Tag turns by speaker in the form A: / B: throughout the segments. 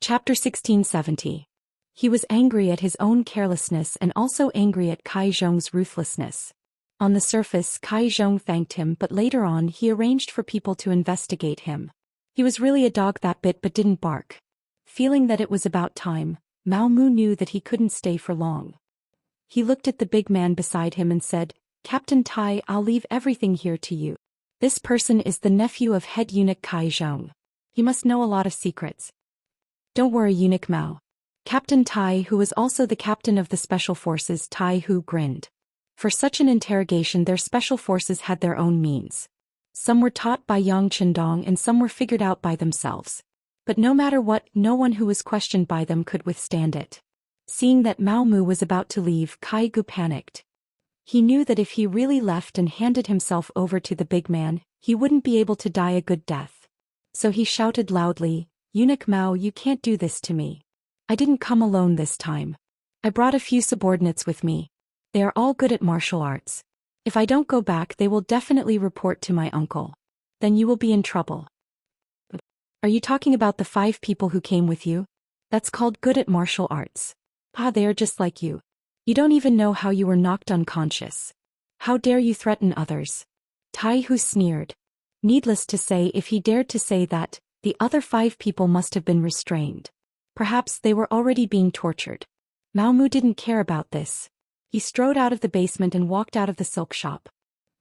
A: Chapter 1670. He was angry at his own carelessness and also angry at Kai Zhong's ruthlessness. On the surface, Kai Zhong thanked him, but later on he arranged for people to investigate him. He was really a dog that bit but didn't bark. Feeling that it was about time, Mao Mu knew that he couldn't stay for long. He looked at the big man beside him and said, "Captain Tai, I'll leave everything here to you. This person is the nephew of head eunuch Kai Zhong. He must know a lot of secrets." "Don't worry, eunuch Mao." Captain Tai, who was also the captain of the special forces, Tai Hu, grinned. For such an interrogation, their special forces had their own means. Some were taught by Yang Chendong and some were figured out by themselves. But no matter what, no one who was questioned by them could withstand it. Seeing that Mao Mu was about to leave, Kai Gu panicked. He knew that if he really left and handed himself over to the big man, he wouldn't be able to die a good death. So he shouted loudly, "Eunuch Mao, you can't do this to me. I didn't come alone this time. I brought a few subordinates with me. They are all good at martial arts. If I don't go back, they will definitely report to my uncle. Then you will be in trouble." "Are you talking about the 5 people who came with you? That's called good at martial arts. Ah, they are just like you. You don't even know how you were knocked unconscious. How dare you threaten others?" Tai Hu sneered. Needless to say, if he dared to say that, the other 5 people must have been restrained. Perhaps they were already being tortured. Mao Mu didn't care about this. He strode out of the basement and walked out of the silk shop.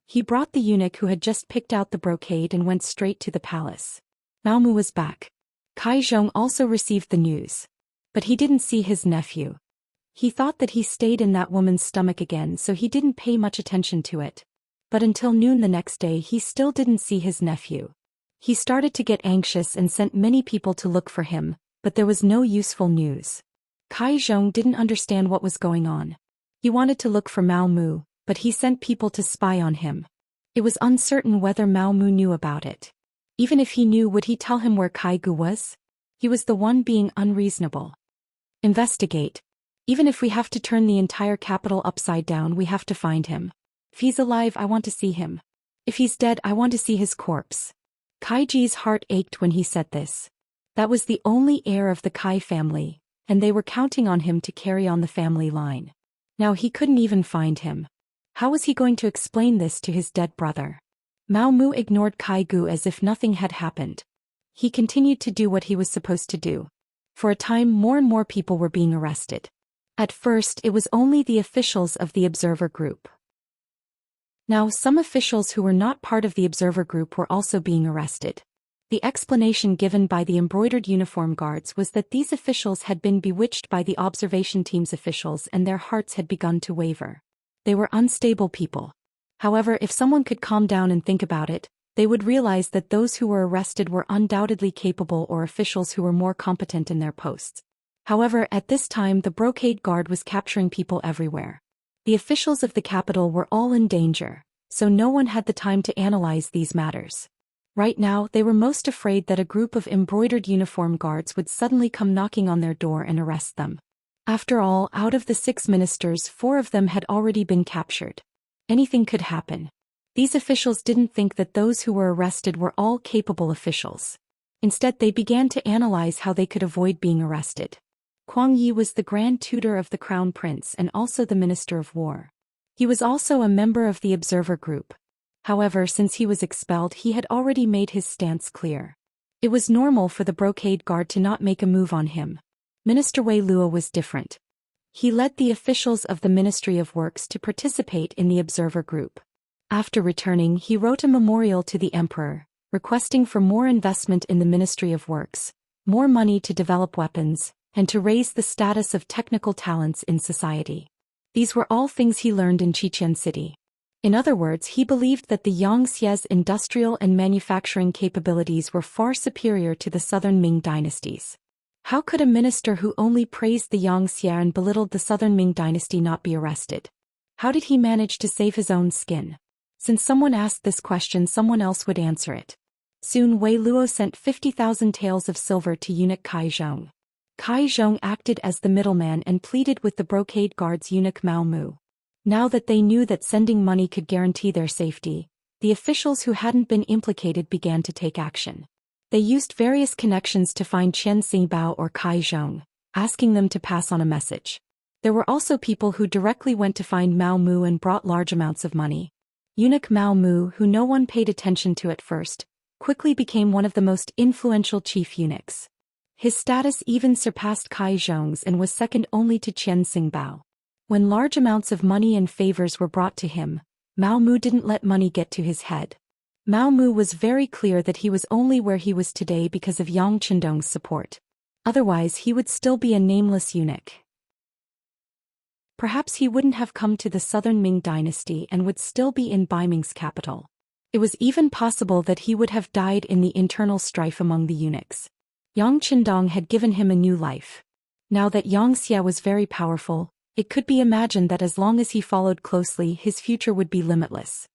A: He brought the eunuch who had just picked out the brocade and went straight to the palace. Mao Mu was back. Kai Zhong also received the news. But he didn't see his nephew. He thought that he stayed in that woman's stomach again, so he didn't pay much attention to it. But until noon the next day he still didn't see his nephew. He started to get anxious and sent many people to look for him, but there was no useful news. Kai Zhong didn't understand what was going on. He wanted to look for Mao Mu, but he sent people to spy on him. It was uncertain whether Mao Mu knew about it. Even if he knew, would he tell him where Kai Gu was? He was the one being unreasonable. "Investigate. Even if we have to turn the entire capital upside down, we have to find him. If he's alive, I want to see him. If he's dead, I want to see his corpse." Kai Ji's heart ached when he said this. That was the only heir of the Kai family, and they were counting on him to carry on the family line. Now he couldn't even find him. How was he going to explain this to his dead brother? Mao Mu ignored Kai Gu as if nothing had happened. He continued to do what he was supposed to do. For a time, more and more people were being arrested. At first, it was only the officials of the observer group. Now, some officials who were not part of the observer group were also being arrested. The explanation given by the embroidered uniform guards was that these officials had been bewitched by the observation team's officials and their hearts had begun to waver. They were unstable people. However, if someone could calm down and think about it, they would realize that those who were arrested were undoubtedly capable or officials who were more competent in their posts. However, at this time the brocade guard was capturing people everywhere. The officials of the capital were all in danger, so no one had the time to analyze these matters. Right now, they were most afraid that a group of embroidered uniform guards would suddenly come knocking on their door and arrest them. After all, out of the 6 ministers, 4 of them had already been captured. Anything could happen. These officials didn't think that those who were arrested were all capable officials. Instead, they began to analyze how they could avoid being arrested. Kuang Yi was the Grand Tutor of the Crown Prince and also the Minister of War. He was also a member of the Observer Group. However, since he was expelled, he had already made his stance clear. It was normal for the brocade guard to not make a move on him. Minister Wei Luo was different. He led the officials of the Ministry of Works to participate in the Observer Group. After returning, he wrote a memorial to the Emperor, requesting for more investment in the Ministry of Works, more money to develop weapons, and to raise the status of technical talents in society. These were all things he learned in Xianxia City. In other words, he believed that the Xianxia's industrial and manufacturing capabilities were far superior to the southern Ming dynasties. How could a minister who only praised the Xianxia and belittled the southern Ming dynasty not be arrested? How did he manage to save his own skin? Since someone asked this question, someone else would answer it. Soon Wei Luo sent 50,000 taels of silver to eunuch Kai Zhong. Kai Zhong acted as the middleman and pleaded with the brocade guard's eunuch Mao Mu. Now that they knew that sending money could guarantee their safety, the officials who hadn't been implicated began to take action. They used various connections to find Xianxia or Kai Zhong, asking them to pass on a message. There were also people who directly went to find Mao Mu and brought large amounts of money. Eunuch Mao Mu, who no one paid attention to at first, quickly became one of the most influential chief eunuchs. His status even surpassed Kai Zhong's and was second only to Xianxia. When large amounts of money and favors were brought to him, Mao Mu didn't let money get to his head. Mao Mu was very clear that he was only where he was today because of Yang Qindong's support. Otherwise he would still be a nameless eunuch. Perhaps he wouldn't have come to the southern Ming dynasty and would still be in Baiming's capital. It was even possible that he would have died in the internal strife among the eunuchs. Yang Qindong had given him a new life. Now that Xianxia was very powerful, it could be imagined that as long as he followed closely, his future would be limitless.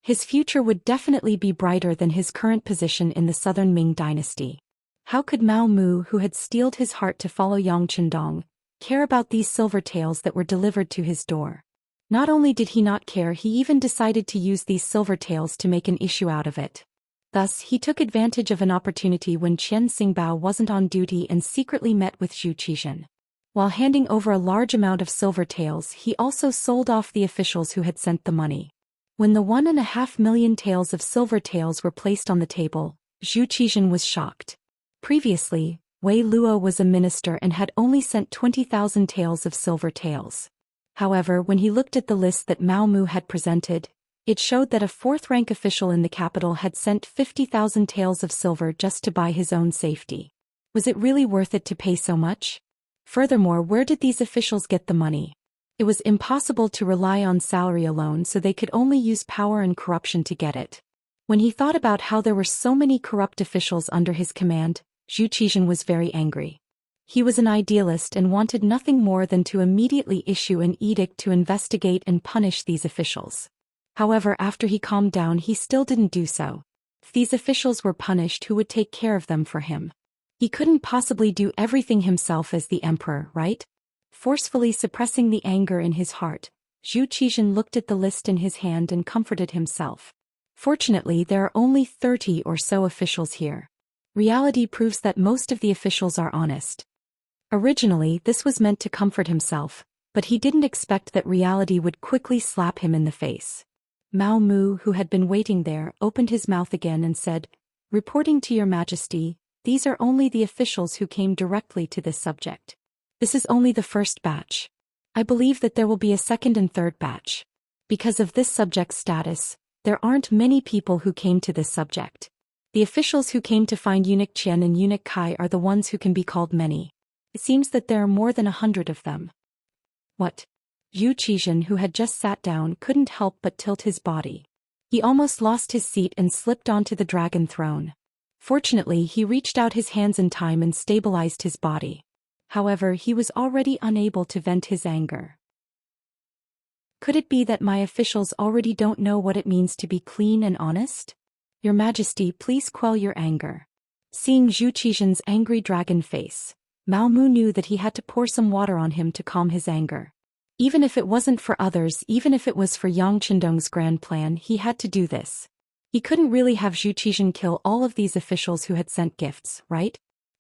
A: His future would definitely be brighter than his current position in the southern Ming dynasty. How could Mao Mu, who had steeled his heart to follow Yang Qindong, care about these silver taels that were delivered to his door? Not only did he not care, he even decided to use these silver taels to make an issue out of it. Thus, he took advantage of an opportunity when Xianxia wasn't on duty and secretly met with Zhou Xian. While handing over a large amount of silver taels, he also sold off the officials who had sent the money. When the 1.5 million taels of silver taels were placed on the table, Zhou Xian was shocked. Previously, Wei Luo was a minister and had only sent 20,000 taels of silver taels. However, when he looked at the list that Mao Mu had presented, it showed that a fourth-rank official in the capital had sent 50,000 taels of silver just to buy his own safety. Was it really worth it to pay so much? Furthermore, where did these officials get the money? It was impossible to rely on salary alone, so they could only use power and corruption to get it. When he thought about how there were so many corrupt officials under his command, Zhou Xian was very angry. He was an idealist and wanted nothing more than to immediately issue an edict to investigate and punish these officials. However, after he calmed down, he still didn't do so. If these officials were punished, who would take care of them for him? He couldn't possibly do everything himself as the emperor, right? Forcefully suppressing the anger in his heart, Zhou Xian looked at the list in his hand and comforted himself. Fortunately, there are only 30 or so officials here. Reality proves that most of the officials are honest. Originally, this was meant to comfort himself, but he didn't expect that reality would quickly slap him in the face. Mao Mu, who had been waiting there, opened his mouth again and said, "Reporting to your majesty, these are only the officials who came directly to this subject. This is only the first batch. I believe that there will be a second and third batch. Because of this subject's status, there aren't many people who came to this subject. The officials who came to find Eunuch Qian and Eunuch Kai are the ones who can be called many. It seems that there are more than 100 of them." What? Zhou Xian, who had just sat down, couldn't help but tilt his body. He almost lost his seat and slipped onto the dragon throne. Fortunately, he reached out his hands in time and stabilized his body. However, he was already unable to vent his anger. Could it be that my officials already don't know what it means to be clean and honest? Your Majesty, please quell your anger. Seeing Zhou Xian's angry dragon face, Mao Mu knew that he had to pour some water on him to calm his anger. Even if it wasn't for others, even if it was for Yang Qindong's grand plan, he had to do this. He couldn't really have Zhou Xian kill all of these officials who had sent gifts, right?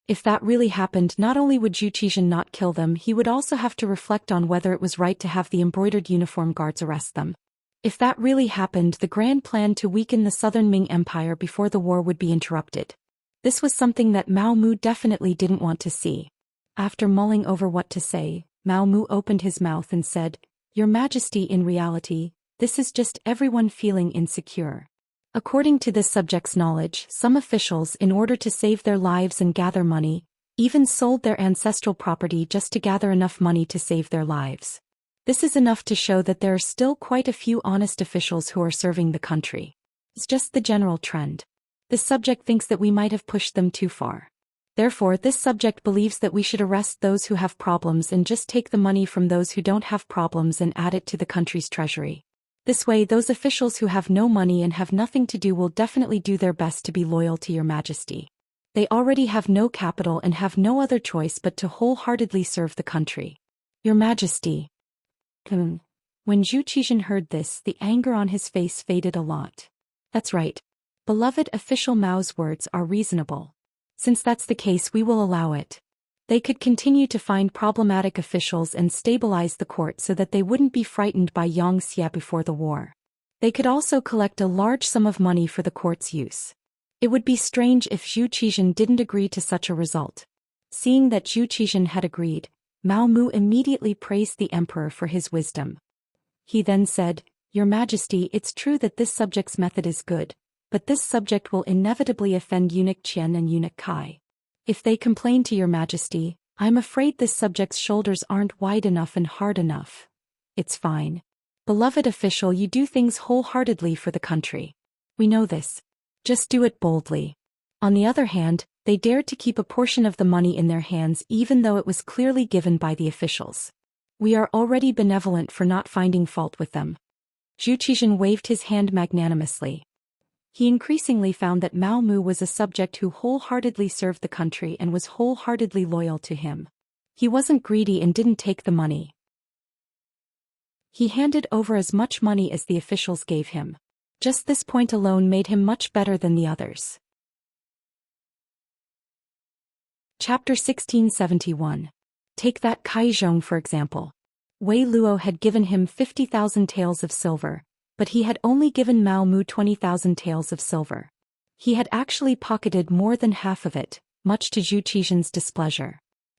A: If that really happened, not only would Zhou Xian not kill them, he would also have to reflect on whether it was right to have the embroidered uniform guards arrest them. If that really happened, the grand plan to weaken the southern Ming Empire before the war would be interrupted. This was something that Mao Mu definitely didn't want to see. After mulling over what to say, Mao Mu opened his mouth and said, "Your Majesty, in reality, this is just everyone feeling insecure. According to this subject's knowledge, some officials, in order to save their lives and gather money, even sold their ancestral property just to gather enough money to save their lives. This is enough to show that there are still quite a few honest officials who are serving the country. It's just the general trend. This subject thinks that we might have pushed them too far. Therefore, this subject believes that we should arrest those who have problems and just take the money from those who don't have problems and add it to the country's treasury. This way, those officials who have no money and have nothing to do will definitely do their best to be loyal to your Majesty. They already have no capital and have no other choice but to wholeheartedly serve the country. Your Majesty." When Zhou Xian heard this, the anger on his face faded a lot. That's right. Beloved official Mao's words are reasonable. Since that's the case, we will allow it. They could continue to find problematic officials and stabilize the court so that they wouldn't be frightened by Xianxia before the war. They could also collect a large sum of money for the court's use. It would be strange if Zhou Xian didn't agree to such a result. Seeing that Zhou Xian had agreed, Mao Mu immediately praised the emperor for his wisdom. He then said, "Your Majesty, it's true that this subject's method is good, but this subject will inevitably offend eunuch Qian and eunuch Kai. If they complain to your Majesty, I'm afraid this subject's shoulders aren't wide enough and hard enough. It's fine. Beloved official, you do things wholeheartedly for the country. We know this. Just do it boldly." On the other hand, they dared to keep a portion of the money in their hands even though it was clearly given by the officials. "We are already benevolent for not finding fault with them." Zhou Xian waved his hand magnanimously. He increasingly found that Mao Mu was a subject who wholeheartedly served the country and was wholeheartedly loyal to him. He wasn't greedy and didn't take the money. He handed over as much money as the officials gave him. Just this point alone made him much better than the others. Chapter 1671. Take that Kai Zhong for example. Wei Luo had given him 50,000 taels of silver, but he had only given Mao Mu 20,000 taels of silver. He had actually pocketed more than half of it, much to Zhou Xian's displeasure.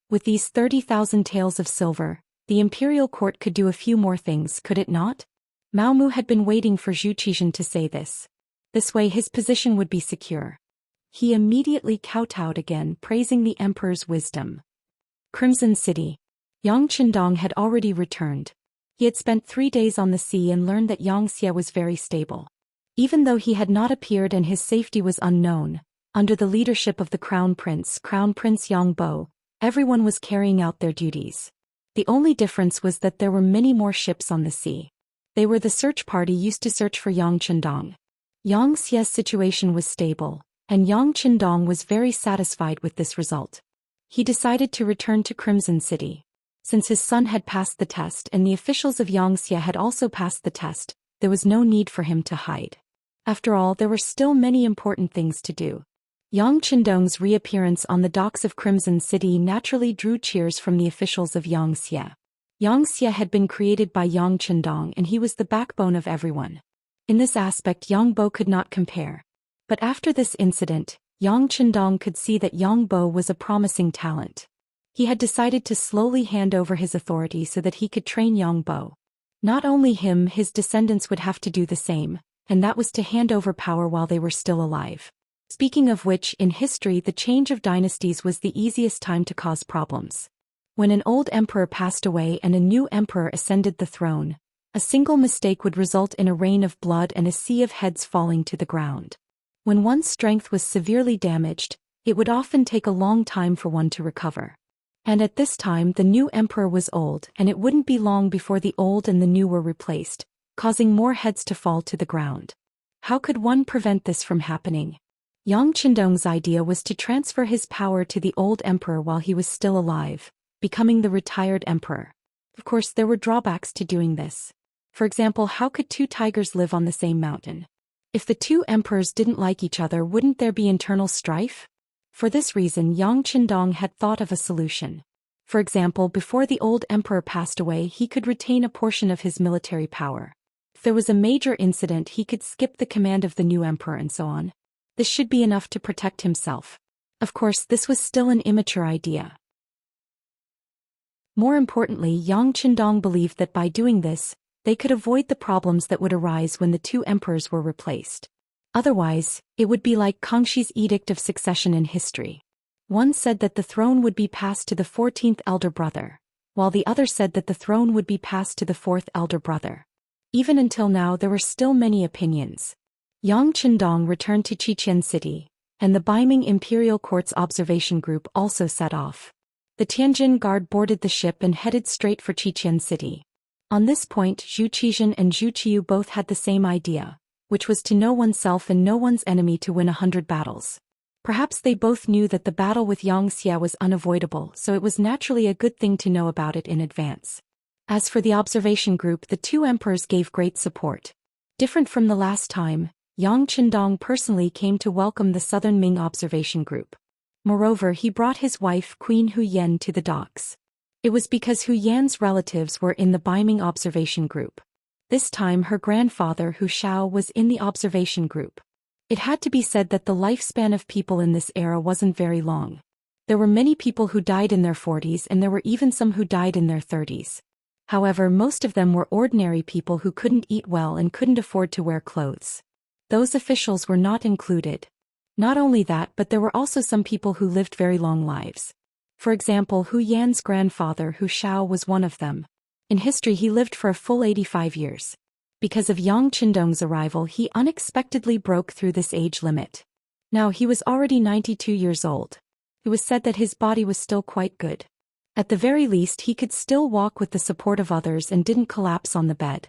A: With these 30,000 taels of silver, the imperial court could do a few more things, could it not? Mao Mu had been waiting for Zhou Xian to say this. This way his position would be secure. He immediately kowtowed again, praising the emperor's wisdom. Crimson City. Yang Qindong had already returned. He had spent 3 days on the sea and learned that Xianxia was very stable. Even though he had not appeared and his safety was unknown, under the leadership of the Crown Prince Yangbo, everyone was carrying out their duties. The only difference was that there were many more ships on the sea. They were the search party used to search for Yang Qindong. Xia's situation was stable, and Yang Qindong was very satisfied with this result. He decided to return to Crimson City. Since his son had passed the test and the officials of Xianxia had also passed the test, there was no need for him to hide. After all, there were still many important things to do. Yang Qindong's reappearance on the docks of Crimson City naturally drew cheers from the officials of Xianxia. Xianxia had been created by Yang Qindong and he was the backbone of everyone. In this aspect Yangbo could not compare. But after this incident, Yang Qindong could see that Yangbo was a promising talent. He had decided to slowly hand over his authority so that he could train Yangbo. Not only him, his descendants would have to do the same, and that was to hand over power while they were still alive. Speaking of which, in history the change of dynasties was the easiest time to cause problems. When an old emperor passed away and a new emperor ascended the throne, a single mistake would result in a rain of blood and a sea of heads falling to the ground. When one's strength was severely damaged, it would often take a long time for one to recover. And at this time the new emperor was old and it wouldn't be long before the old and the new were replaced, causing more heads to fall to the ground. How could one prevent this from happening? Yang Qindong's idea was to transfer his power to the old emperor while he was still alive, becoming the retired emperor. Of course, there were drawbacks to doing this. For example, how could 2 tigers live on the same mountain? If the 2 emperors didn't like each other, wouldn't there be internal strife? For this reason, Yang Qindong had thought of a solution. For example, before the old emperor passed away, he could retain a portion of his military power. If there was a major incident, he could skip the command of the new emperor and so on. This should be enough to protect himself. Of course, this was still an immature idea. More importantly, Yang Qindong believed that by doing this, they could avoid the problems that would arise when the 2 emperors were replaced. Otherwise, it would be like Kangxi's edict of succession in history. One said that the throne would be passed to the 14th elder brother, while the other said that the throne would be passed to the 4th elder brother. Even until now there were still many opinions. Yang Qindong returned to Xichen City, and the Beiming Imperial Court's observation group also set off. The Tianjin Guard boarded the ship and headed straight for Xichen City. On this point, Zhou Xian and Zhu Qiu both had the same idea, which was to know oneself and know one's enemy to win 100 battles. Perhaps they both knew that the battle with Xianxia was unavoidable, so it was naturally a good thing to know about it in advance. As for the observation group, the 2 emperors gave great support. Different from the last time, Yang Qindong personally came to welcome the Southern Ming observation group. Moreover, he brought his wife Queen Hu Yan to the docks. It was because Hu Yan's relatives were in the Beiming observation group. This time her grandfather Hu Shao was in the observation group. It had to be said that the lifespan of people in this era wasn't very long. There were many people who died in their 40s and there were even some who died in their 30s. However, most of them were ordinary people who couldn't eat well and couldn't afford to wear clothes. Those officials were not included. Not only that, but there were also some people who lived very long lives. For example, Hu Yan's grandfather Hu Shao was one of them. In history he lived for a full 85 years. Because of Yang Qindong's arrival he unexpectedly broke through this age limit. Now he was already 92 years old. It was said that his body was still quite good. At the very least he could still walk with the support of others and didn't collapse on the bed.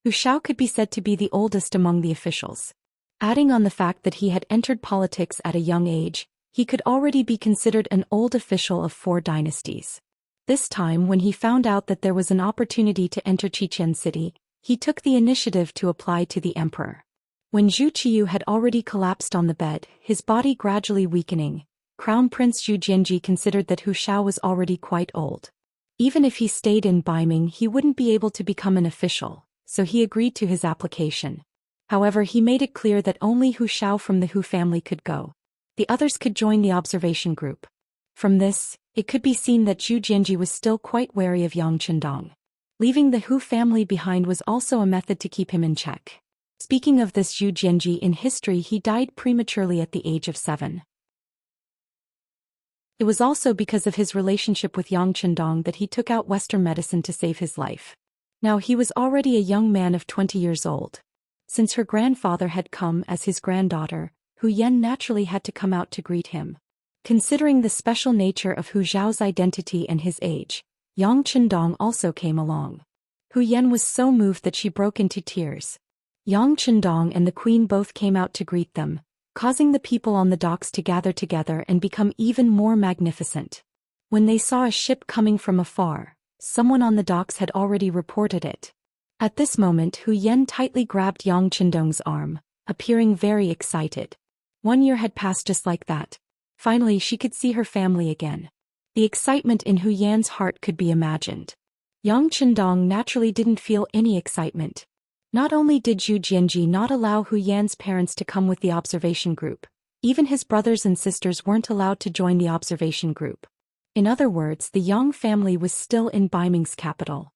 A: Hu Shao could be said to be the oldest among the officials. Adding on the fact that he had entered politics at a young age, he could already be considered an old official of 4 dynasties. This time when he found out that there was an opportunity to enter Xichen city, he took the initiative to apply to the emperor. When Zhu Qiyu had already collapsed on the bed, his body gradually weakening, Crown Prince Zhu Jianji considered that Hu Shao was already quite old. Even if he stayed in Beiming he wouldn't be able to become an official, so he agreed to his application. However, he made it clear that only Hu Shao from the Hu family could go. The others could join the observation group. From this, it could be seen that Zhu Jianji was still quite wary of Yang Qindong. Leaving the Hu family behind was also a method to keep him in check. Speaking of this Zhu Jianji, in history he died prematurely at the age of 7. It was also because of his relationship with Yang Qindong that he took out Western medicine to save his life. Now he was already a young man of 20 years old. Since her grandfather had come as his granddaughter, Hu Yan naturally had to come out to greet him. Considering the special nature of Hu Zhao's identity and his age, Yang Qindong also came along. Hu Yan was so moved that she broke into tears. Yang Qindong and the queen both came out to greet them, causing the people on the docks to gather together and become even more magnificent. When they saw a ship coming from afar, someone on the docks had already reported it. At this moment Hu Yan tightly grabbed Yang Qindong's arm, appearing very excited. 1 year had passed just like that. Finally she could see her family again. The excitement in Hu Yan's heart could be imagined. Yang Qindong naturally didn't feel any excitement. Not only did Zhu Jianji not allow Hu Yan's parents to come with the observation group, even his brothers and sisters weren't allowed to join the observation group. In other words, the Yang family was still in Beiming's capital.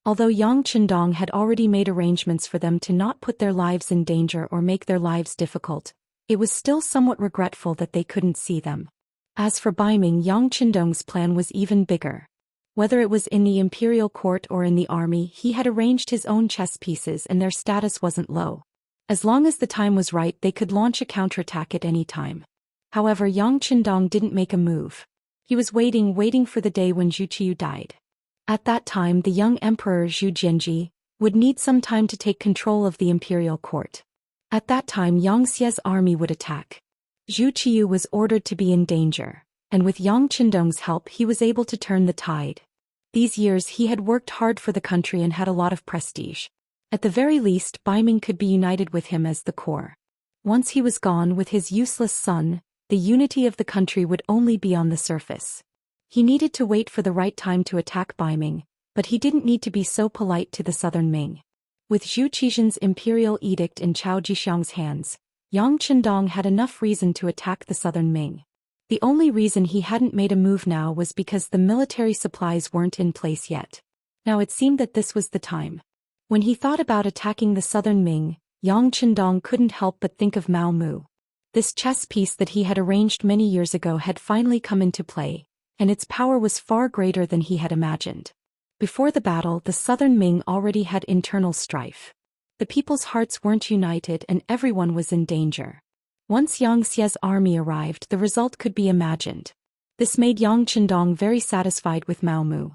A: Although Yang Qindong had already made arrangements for them to not put their lives in danger or make their lives difficult, it was still somewhat regretful that they couldn't see them. As for Beiming, Yang Qindong's plan was even bigger. Whether it was in the imperial court or in the army, he had arranged his own chess pieces and their status wasn't low. As long as the time was right they could launch a counterattack at any time. However, Yang Qindong didn't make a move. He was waiting for the day when Zhu Qiyu died. At that time the young emperor Zhu Jianji would need some time to take control of the imperial court. At that time Xia's army would attack. Zhu Qiyu was ordered to be in danger, and with Yang Qindong's help he was able to turn the tide. These years he had worked hard for the country and had a lot of prestige. At the very least Beiming could be united with him as the core. Once he was gone with his useless son, the unity of the country would only be on the surface. He needed to wait for the right time to attack Beiming, but he didn't need to be so polite to the southern Ming. With Zhu Qizhen's imperial edict in Chao Jixiang's hands, Yang Qindong had enough reason to attack the southern Ming. The only reason he hadn't made a move now was because the military supplies weren't in place yet. Now it seemed that this was the time. When he thought about attacking the southern Ming, Yang Qindong couldn't help but think of Mao Mu. This chess piece that he had arranged many years ago had finally come into play, and its power was far greater than he had imagined. Before the battle, the southern Ming already had internal strife. The people's hearts weren't united and everyone was in danger. Once Xianxia's army arrived, the result could be imagined. This made Yang Qindong very satisfied with Mao Mu.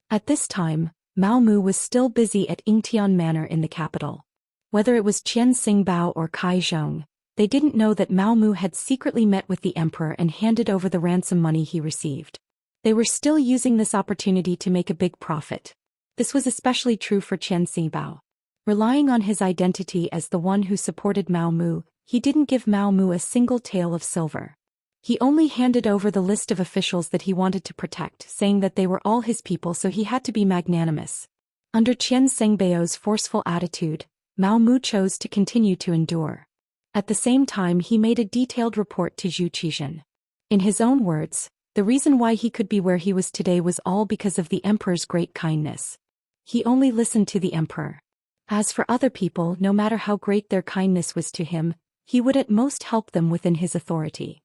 A: At this time, Mao Mu was still busy at Yingtian Manor in the capital. Whether it was Qian Xingbao or Kai Zhong, they didn't know that Mao Mu had secretly met with the emperor and handed over the ransom money he received. They were still using this opportunity to make a big profit. This was especially true for Qian Xingbao. Relying on his identity as the one who supported Mao Mu, he didn't give Mao Mu a single tael of silver. He only handed over the list of officials that he wanted to protect, saying that they were all his people, so he had to be magnanimous. Under Qian Sengbao's forceful attitude, Mao Mu chose to continue to endure. At the same time, he made a detailed report to Zhou Xian. In his own words, the reason why he could be where he was today was all because of the emperor's great kindness. He only listened to the emperor. As for other people, no matter how great their kindness was to him, he would at most help them within his authority.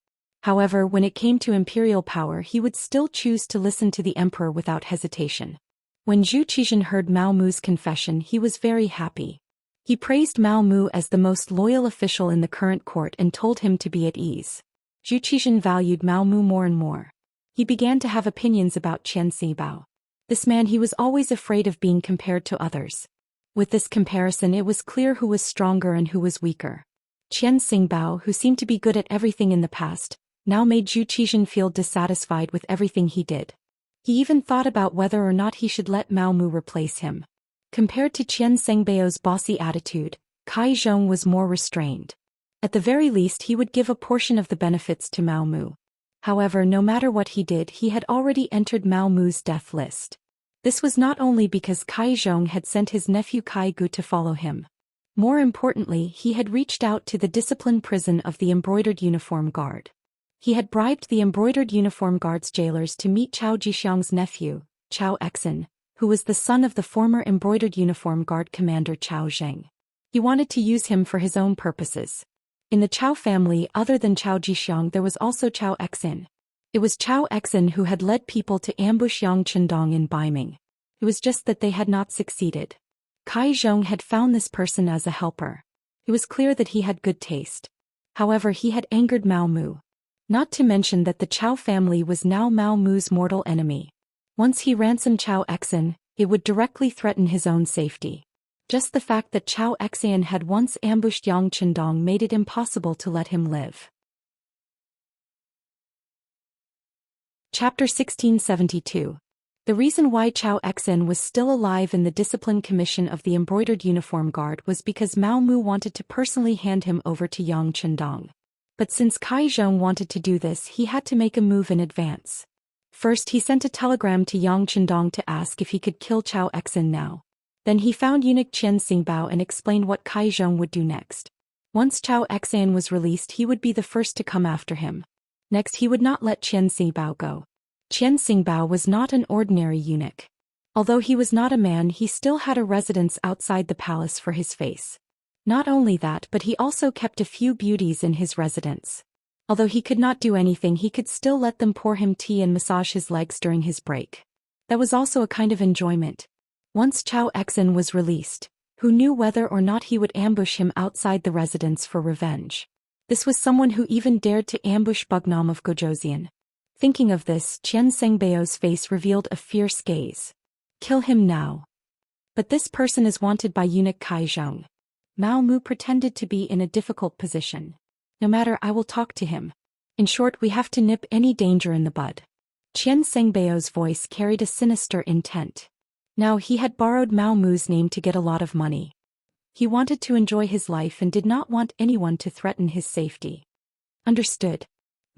A: However, when it came to imperial power, he would still choose to listen to the emperor without hesitation. When Zhou Xian heard Mao Mu's confession, he was very happy. He praised Mao Mu as the most loyal official in the current court and told him to be at ease. Zhou Xian valued Mao Mu more and more. He began to have opinions about Qian Sengбao. This man, he was always afraid of being compared to others. With this comparison, it was clear who was stronger and who was weaker. Qian Sengбao, who seemed to be good at everything in the past, now made Zhou Xian feel dissatisfied with everything he did. He even thought about whether or not he should let Mao Mu replace him. Compared to Qian Sengbao's bossy attitude, Kai Zhong was more restrained. At the very least, he would give a portion of the benefits to Mao Mu. However, no matter what he did, he had already entered Mao Mu's death list. This was not only because Kai Zhong had sent his nephew Kai Gu to follow him. More importantly, he had reached out to the discipline prison of the Embroidered Uniform Guard. He had bribed the Embroidered Uniform Guard's jailers to meet Chao Jixiang's nephew, Chao Exin, who was the son of the former Embroidered Uniform Guard commander Chao Zheng. He wanted to use him for his own purposes. In the Chao family, other than Chao Jixiang, there was also Chao Exin. It was Chao Exin who had led people to ambush Yang Chendong in Baiming. It was just that they had not succeeded. Kai Zhong had found this person as a helper. It was clear that he had good taste. However, he had angered Mao Mu. Not to mention that the Chao family was now Mao Mu's mortal enemy. Once he ransomed Chao Exin, it would directly threaten his own safety. Just the fact that Chao Exin had once ambushed Yang Chendong made it impossible to let him live. Chapter 1672. The reason why Chao Exin was still alive in the discipline commission of the Embroidered Uniform Guard was because Mao Mu wanted to personally hand him over to Yang Chendong. But since Kai Zhong wanted to do this, he had to make a move in advance. First, he sent a telegram to Yang Chendong to ask if he could kill Chao Exin now. Then he found eunuch Qian Sengбao and explained what Kai Zhong would do next. Once Chao Exin was released, he would be the first to come after him. Next, he would not let Qian Sengбao go. Qian Sengбao was not an ordinary eunuch. Although he was not a man, he still had a residence outside the palace for his face. Not only that, but he also kept a few beauties in his residence. Although he could not do anything, he could still let them pour him tea and massage his legs during his break. That was also a kind of enjoyment. Once Chao Exin was released, who knew whether or not he would ambush him outside the residence for revenge? This was someone who even dared to ambush Bugnam of Gojosian. Thinking of this, Qian Sengbao's face revealed a fierce gaze. Kill him now. But this person is wanted by eunuch Kai Zhong. Mao Mu pretended to be in a difficult position. No matter, I will talk to him. In short, we have to nip any danger in the bud. Qian Sengbao's voice carried a sinister intent. Now he had borrowed Mao Mu's name to get a lot of money. He wanted to enjoy his life and did not want anyone to threaten his safety. Understood.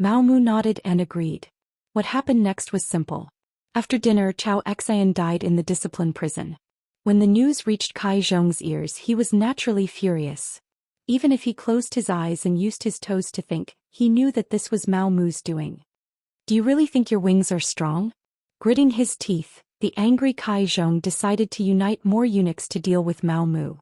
A: Mao Mu nodded and agreed. What happened next was simple. After dinner, Chao Exin died in the discipline prison. When the news reached Kai Zhong's ears, he was naturally furious. Even if he closed his eyes and used his toes to think, he knew that this was Mao Mu's doing. Do you really think your wings are strong? Gritting his teeth, the angry Kai Zhong decided to unite more eunuchs to deal with Mao Mu.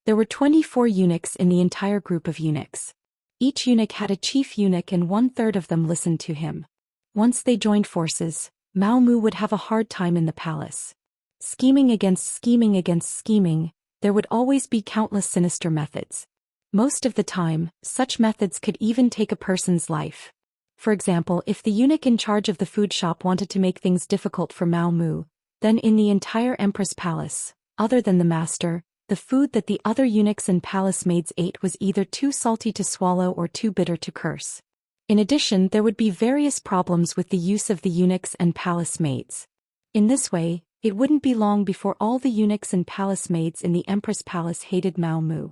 A: There were 24 eunuchs in the entire group of eunuchs. Each eunuch had a chief eunuch and 1/3 of them listened to him. Once they joined forces, Mao Mu would have a hard time in the palace. Scheming against scheming, there would always be countless sinister methods. Most of the time, such methods could even take a person's life. For example, if the eunuch in charge of the food shop wanted to make things difficult for Mao Mu, then in the entire empress palace, other than the master, the food that the other eunuchs and palace maids ate was either too salty to swallow or too bitter to curse. In addition, there would be various problems with the use of the eunuchs and palace maids. In this way, it wouldn't be long before all the eunuchs and palace maids in the empress palace hated Mao Mu.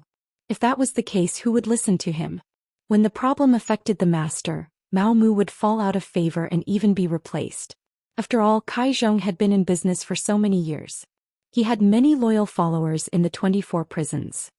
A: If that was the case, who would listen to him? When the problem affected the master, Mao Mu would fall out of favor and even be replaced. After all, Kai Zhong had been in business for so many years. He had many loyal followers in the 24 prisons.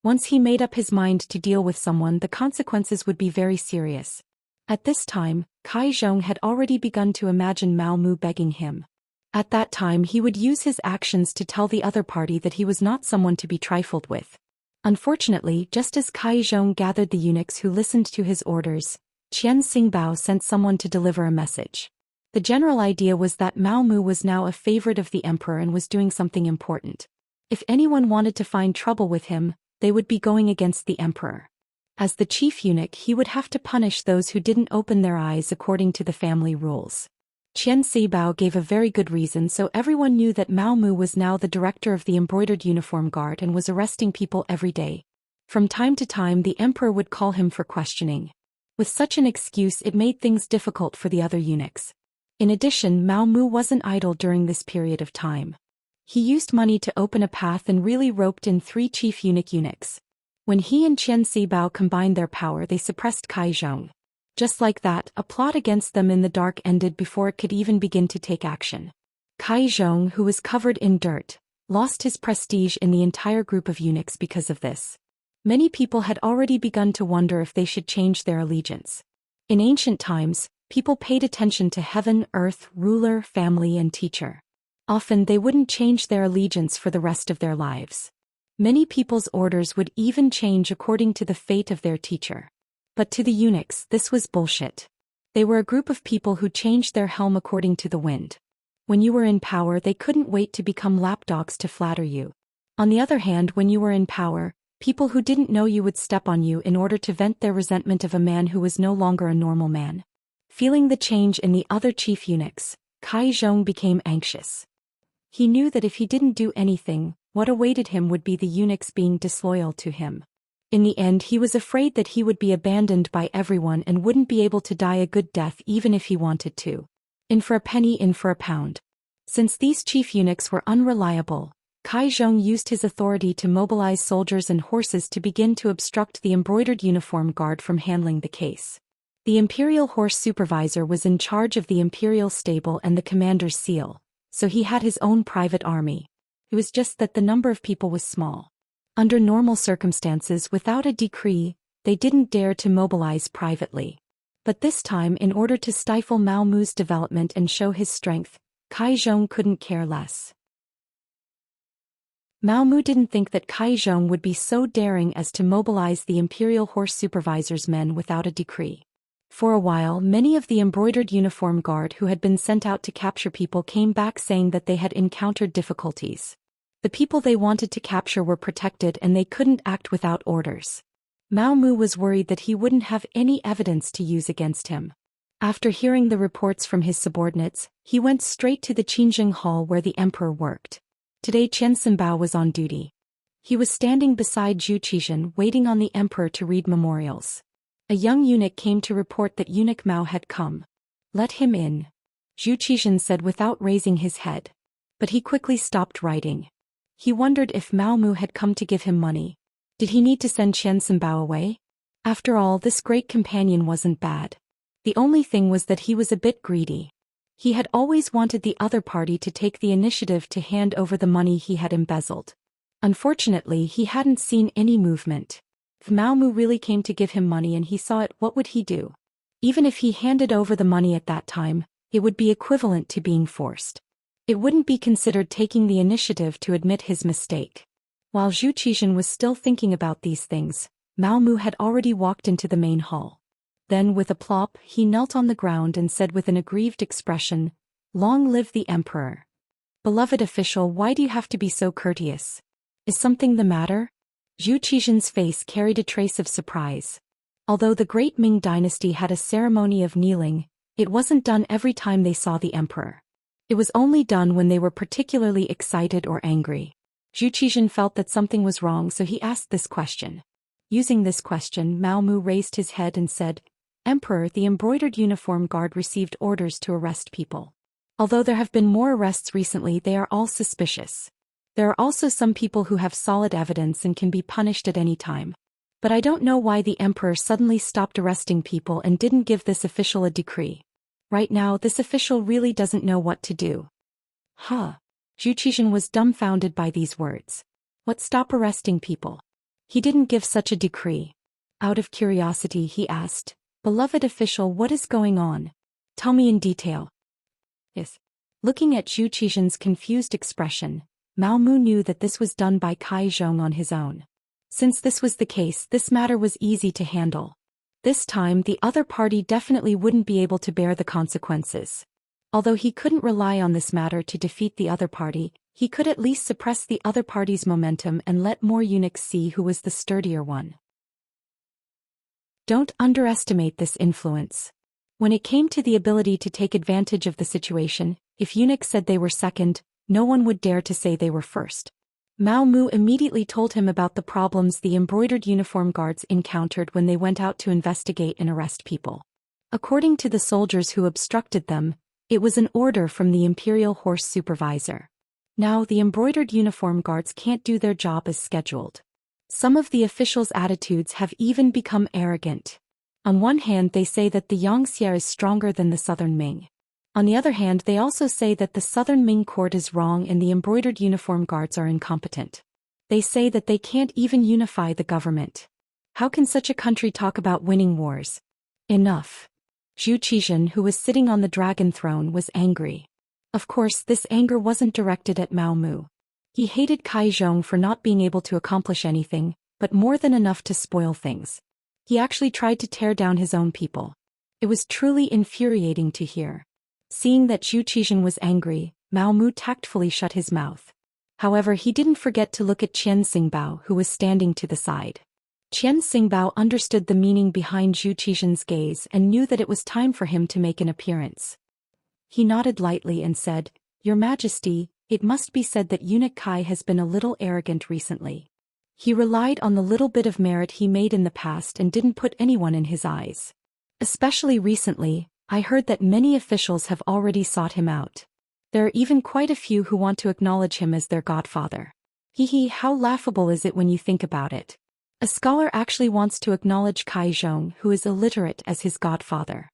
A: Once he made up his mind to deal with someone, the consequences would be very serious. At this time, Kai Zhong had already begun to imagine Mao Mu begging him. At that time he would use his actions to tell the other party that he was not someone to be trifled with. Unfortunately, just as Kai Zhong gathered the eunuchs who listened to his orders, Qian Xingbao sent someone to deliver a message. The general idea was that Mao Mu was now a favorite of the emperor and was doing something important. If anyone wanted to find trouble with him, they would be going against the emperor. As the chief eunuch, he would have to punish those who didn't open their eyes according to the family rules. Qian Xingbao gave a very good reason, so everyone knew that Mao Mu was now the director of the embroidered uniform guard and was arresting people every day. From time to time the emperor would call him for questioning. With such an excuse, it made things difficult for the other eunuchs. In addition, Mao Mu wasn't idle during this period of time. He used money to open a path and really roped in 3 chief eunuchs. When he and Qian Xingbao combined their power, they suppressed Kai Zhong. Just like that, a plot against them in the dark ended before it could even begin to take action. Kai Zhong, who was covered in dirt, lost his prestige in the entire group of eunuchs because of this. Many people had already begun to wonder if they should change their allegiance. In ancient times, people paid attention to heaven, earth, ruler, family, and teacher. Often they wouldn't change their allegiance for the rest of their lives. Many people's orders would even change according to the fate of their teacher. But to the eunuchs, this was bullshit. They were a group of people who changed their helm according to the wind. When you were in power, they couldn't wait to become lapdogs to flatter you. On the other hand, when you were in power, people who didn't know you would step on you in order to vent their resentment of a man who was no longer a normal man. Feeling the change in the other chief eunuchs, Kai Zhong became anxious. He knew that if he didn't do anything, what awaited him would be the eunuchs being disloyal to him. In the end, he was afraid that he would be abandoned by everyone and wouldn't be able to die a good death even if he wanted to. In for a penny, in for a pound. Since these chief eunuchs were unreliable, Kai Zhong used his authority to mobilize soldiers and horses to begin to obstruct the embroidered uniform guard from handling the case. The imperial horse supervisor was in charge of the imperial stable and the commander's seal, so he had his own private army. It was just that the number of people was small. Under normal circumstances, without a decree, they didn't dare to mobilize privately. But this time, in order to stifle Mao Mu's development and show his strength, Kai Zhong couldn't care less. Mao Mu didn't think that Kai Zhong would be so daring as to mobilize the imperial horse supervisor's men without a decree. For a while, many of the embroidered uniform guard who had been sent out to capture people came back saying that they had encountered difficulties. The people they wanted to capture were protected and they couldn't act without orders. Mao Mu was worried that he wouldn't have any evidence to use against him. After hearing the reports from his subordinates, he went straight to the Qingjing Hall where the emperor worked. Today Qian Xingbao was on duty. He was standing beside Zhou Xian waiting on the emperor to read memorials. A young eunuch came to report that eunuch Mao had come. "Let him in," Zhou Xian said without raising his head. But he quickly stopped writing. He wondered if Mao Mu had come to give him money. Did he need to send Qian Xingbao away? After all, this great companion wasn't bad. The only thing was that he was a bit greedy. He had always wanted the other party to take the initiative to hand over the money he had embezzled. Unfortunately, he hadn't seen any movement. If Mao Mu really came to give him money and he saw it, what would he do? Even if he handed over the money at that time, it would be equivalent to being forced. It wouldn't be considered taking the initiative to admit his mistake. While Zhou Xian was still thinking about these things, Mao Mu had already walked into the main hall. Then with a plop, he knelt on the ground and said with an aggrieved expression, "Long live the emperor. Beloved official, why do you have to be so courteous? Is something the matter?" Zhou Xian's face carried a trace of surprise. Although the great Ming dynasty had a ceremony of kneeling, it wasn't done every time they saw the emperor. It was only done when they were particularly excited or angry. Zhou Xian felt that something was wrong, so he asked this question. Using this question, Mao Mu raised his head and said, "Emperor, the embroidered uniform guard received orders to arrest people. Although there have been more arrests recently, they are all suspicious. There are also some people who have solid evidence and can be punished at any time. But I don't know why the emperor suddenly stopped arresting people and didn't give this official a decree. Right now this official really doesn't know what to do. Huh. Zhou Xian was dumbfounded by these words. What, stop arresting people? He didn't give such a decree. Out of curiosity he asked, "Beloved official, what is going on? Tell me in detail." Yes. Looking at Zhou Xian's confused expression, Mao Mu knew that this was done by Kai Zhong on his own. Since this was the case, this matter was easy to handle. This time the other party definitely wouldn't be able to bear the consequences. Although he couldn't rely on this matter to defeat the other party, he could at least suppress the other party's momentum and let more eunuchs see who was the sturdier one. Don't underestimate this influence. When it came to the ability to take advantage of the situation, if eunuchs said they were second, no one would dare to say they were first. Mao Mu immediately told him about the problems the embroidered uniform guards encountered when they went out to investigate and arrest people. According to the soldiers who obstructed them, it was an order from the Imperial Horse Supervisor. Now the embroidered uniform guards can't do their job as scheduled. Some of the officials' attitudes have even become arrogant. On one hand they say that the Xianxia is stronger than the Southern Ming. On the other hand they also say that the Southern Ming court is wrong and the embroidered uniform guards are incompetent. They say that they can't even unify the government. How can such a country talk about winning wars? Enough. Zhou Xian, who was sitting on the dragon throne, was angry. Of course this anger wasn't directed at Mao Mu. He hated Kai Zhong for not being able to accomplish anything, but more than enough to spoil things. He actually tried to tear down his own people. It was truly infuriating to hear. Seeing that Zhou Xian was angry, Mao Mu tactfully shut his mouth. However, he didn't forget to look at Qian Xingbao, who was standing to the side. Qian Xingbao understood the meaning behind Zhou Xian's gaze and knew that it was time for him to make an appearance. He nodded lightly and said, "Your Majesty, it must be said that Eunuch Kai has been a little arrogant recently. He relied on the little bit of merit he made in the past and didn't put anyone in his eyes. Especially recently, I heard that many officials have already sought him out. There are even quite a few who want to acknowledge him as their godfather. Hee, how laughable is it when you think about it? A scholar actually wants to acknowledge Kai Zhong, who is illiterate, as his godfather.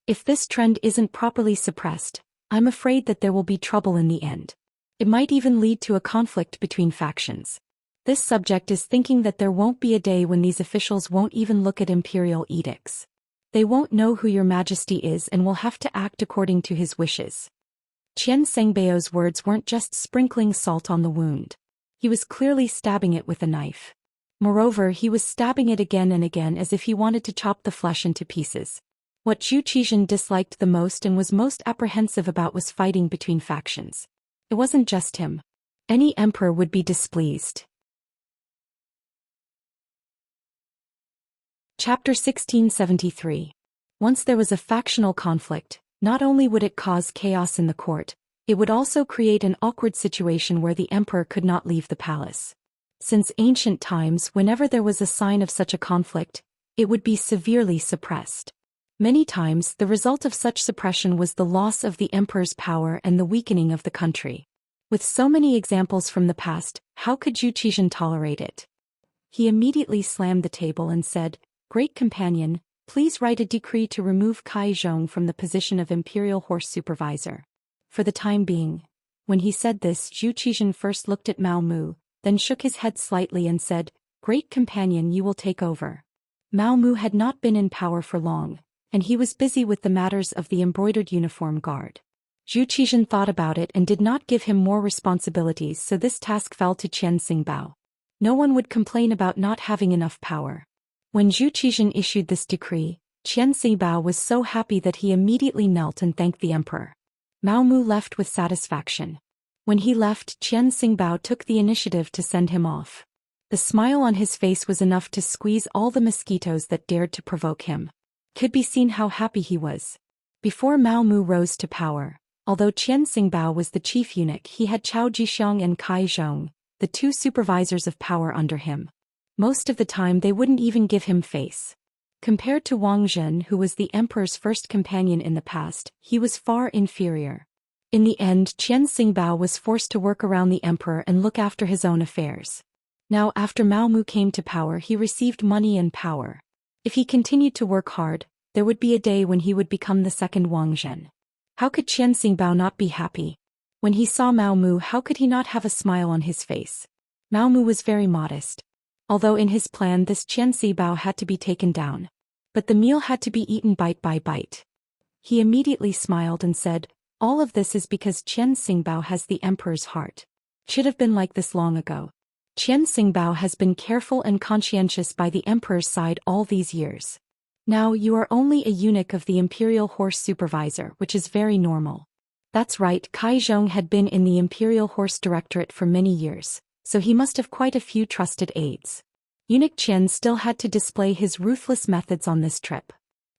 A: If this trend isn't properly suppressed, I'm afraid that there will be trouble in the end. It might even lead to a conflict between factions. This subject is thinking that there won't be a day when these officials won't even look at imperial edicts. They won't know who your majesty is and will have to act according to his wishes." Qian Sengbao's words weren't just sprinkling salt on the wound. He was clearly stabbing it with a knife. Moreover, he was stabbing it again and again as if he wanted to chop the flesh into pieces. What Zhou Xian disliked the most and was most apprehensive about was fighting between factions. It wasn't just him. Any emperor would be displeased. Chapter 1673. Once there was a factional conflict, not only would it cause chaos in the court, it would also create an awkward situation where the emperor could not leave the palace. Since ancient times, whenever there was a sign of such a conflict, it would be severely suppressed. Many times, the result of such suppression was the loss of the emperor's power and the weakening of the country. With so many examples from the past, how could Zhou Xian tolerate it? He immediately slammed the table and said, "Great companion, please write a decree to remove Kai Zhong from the position of Imperial Horse Supervisor." For the time being. When he said this, Zhou Xian first looked at Mao Mu, then shook his head slightly and said, "Great companion, you will take over." Mao Mu had not been in power for long, and he was busy with the matters of the embroidered uniform guard. Zhou Xian thought about it and did not give him more responsibilities, so this task fell to Qian Xingbao. No one would complain about not having enough power. When Zhou Xian issued this decree, Qian Xingbao was so happy that he immediately knelt and thanked the emperor. Mao Mu left with satisfaction. When he left, Qian Xingbao took the initiative to send him off. The smile on his face was enough to squeeze all the mosquitoes that dared to provoke him. Could be seen how happy he was. Before Mao Mu rose to power, although Qian Xingbao was the chief eunuch, he had Chao Jixiang and Kai Zhong, the two supervisors of power under him. Most of the time they wouldn't even give him face. Compared to Wang Zhen, who was the emperor's first companion in the past, he was far inferior. In the end, Qian Xingbao was forced to work around the emperor and look after his own affairs. Now after Mao Mu came to power, he received money and power. If he continued to work hard, there would be a day when he would become the second Wang Zhen. How could Qian Xingbao not be happy? When he saw Mao Mu, how could he not have a smile on his face? Mao Mu was very modest. Although in his plan this Qian Xingbao had to be taken down. But the meal had to be eaten bite by bite. He immediately smiled and said, "All of this is because Qian Xingbao has the emperor's heart. Should have been like this long ago. Qian Xingbao has been careful and conscientious by the emperor's side all these years. Now you are only a eunuch of the imperial horse supervisor, which is very normal." That's right, Kai Zhong had been in the imperial horse directorate for many years, so he must have quite a few trusted aides. Eunuch Qian still had to display his ruthless methods on this trip.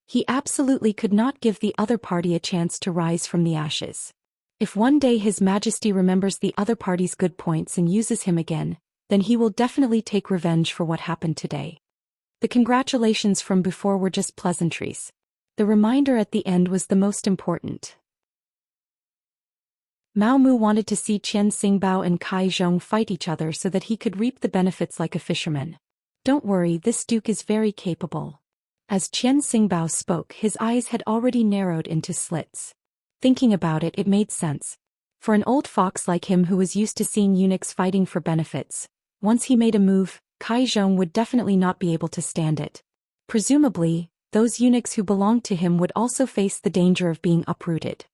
A: He absolutely could not give the other party a chance to rise from the ashes. If one day His Majesty remembers the other party's good points and uses him again, then he will definitely take revenge for what happened today. The congratulations from before were just pleasantries. The reminder at the end was the most important. Mao Mu wanted to see Qian Xingbao and Kai Zhong fight each other so that he could reap the benefits like a fisherman. Don't worry, this duke is very capable. As Qian Xingbao spoke, his eyes had already narrowed into slits. Thinking about it, it made sense. For an old fox like him who was used to seeing eunuchs fighting for benefits, once he made a move, Kai Zhong would definitely not be able to stand it. Presumably, those eunuchs who belonged to him would also face the danger of being uprooted.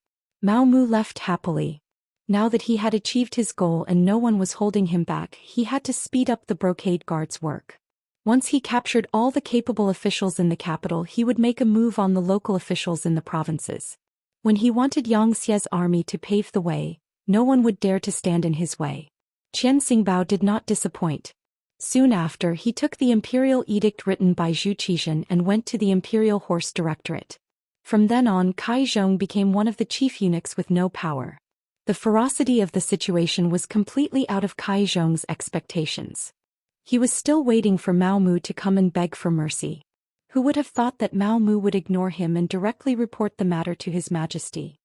A: Mao Mu left happily. Now that he had achieved his goal and no one was holding him back, he had to speed up the brocade guard's work. Once he captured all the capable officials in the capital, he would make a move on the local officials in the provinces. When he wanted Xianxia's army to pave the way, no one would dare to stand in his way. Qian Xingbao did not disappoint. Soon after, he took the imperial edict written by Zhou Xian and went to the imperial horse directorate. From then on, Kai Zhong became one of the chief eunuchs with no power. The ferocity of the situation was completely out of Kai Zhong's expectations. He was still waiting for Mao Mu to come and beg for mercy. Who would have thought that Mao Mu would ignore him and directly report the matter to His Majesty?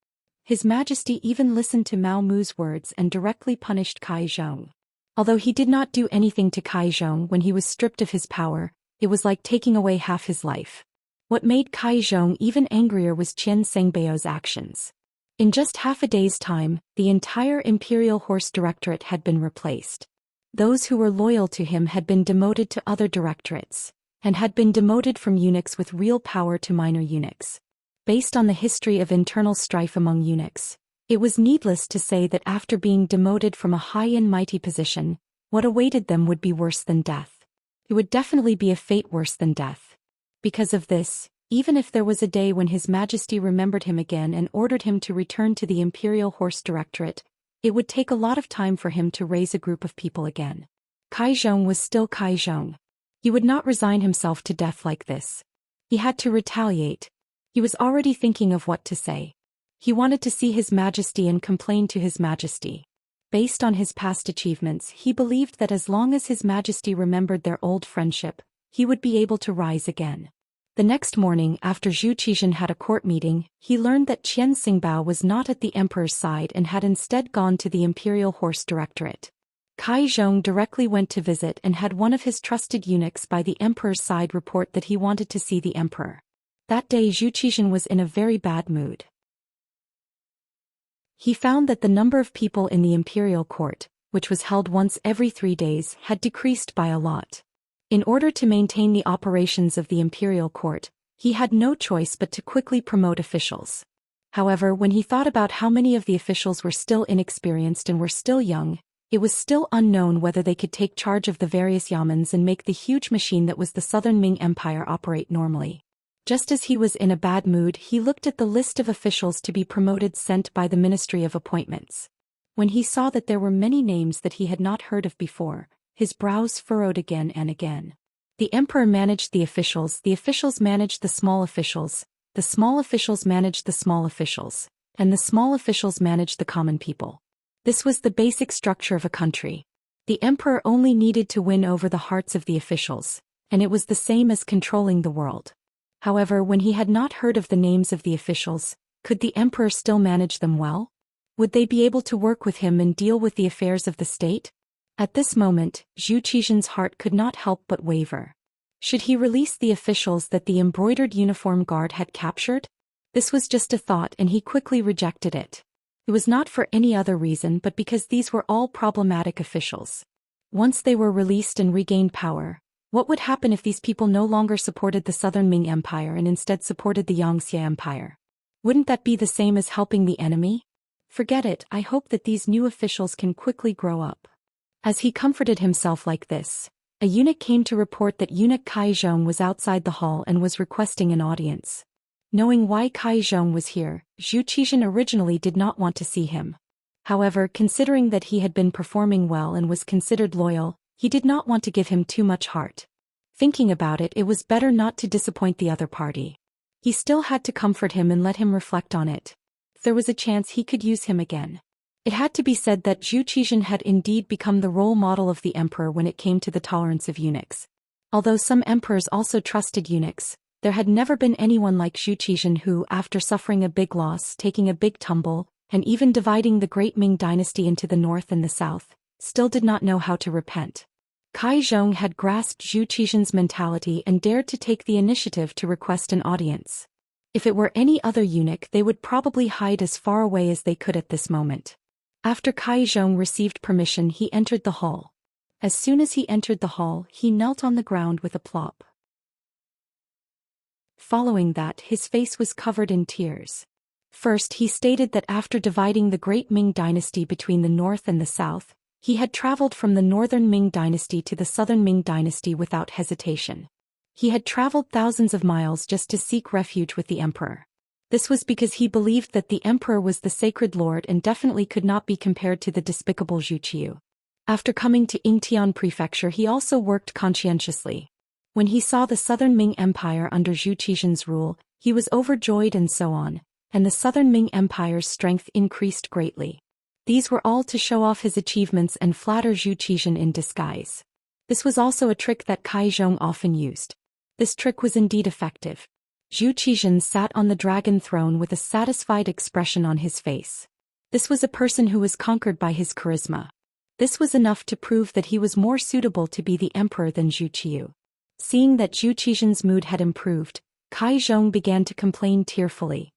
A: His Majesty even listened to Mao Mu's words and directly punished Kai Zhong. Although he did not do anything to Kai Zhong when he was stripped of his power, it was like taking away half his life. What made Kai Zhong even angrier was Qian Xingbao's actions. In just half a day's time, the entire Imperial Horse Directorate had been replaced. Those who were loyal to him had been demoted to other directorates, and had been demoted from eunuchs with real power to minor eunuchs. Based on the history of internal strife among eunuchs, it was needless to say that after being demoted from a high and mighty position, what awaited them would be worse than death. It would definitely be a fate worse than death. Because of this, even if there was a day when His Majesty remembered him again and ordered him to return to the Imperial Horse Directorate, it would take a lot of time for him to raise a group of people again. Kai Zhong was still Kai Zhong. He would not resign himself to death like this. He had to retaliate. He was already thinking of what to say. He wanted to see His Majesty and complain to His Majesty. Based on his past achievements, he believed that as long as His Majesty remembered their old friendship, he would be able to rise again. The next morning, after Zhou Xian had a court meeting, he learned that Qian Xingbao was not at the emperor's side and had instead gone to the Imperial Horse Directorate. Kai Zhong directly went to visit and had one of his trusted eunuchs by the emperor's side report that he wanted to see the emperor. That day Zhou Xian was in a very bad mood. He found that the number of people in the imperial court, which was held once every 3 days, had decreased by a lot. In order to maintain the operations of the imperial court, he had no choice but to quickly promote officials. However, when he thought about how many of the officials were still inexperienced and were still young, it was still unknown whether they could take charge of the various yamens and make the huge machine that was the Southern Ming Empire operate normally. Just as he was in a bad mood, he looked at the list of officials to be promoted sent by the Ministry of Appointments. When he saw that there were many names that he had not heard of before, his brows furrowed again and again. The emperor managed the officials managed the small officials managed the small officials, and the small officials managed the common people. This was the basic structure of a country. The emperor only needed to win over the hearts of the officials, and it was the same as controlling the world. However, when he had not heard of the names of the officials, could the emperor still manage them well? Would they be able to work with him and deal with the affairs of the state? At this moment, Zhou Xian's heart could not help but waver. Should he release the officials that the embroidered uniform guard had captured? This was just a thought and he quickly rejected it. It was not for any other reason but because these were all problematic officials. Once they were released and regained power, what would happen if these people no longer supported the Southern Ming Empire and instead supported the Xianxia Empire? Wouldn't that be the same as helping the enemy? Forget it, I hope that these new officials can quickly grow up. As he comforted himself like this, a eunuch came to report that eunuch Kai Zhong was outside the hall and was requesting an audience. Knowing why Kai Zhong was here, Zhou Xian originally did not want to see him. However, considering that he had been performing well and was considered loyal, he did not want to give him too much heart. Thinking about it, it was better not to disappoint the other party. He still had to comfort him and let him reflect on it. If there was a chance he could use him again. It had to be said that Zhou Xian had indeed become the role model of the emperor when it came to the tolerance of eunuchs. Although some emperors also trusted eunuchs, there had never been anyone like Zhou Xian who, after suffering a big loss, taking a big tumble, and even dividing the great Ming dynasty into the north and the south, still did not know how to repent. Kai Zhong had grasped Zhou Xian's mentality and dared to take the initiative to request an audience. If it were any other eunuch, they would probably hide as far away as they could at this moment. After Kai Zhong received permission, he entered the hall. As soon as he entered the hall, he knelt on the ground with a plop. Following that, his face was covered in tears. First, he stated that after dividing the great Ming dynasty between the north and the south, he had traveled from the northern Ming dynasty to the southern Ming dynasty without hesitation. He had traveled thousands of miles just to seek refuge with the emperor. This was because he believed that the emperor was the sacred lord and definitely could not be compared to the despicable Zhu Qiu. After coming to Yingtian prefecture, he also worked conscientiously. When he saw the southern Ming Empire under Zhou Xian's rule, he was overjoyed and so on, and the southern Ming Empire's strength increased greatly. These were all to show off his achievements and flatter Zhou Xian in disguise. This was also a trick that Kai Zhong often used. This trick was indeed effective. Zhou Xian sat on the dragon throne with a satisfied expression on his face. This was a person who was conquered by his charisma. This was enough to prove that he was more suitable to be the emperor than Zhu Qiu. Seeing that Zhou Xian's mood had improved, Kai Zhong began to complain tearfully.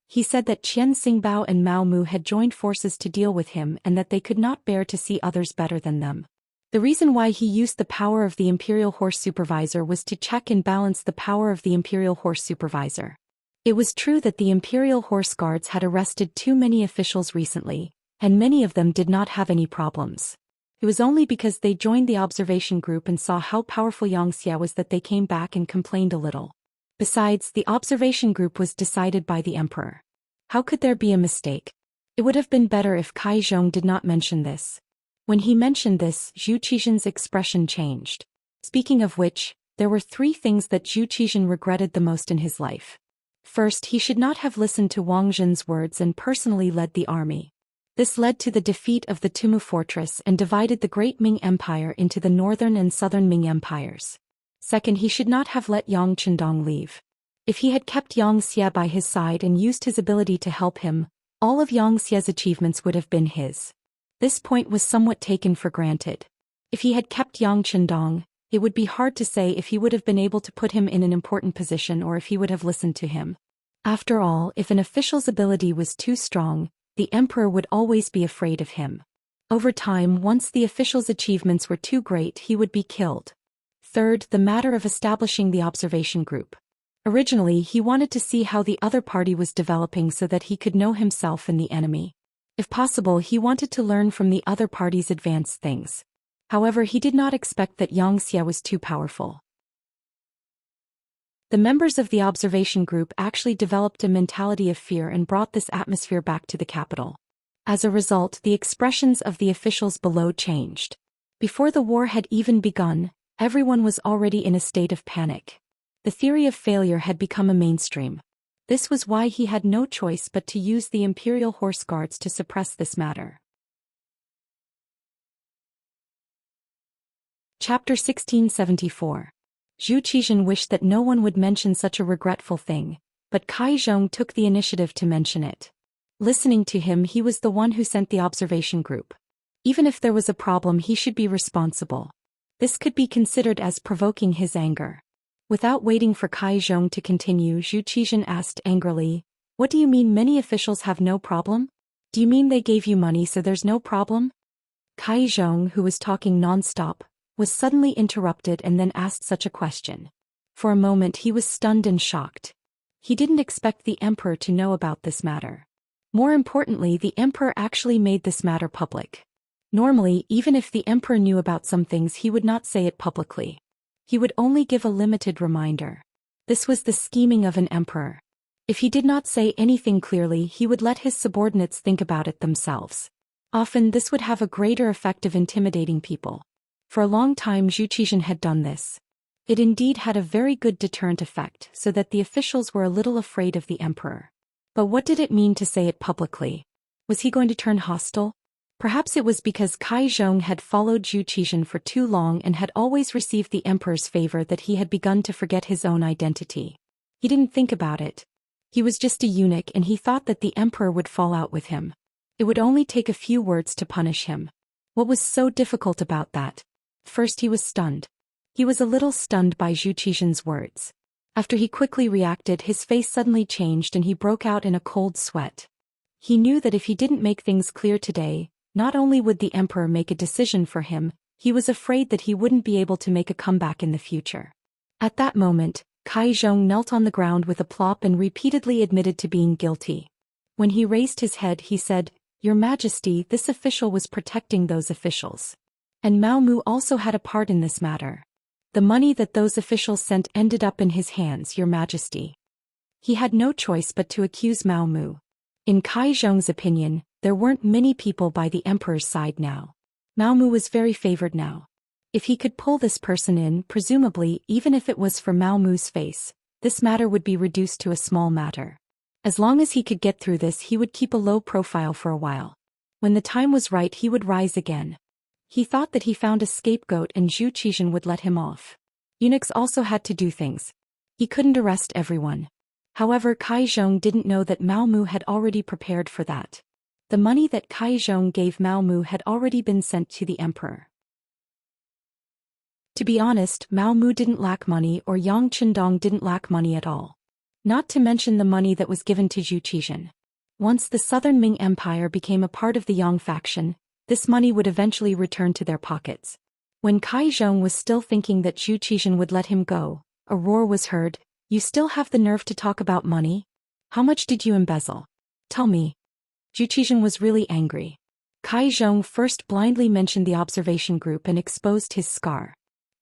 A: He said that Qian Xingbao and Mao Mu had joined forces to deal with him and that they could not bear to see others better than them. The reason why he used the power of the Imperial Horse Supervisor was to check and balance the power of the Imperial Horse Supervisor. It was true that the Imperial Horse Guards had arrested too many officials recently, and many of them did not have any problems. It was only because they joined the observation group and saw how powerful Xianxia was that they came back and complained a little. Besides, the observation group was decided by the emperor. How could there be a mistake? It would have been better if Kai Zhong did not mention this. When he mentioned this, Zhou Xian's expression changed. Speaking of which, there were 3 things that Zhou Xian regretted the most in his life. First, he should not have listened to Wang Zhen's words and personally led the army. This led to the defeat of the Tumu fortress and divided the Great Ming Empire into the northern and southern Ming empires. Second, he should not have let Yang Chendong leave. If he had kept Xianxia by his side and used his ability to help him, all of Xianxia's achievements would have been his. This point was somewhat taken for granted. If he had kept Yang Chendong, it would be hard to say if he would have been able to put him in an important position or if he would have listened to him. After all, if an official's ability was too strong, the emperor would always be afraid of him. Over time, once the official's achievements were too great, he would be killed. Third, the matter of establishing the observation group. Originally, he wanted to see how the other party was developing so that he could know himself and the enemy. If possible, he wanted to learn from the other party's advanced things. However, he did not expect that Xianxia was too powerful. The members of the observation group actually developed a mentality of fear and brought this atmosphere back to the capital. As a result, the expressions of the officials below changed. Before the war had even begun, everyone was already in a state of panic. The theory of failure had become a mainstream. This was why he had no choice but to use the Imperial Horse Guards to suppress this matter. Chapter 1674. Zhou Xian wished that no one would mention such a regretful thing, but Kai Zhong took the initiative to mention it. Listening to him, he was the one who sent the observation group. Even if there was a problem, he should be responsible. This could be considered as provoking his anger. Without waiting for Kai Zhong to continue, Zhou Xian asked angrily, "What do you mean many officials have no problem? Do you mean they gave you money so there's no problem?" Kai Zhong, who was talking non-stop, was suddenly interrupted and then asked such a question. For a moment he was stunned and shocked. He didn't expect the emperor to know about this matter. More importantly, the emperor actually made this matter public. Normally, even if the emperor knew about some things, he would not say it publicly. He would only give a limited reminder. This was the scheming of an emperor. If he did not say anything clearly, he would let his subordinates think about it themselves. Often this would have a greater effect of intimidating people. For a long time Zhou Xian had done this. It indeed had a very good deterrent effect, so that the officials were a little afraid of the emperor. But what did it mean to say it publicly? Was he going to turn hostile? Perhaps it was because Kai Zhong had followed Zhou Xian for too long and had always received the emperor's favor that he had begun to forget his own identity. He didn't think about it. He was just a eunuch and he thought that the emperor would fall out with him. It would only take a few words to punish him. What was so difficult about that? First he was stunned. He was a little stunned by Zhou Xian's words. After he quickly reacted, his face suddenly changed and he broke out in a cold sweat. He knew that if he didn't make things clear today, not only would the emperor make a decision for him, he was afraid that he wouldn't be able to make a comeback in the future. At that moment, Kai Zhong knelt on the ground with a plop and repeatedly admitted to being guilty. When he raised his head, he said, "Your Majesty, this official was protecting those officials. And Mao Mu also had a part in this matter. The money that those officials sent ended up in his hands, Your Majesty." He had no choice but to accuse Mao Mu. In Kai Zhong's opinion, there weren't many people by the emperor's side now. Mao Mu was very favored now. If he could pull this person in, presumably even if it was for Mao Mu's face, this matter would be reduced to a small matter. As long as he could get through this, he would keep a low profile for a while. When the time was right, he would rise again. He thought that he found a scapegoat and Zhou Xian would let him off. Eunuchs also had to do things. He couldn't arrest everyone. However, Kai Zhong didn't know that Mao Mu had already prepared for that. The money that Kai Zhong gave Mao Mu had already been sent to the emperor. To be honest, Mao Mu didn't lack money, or Yang Qindong didn't lack money at all. Not to mention the money that was given to Zhou Xian. Once the southern Ming Empire became a part of the Yang faction, this money would eventually return to their pockets. When Kai Zhong was still thinking that Zhou Xian would let him go, a roar was heard. "You still have the nerve to talk about money? How much did you embezzle? Tell me." Zhou Xian was really angry. Kai Zhong first blindly mentioned the observation group and exposed his scar.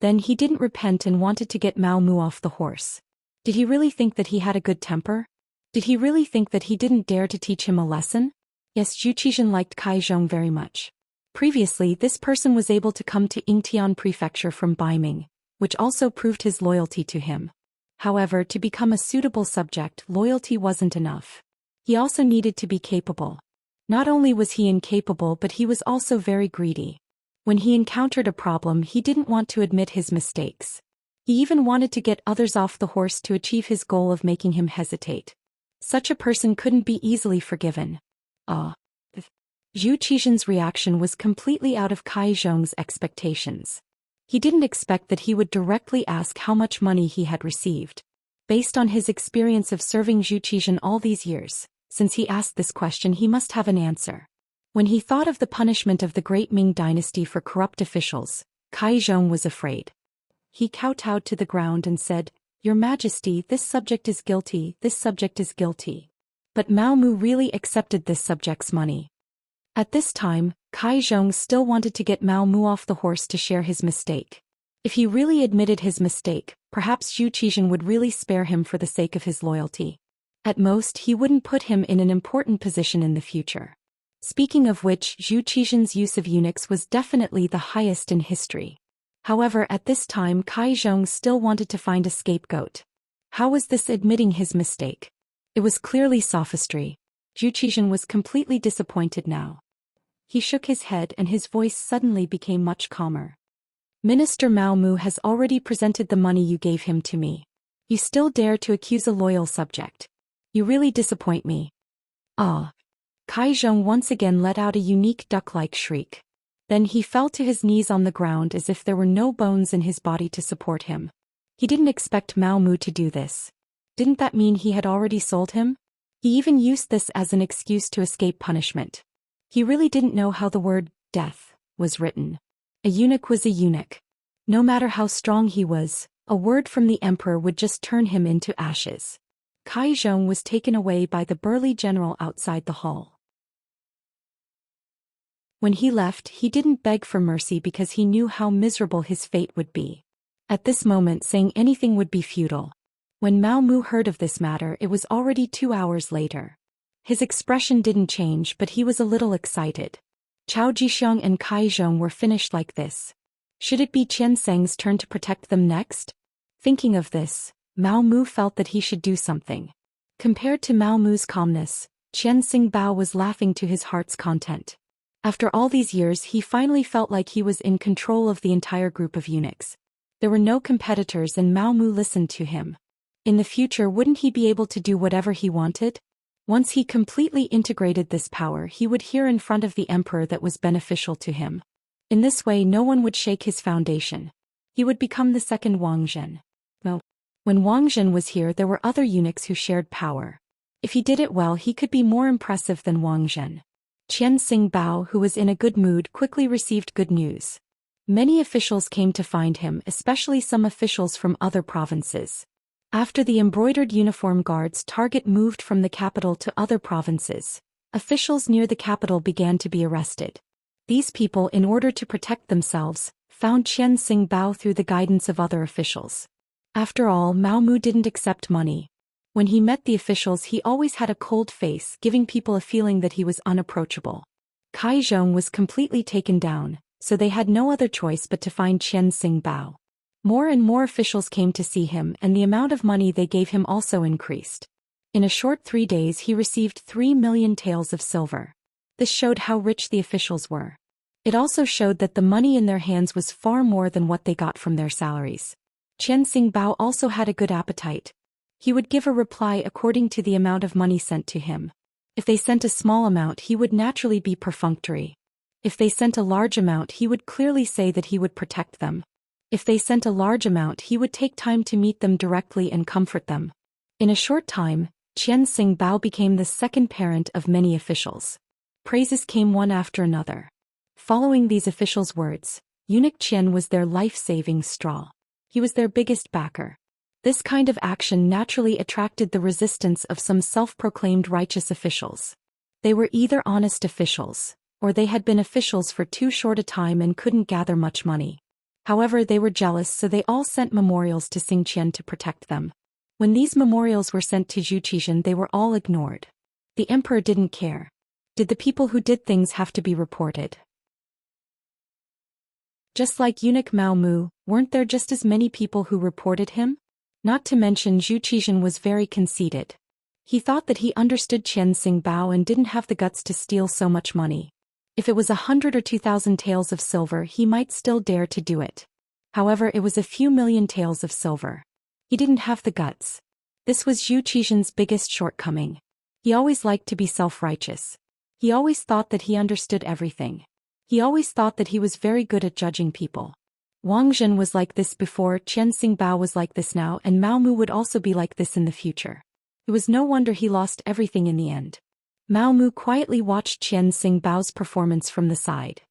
A: Then he didn't repent and wanted to get Mao Mu off the horse. Did he really think that he had a good temper? Did he really think that he didn't dare to teach him a lesson? Yes, Zhou Xian liked Kai Zhong very much. Previously, this person was able to come to Yingtian Prefecture from Baiming, which also proved his loyalty to him. However, to become a suitable subject, loyalty wasn't enough. He also needed to be capable. Not only was he incapable, but he was also very greedy. When he encountered a problem, he didn't want to admit his mistakes. He even wanted to get others off the horse to achieve his goal of making him hesitate. Such a person couldn't be easily forgiven. Zhou Xian's reaction was completely out of Kai Zhong's expectations. He didn't expect that he would directly ask how much money he had received. Based on his experience of serving Zhou Xian all these years, since he asked this question, he must have an answer. When he thought of the punishment of the great Ming dynasty for corrupt officials, Kai Zhong was afraid. He kowtowed to the ground and said, "Your Majesty, this subject is guilty, this subject is guilty." But Mao Mu really accepted this subject's money. At this time, Kai Zhong still wanted to get Mao Mu off the horse to share his mistake. If he really admitted his mistake, perhaps Zhou Xian would really spare him for the sake of his loyalty. At most, he wouldn't put him in an important position in the future. Speaking of which, Zhou Xian's use of eunuchs was definitely the highest in history. However, at this time Kai Zhong still wanted to find a scapegoat. How was this admitting his mistake? It was clearly sophistry. Zhou Xian was completely disappointed now. He shook his head and his voice suddenly became much calmer. "Minister Mao Mu has already presented the money you gave him to me. You still dare to accuse a loyal subject. You really disappoint me." Ah! Kai Zhong once again let out a unique duck-like shriek. Then he fell to his knees on the ground as if there were no bones in his body to support him. He didn't expect Mao Mu to do this. Didn't that mean he had already sold him? He even used this as an excuse to escape punishment. He really didn't know how the word death was written. A eunuch was a eunuch. No matter how strong he was, a word from the emperor would just turn him into ashes. Kai Zhong was taken away by the burly general outside the hall. When he left, he didn't beg for mercy because he knew how miserable his fate would be. At this moment, saying anything would be futile. When Mao Mu heard of this matter, it was already 2 hours later. His expression didn't change, but he was a little excited. Chao Jixiang and Kai Zhong were finished like this. Should it be Qian Seng's turn to protect them next? Thinking of this, Mao Mu felt that he should do something. Compared to Mao Mu's calmness, Qian Seng Bao was laughing to his heart's content. After all these years, he finally felt like he was in control of the entire group of eunuchs. There were no competitors and Mao Mu listened to him. In the future, wouldn't he be able to do whatever he wanted? Once he completely integrated this power, he would hear in front of the emperor that was beneficial to him. In this way, no one would shake his foundation. He would become the second Wang Zhen. Well, when Wang Zhen was here, there were other eunuchs who shared power. If he did it well, he could be more impressive than Wang Zhen. Qian Seng Bao, who was in a good mood, quickly received good news. Many officials came to find him, especially some officials from other provinces. After the embroidered uniform guards' target moved from the capital to other provinces, officials near the capital began to be arrested. These people, in order to protect themselves, found Qian Seng Bao through the guidance of other officials. After all, Mao Mu didn't accept money. When he met the officials, he always had a cold face, giving people a feeling that he was unapproachable. Kai Zhong was completely taken down, so they had no other choice but to find Qian Seng Bao. More and more officials came to see him, and the amount of money they gave him also increased. In a short 3 days, he received 3 million taels of silver. This showed how rich the officials were. It also showed that the money in their hands was far more than what they got from their salaries. Qian Seng Bao also had a good appetite. He would give a reply according to the amount of money sent to him. If they sent a small amount, he would naturally be perfunctory. If they sent a large amount, he would clearly say that he would protect them. If they sent a large amount, he would take time to meet them directly and comfort them. In a short time, Qian Seng Bao became the second parent of many officials. Praises came one after another. Following these officials' words, eunuch Qian was their life-saving straw. He was their biggest backer. This kind of action naturally attracted the resistance of some self-proclaimed righteous officials. They were either honest officials, or they had been officials for too short a time and couldn't gather much money. However, they were jealous, so they all sent memorials to Xing Qian to protect them. When these memorials were sent to Zhou Xian, they were all ignored. The emperor didn't care. Did the people who did things have to be reported? Just like eunuch Mao Mu, weren't there just as many people who reported him? Not to mention Zhou Xian was very conceited. He thought that he understood Qian Seng Bao and didn't have the guts to steal so much money. If it was 100 or 2,000 taels of silver, he might still dare to do it. However, it was a few million taels of silver. He didn't have the guts. This was Zhou Xian's biggest shortcoming. He always liked to be self-righteous. He always thought that he understood everything. He always thought that he was very good at judging people. Wang Zhen was like this before, Qian Seng Bao was like this now, and Mao Mu would also be like this in the future. It was no wonder he lost everything in the end. Mao Mu quietly watched Qian Seng Bao's performance from the side.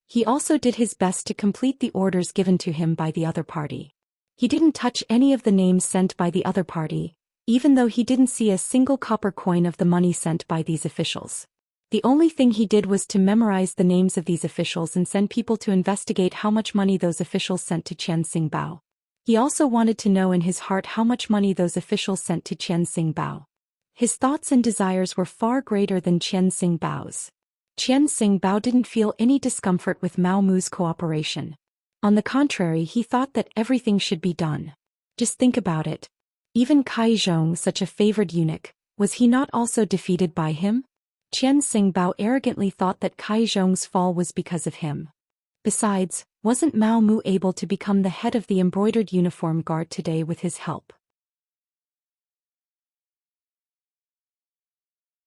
A: He also did his best to complete the orders given to him by the other party. He didn't touch any of the names sent by the other party, even though he didn't see a single copper coin of the money sent by these officials. The only thing he did was to memorize the names of these officials and send people to investigate how much money those officials sent to Qian Seng Bao. He also wanted to know in his heart how much money those officials sent to Qian Seng Bao. His thoughts and desires were far greater than Qian Seng Bao's. Qian Seng Bao didn't feel any discomfort with Mao Mu's cooperation. On the contrary, he thought that everything should be done. Just think about it. Even Kai Zhong, such a favored eunuch, was he not also defeated by him? Qian Seng Bao arrogantly thought that Kai Zhong's fall was because of him. Besides, wasn't Mao Mu able to become the head of the embroidered uniform guard today with his help?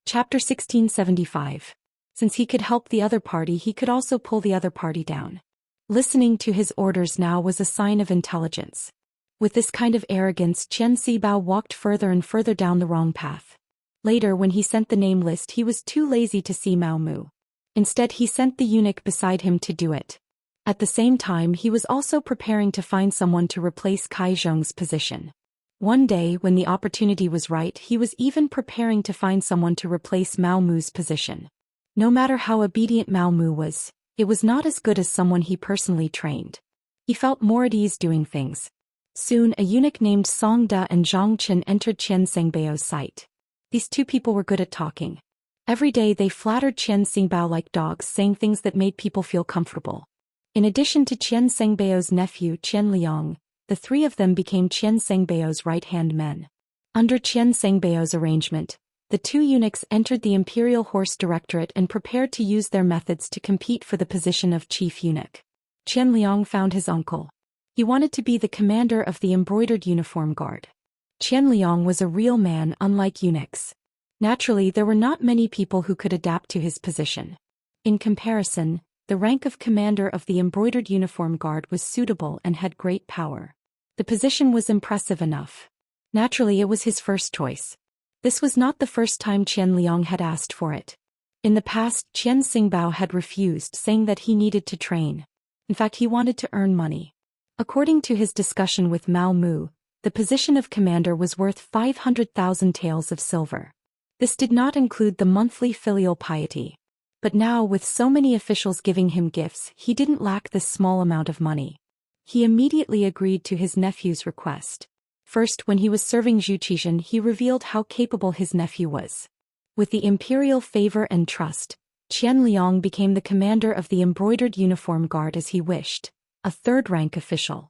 A: Chapter 1675. Since he could help the other party, he could also pull the other party down. Listening to his orders now was a sign of intelligence. With this kind of arrogance, Qian Xibao walked further and further down the wrong path. Later, when he sent the name list, he was too lazy to see Mao Mu. Instead, he sent the eunuch beside him to do it. At the same time, he was also preparing to find someone to replace Cai Zhong's position. One day, when the opportunity was right, he was even preparing to find someone to replace Mao Mu's position. No matter how obedient Mao Mu was, it was not as good as someone he personally trained. He felt more at ease doing things. Soon, a eunuch named Song Da and Zhang Chen entered Qian Xingbao's sight. These two people were good at talking. Every day they flattered Qian Xingbao like dogs, saying things that made people feel comfortable. In addition to Qian Xingbao's nephew Qian Liang, the three of them became Qian Xingbao's right-hand men. Under Qian Xingbao's arrangement, the two eunuchs entered the Imperial Horse Directorate and prepared to use their methods to compete for the position of chief eunuch. Qian Liang found his uncle. He wanted to be the commander of the embroidered uniform guard. Qian Liang was a real man, unlike eunuchs. Naturally, there were not many people who could adapt to his position. In comparison, the rank of commander of the embroidered uniform guard was suitable and had great power. The position was impressive enough. Naturally, it was his first choice. This was not the first time Qian Liang had asked for it. In the past, Qian Xingbao had refused, saying that he needed to train. In fact, he wanted to earn money. According to his discussion with Mao Mu, the position of commander was worth 500,000 taels of silver. This did not include the monthly filial piety. But now, with so many officials giving him gifts, he didn't lack this small amount of money. He immediately agreed to his nephew's request. First, when he was serving Zhou Xian, he revealed how capable his nephew was. With the imperial favor and trust, Qian Liang became the commander of the embroidered uniform guard as he wished, a third-rank official.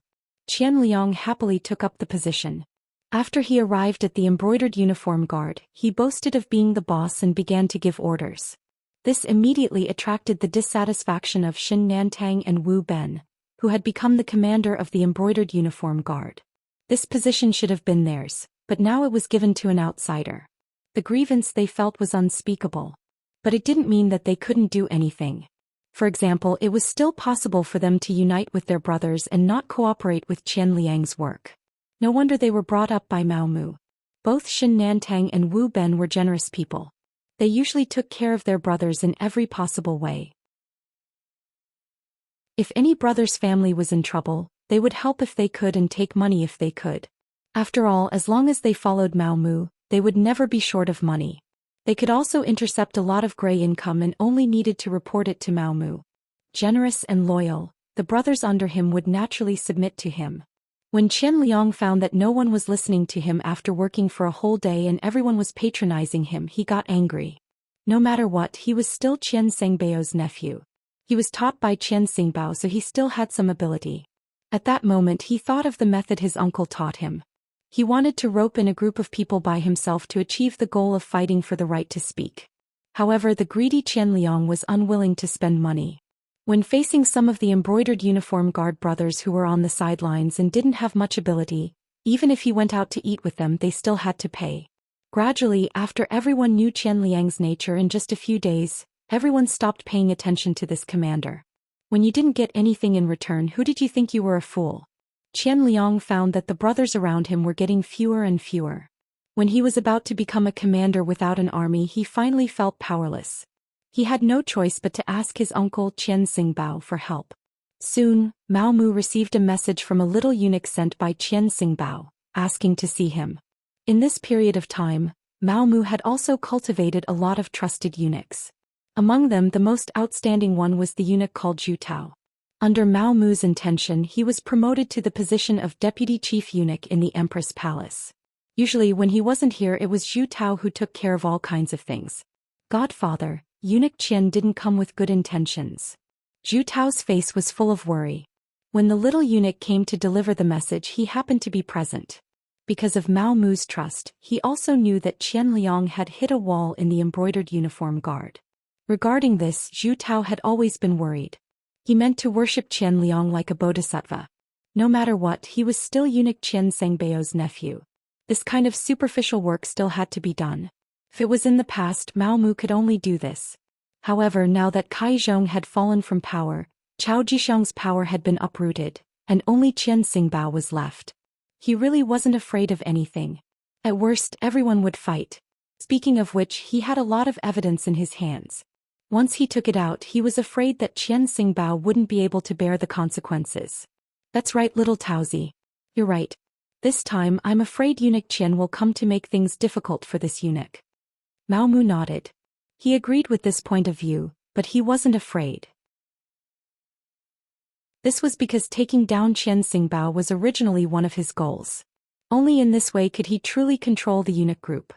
A: Qian Liang happily took up the position. After he arrived at the embroidered uniform guard, he boasted of being the boss and began to give orders. This immediately attracted the dissatisfaction of Xin Nantang and Wu Ben, who had become the commander of the embroidered uniform guard. This position should have been theirs, but now it was given to an outsider. The grievance they felt was unspeakable. But it didn't mean that they couldn't do anything. For example, it was still possible for them to unite with their brothers and not cooperate with Qian Liang's work. No wonder they were brought up by Mao Mu. Both Xin Nantang and Wu Ben were generous people. They usually took care of their brothers in every possible way. If any brother's family was in trouble, they would help if they could and take money if they could. After all, as long as they followed Mao Mu, they would never be short of money. They could also intercept a lot of gray income and only needed to report it to Mao Mu. Generous and loyal, the brothers under him would naturally submit to him. When Qian Liang found that no one was listening to him after working for a whole day and everyone was patronizing him, he got angry. No matter what, he was still Qian Xingbao's nephew. He was taught by Qian Xingbao, so he still had some ability. At that moment, he thought of the method his uncle taught him. He wanted to rope in a group of people by himself to achieve the goal of fighting for the right to speak. However, the greedy Qian Liang was unwilling to spend money. When facing some of the embroidered uniform guard brothers who were on the sidelines and didn't have much ability, even if he went out to eat with them, they still had to pay. Gradually, after everyone knew Qian Liang's nature, in just a few days, everyone stopped paying attention to this commander. When you didn't get anything in return, who did you think you were, a fool? Qian Liang found that the brothers around him were getting fewer and fewer. When he was about to become a commander without an army, he finally felt powerless. He had no choice but to ask his uncle Qian Xingbao for help. Soon, Mao Mu received a message from a little eunuch sent by Qian Xingbao, asking to see him. In this period of time, Mao Mu had also cultivated a lot of trusted eunuchs. Among them, the most outstanding one was the eunuch called Zhu Tao. Under Mao Mu's intention, he was promoted to the position of deputy chief eunuch in the Empress Palace. Usually when he wasn't here, it was Zhu Tao who took care of all kinds of things. Godfather, eunuch Qian didn't come with good intentions. Zhu Tao's face was full of worry. When the little eunuch came to deliver the message, he happened to be present. Because of Mao Mu's trust, he also knew that Qian Liang had hit a wall in the embroidered uniform guard. Regarding this, Zhu Tao had always been worried. He meant to worship Qian Liang like a bodhisattva. No matter what, he was still eunuch Qian Xingbao's nephew. This kind of superficial work still had to be done. If it was in the past, Mao Mu could only do this. However, now that Kai Zhong had fallen from power, Chao Jishang's power had been uprooted, and only Qian Xingbao was left. He really wasn't afraid of anything. At worst, everyone would fight. Speaking of which, he had a lot of evidence in his hands. Once he took it out, he was afraid that Qian Xingbao wouldn't be able to bear the consequences. That's right, little Taozi. You're right. This time, I'm afraid eunuch Qian will come to make things difficult for this eunuch. Mao Mu nodded. He agreed with this point of view, but he wasn't afraid. This was because taking down Qian Xingbao was originally one of his goals. Only in this way could he truly control the eunuch group.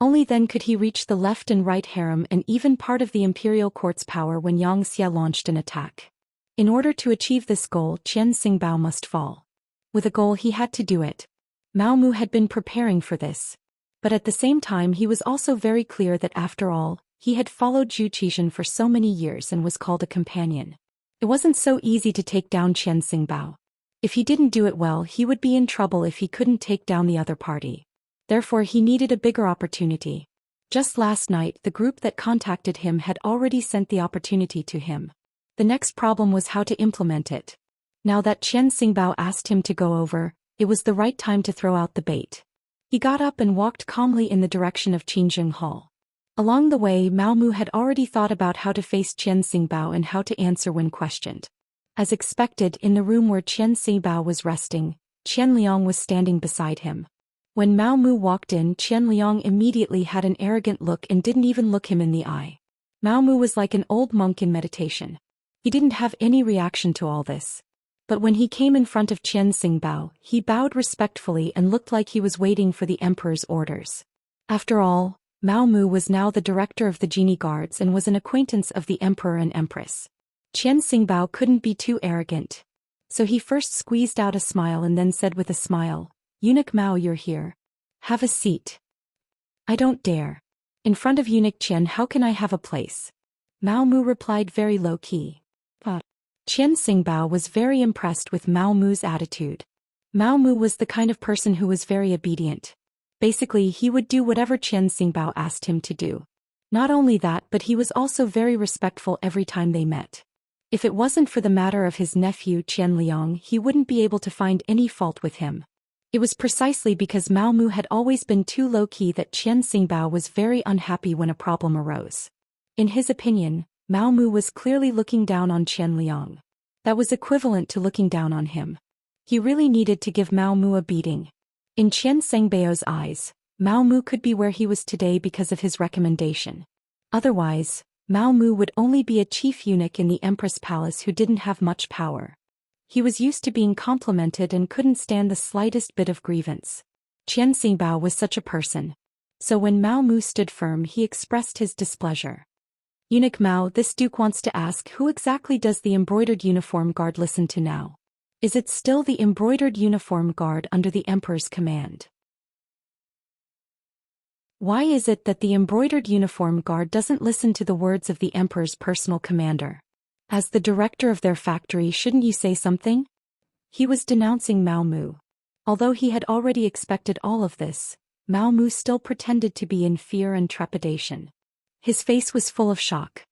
A: Only then could he reach the left and right harem and even part of the imperial court's power when Xianxia launched an attack. In order to achieve this goal, Qian Xingbao must fall. With a goal, he had to do it. Mao Mu had been preparing for this. But at the same time, he was also very clear that after all, he had followed Zhou Xian for so many years and was called a companion. It wasn't so easy to take down Qian Xingbao. If he didn't do it well, he would be in trouble if he couldn't take down the other party. Therefore, he needed a bigger opportunity. Just last night, the group that contacted him had already sent the opportunity to him. The next problem was how to implement it. Now that Qian Xingbao asked him to go over, it was the right time to throw out the bait. He got up and walked calmly in the direction of Qingjing Hall. Along the way, Mao Mu had already thought about how to face Qian Xingbao and how to answer when questioned. As expected, in the room where Qian Xingbao was resting, Qian Liang was standing beside him. When Mao Mu walked in, Qian Liang immediately had an arrogant look and didn't even look him in the eye. Mao Mu was like an old monk in meditation. He didn't have any reaction to all this. But when he came in front of Qian Xingbao, he bowed respectfully and looked like he was waiting for the emperor's orders. After all, Mao Mu was now the director of the genie guards and was an acquaintance of the emperor and empress. Qian Xingbao couldn't be too arrogant. So he first squeezed out a smile and then said with a smile, "Eunuch Mao, you're here. Have a seat." "I don't dare. In front of eunuch Qian, how can I have a place?" Mao Mu replied very low-key. Qian Xingbao was very impressed with Mao Mu's attitude. Mao Mu was the kind of person who was very obedient. Basically, he would do whatever Qian Xingbao asked him to do. Not only that, but he was also very respectful every time they met. If it wasn't for the matter of his nephew Qian Liang, he wouldn't be able to find any fault with him. It was precisely because Mao Mu had always been too low-key that Qian Xingbao was very unhappy when a problem arose. In his opinion, Mao Mu was clearly looking down on Qian Liang. That was equivalent to looking down on him. He really needed to give Mao Mu a beating. In Qian Xingbao's eyes, Mao Mu could be where he was today because of his recommendation. Otherwise, Mao Mu would only be a chief eunuch in the Empress Palace who didn't have much power. He was used to being complimented and couldn't stand the slightest bit of grievance. Qian Xingbao was such a person. So when Mao Mu stood firm, he expressed his displeasure. "Eunuch Mao, this duke wants to ask, who exactly does the embroidered uniform guard listen to now? Is it still the embroidered uniform guard under the emperor's command? Why is it that the embroidered uniform guard doesn't listen to the words of the emperor's personal commander? As the director of their factory, shouldn't you say something?" He was denouncing Mao Mu. Although he had already expected all of this, Mao Mu still pretended to be in fear and trepidation. His face was full of shock.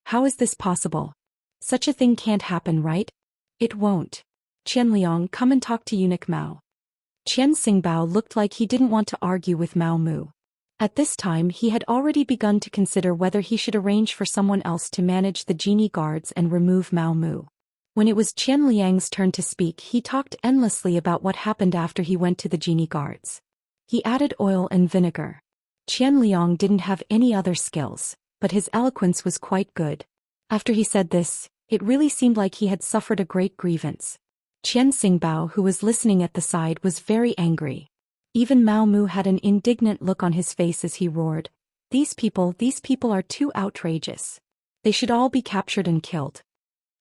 A: "How is this possible? Such a thing can't happen, right?" "It won't. Qian Liang, come and talk to eunuch Mao." Qian Xingbao looked like he didn't want to argue with Mao Mu. At this time, he had already begun to consider whether he should arrange for someone else to manage the genie guards and remove Mao Mu. When it was Qian Liang's turn to speak, he talked endlessly about what happened after he went to the genie guards. He added oil and vinegar. Qian Liang didn't have any other skills, but his eloquence was quite good. After he said this, it really seemed like he had suffered a great grievance. Qian Xingbao, who was listening at the side, was very angry. Even Mao Mu had an indignant look on his face as he roared, these people are too outrageous. They should all be captured and killed."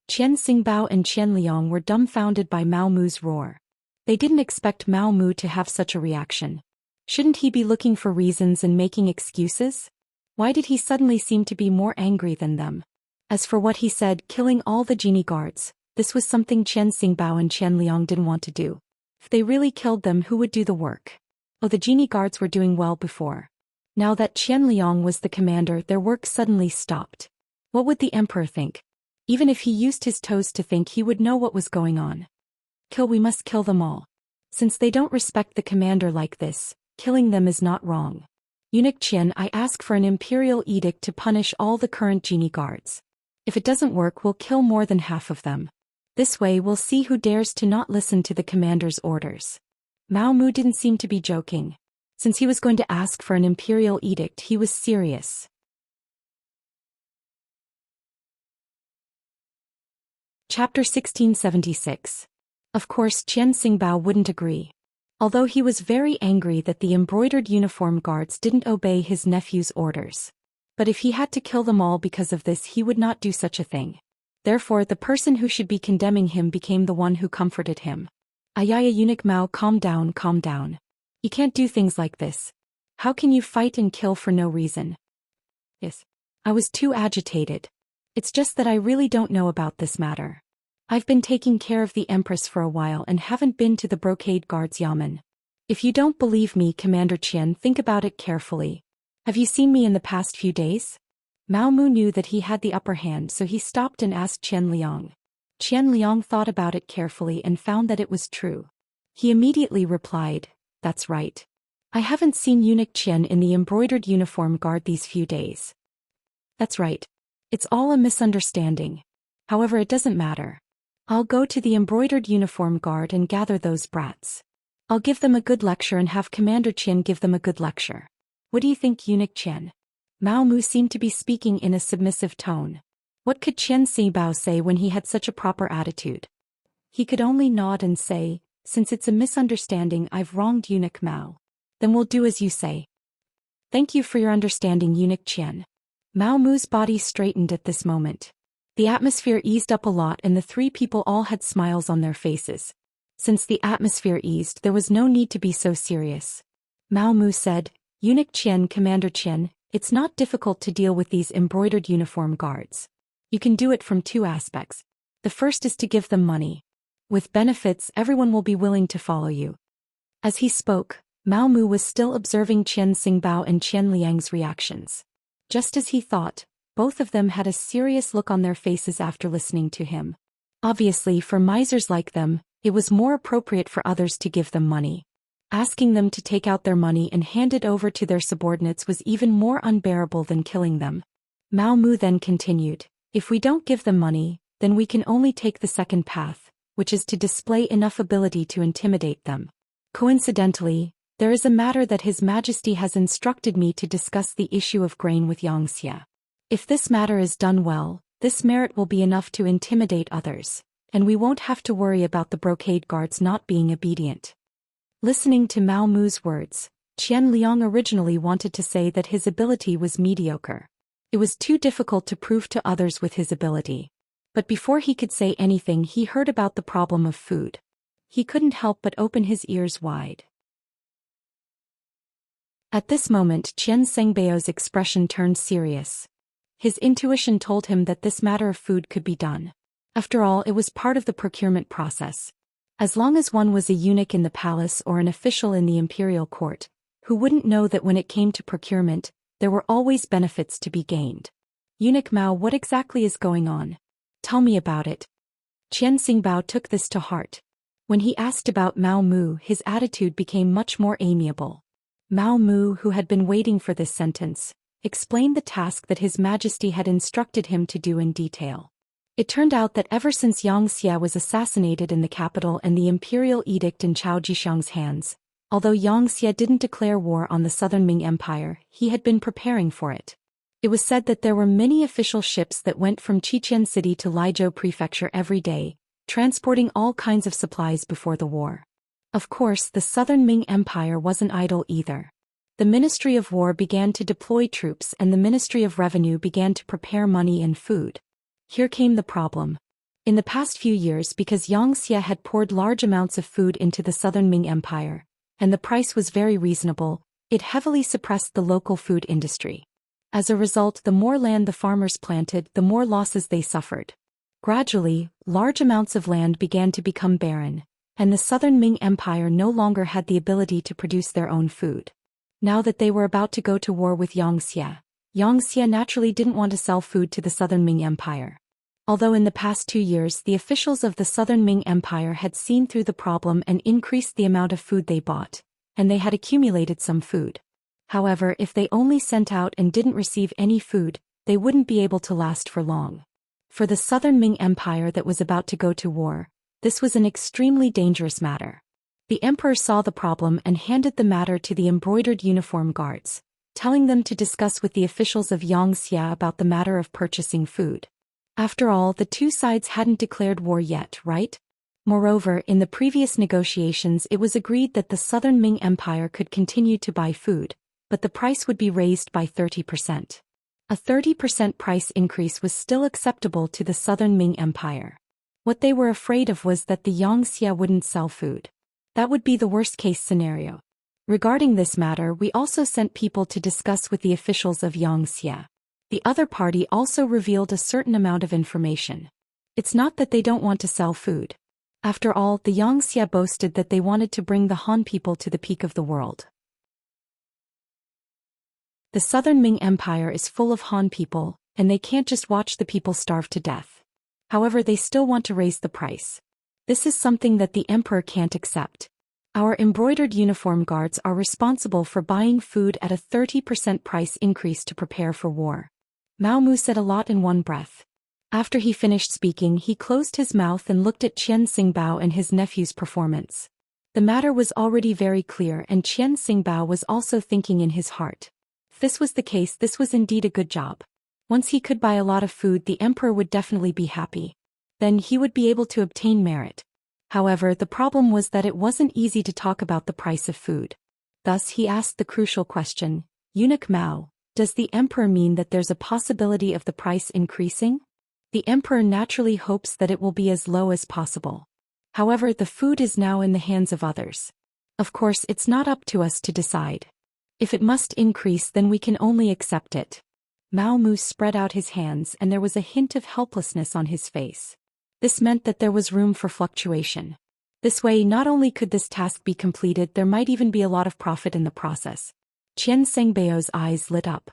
A: Qian Xingbao and Qian Liang were dumbfounded by Mao Mu's roar. They didn't expect Mao Mu to have such a reaction. Shouldn't he be looking for reasons and making excuses? Why did he suddenly seem to be more angry than them? As for what he said, killing all the genie guards, this was something Qian Xingbao and Qian Liang didn't want to do. If they really killed them, who would do the work? Oh, the genie guards were doing well before. Now that Qian Liang was the commander, their work suddenly stopped. What would the emperor think? Even if he used his toes to think, he would know what was going on. We must kill them all. Since they don't respect the commander like this, killing them is not wrong. Eunuch Qian, I ask for an imperial edict to punish all the current genie guards. If it doesn't work, we'll kill more than half of them. This way we'll see who dares to not listen to the commander's orders. Mao Mu didn't seem to be joking. Since he was going to ask for an imperial edict, he was serious. Chapter 1676. Of course Qian Xingbao wouldn't agree. Although he was very angry that the embroidered uniform guards didn't obey his nephew's orders. But if he had to kill them all because of this, he would not do such a thing. Therefore the person who should be condemning him became the one who comforted him. Ayaya, Eunuch Mao, calm down, calm down. You can't do things like this. How can you fight and kill for no reason? Yes. I was too agitated. It's just that I really don't know about this matter. I've been taking care of the Empress for a while and haven't been to the Brocade Guards Yamen. If you don't believe me, Commander Qian, think about it carefully. Have you seen me in the past few days? Mao Mu knew that he had the upper hand, so he stopped and asked Qian Liang. Qian Liang thought about it carefully and found that it was true. He immediately replied, that's right. I haven't seen Eunuch Qian in the embroidered uniform guard these few days. That's right. It's all a misunderstanding. However, it doesn't matter. I'll go to the embroidered uniform guard and gather those brats. I'll give them a good lecture and have Commander Qian give them a good lecture. What do you think, Eunuch Qian? Mao Mu seemed to be speaking in a submissive tone. What could Qian Xingbao say when he had such a proper attitude? He could only nod and say, since it's a misunderstanding, I've wronged Eunuch Mao. Then we'll do as you say. Thank you for your understanding, Eunuch Qian. Mao Mu's body straightened at this moment. The atmosphere eased up a lot and the three people all had smiles on their faces. Since the atmosphere eased, there was no need to be so serious. Mao Mu said, Eunuch Qian, Commander Qian, it's not difficult to deal with these embroidered uniform guards. You can do it from two aspects. The first is to give them money. With benefits, everyone will be willing to follow you. As he spoke, Mao Mu was still observing Qian Xingbao and Qian Liang's reactions. Just as he thought, both of them had a serious look on their faces after listening to him. Obviously, for misers like them, it was more appropriate for others to give them money. Asking them to take out their money and hand it over to their subordinates was even more unbearable than killing them. Mao Mu then continued, if we don't give them money, then we can only take the second path, which is to display enough ability to intimidate them. Coincidentally, there is a matter that His Majesty has instructed me to discuss the issue of grain with Xianxia. If this matter is done well, this merit will be enough to intimidate others, and we won't have to worry about the brocade guards not being obedient. Listening to Mao Mu's words, Qian Liang originally wanted to say that his ability was mediocre. It was too difficult to prove to others with his ability. But before he could say anything, he heard about the problem of food. He couldn't help but open his ears wide. At this moment, Qian Xingbao's expression turned serious. His intuition told him that this matter of food could be done. After all, it was part of the procurement process. As long as one was a eunuch in the palace or an official in the imperial court, who wouldn't know that when it came to procurement, there were always benefits to be gained. Eunuch Mao, what exactly is going on? Tell me about it. Qian Xingbao took this to heart. When he asked about Mao Mu, his attitude became much more amiable. Mao Mu, who had been waiting for this sentence, explained the task that His Majesty had instructed him to do in detail. It turned out that ever since Xianxia was assassinated in the capital and the imperial edict in Chao Jishang's hands, although Xianxia didn't declare war on the southern Ming Empire, he had been preparing for it. It was said that there were many official ships that went from Qiqian City to Liizhou Prefecture every day, transporting all kinds of supplies before the war. Of course, the southern Ming Empire wasn't idle either. The Ministry of War began to deploy troops and the Ministry of Revenue began to prepare money and food. Here came the problem. In the past few years, because Xianxia had poured large amounts of food into the southern Ming Empire, and the price was very reasonable, it heavily suppressed the local food industry. As a result, the more land the farmers planted, the more losses they suffered. Gradually, large amounts of land began to become barren, and the southern Ming Empire no longer had the ability to produce their own food. Now that they were about to go to war with Xianxia, Xianxia naturally didn't want to sell food to the Southern Ming Empire. Although in the past 2 years the officials of the Southern Ming Empire had seen through the problem and increased the amount of food they bought, and they had accumulated some food. However, if they only sent out and didn't receive any food, they wouldn't be able to last for long. For the Southern Ming Empire that was about to go to war, this was an extremely dangerous matter. The emperor saw the problem and handed the matter to the embroidered uniform guards, telling them to discuss with the officials of Xianxia about the matter of purchasing food. After all, the two sides hadn't declared war yet, right? Moreover, in the previous negotiations it was agreed that the Southern Ming Empire could continue to buy food, but the price would be raised by 30%. A 30% price increase was still acceptable to the Southern Ming Empire. What they were afraid of was that the Xianxia wouldn't sell food. That would be the worst-case scenario. Regarding this matter, we also sent people to discuss with the officials of Xianxia. The other party also revealed a certain amount of information. It's not that they don't want to sell food. After all, the Xianxia boasted that they wanted to bring the Han people to the peak of the world. The Southern Ming Empire is full of Han people, and they can't just watch the people starve to death. However, they still want to raise the price. This is something that the emperor can't accept. Our embroidered uniform guards are responsible for buying food at a 30% price increase to prepare for war. Mao Mu said a lot in one breath. After he finished speaking, he closed his mouth and looked at Qian Xingbao and his nephew's performance. The matter was already very clear, and Qian Xingbao was also thinking in his heart. If this was the case, this was indeed a good job. Once he could buy a lot of food, the emperor would definitely be happy. Then he would be able to obtain merit. However, the problem was that it wasn't easy to talk about the price of food. Thus he asked the crucial question, Eunuch Mao, does the emperor mean that there's a possibility of the price increasing? The emperor naturally hopes that it will be as low as possible. However, the food is now in the hands of others. Of course, it's not up to us to decide. If it must increase, then we can only accept it. Mao Mu spread out his hands and there was a hint of helplessness on his face. This meant that there was room for fluctuation. This way, not only could this task be completed, there might even be a lot of profit in the process. Qian Sengbao's eyes lit up.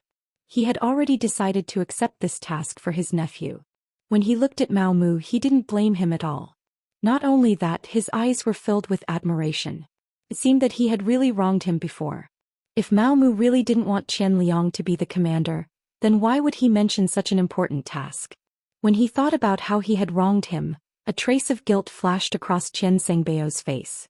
A: He had already decided to accept this task for his nephew. When he looked at Mao Mu, he didn't blame him at all. Not only that, his eyes were filled with admiration. It seemed that he had really wronged him before. If Mao Mu really didn't want Qian Liang to be the commander, then why would he mention such an important task? When he thought about how he had wronged him, a trace of guilt flashed across Qian Sengbao's face.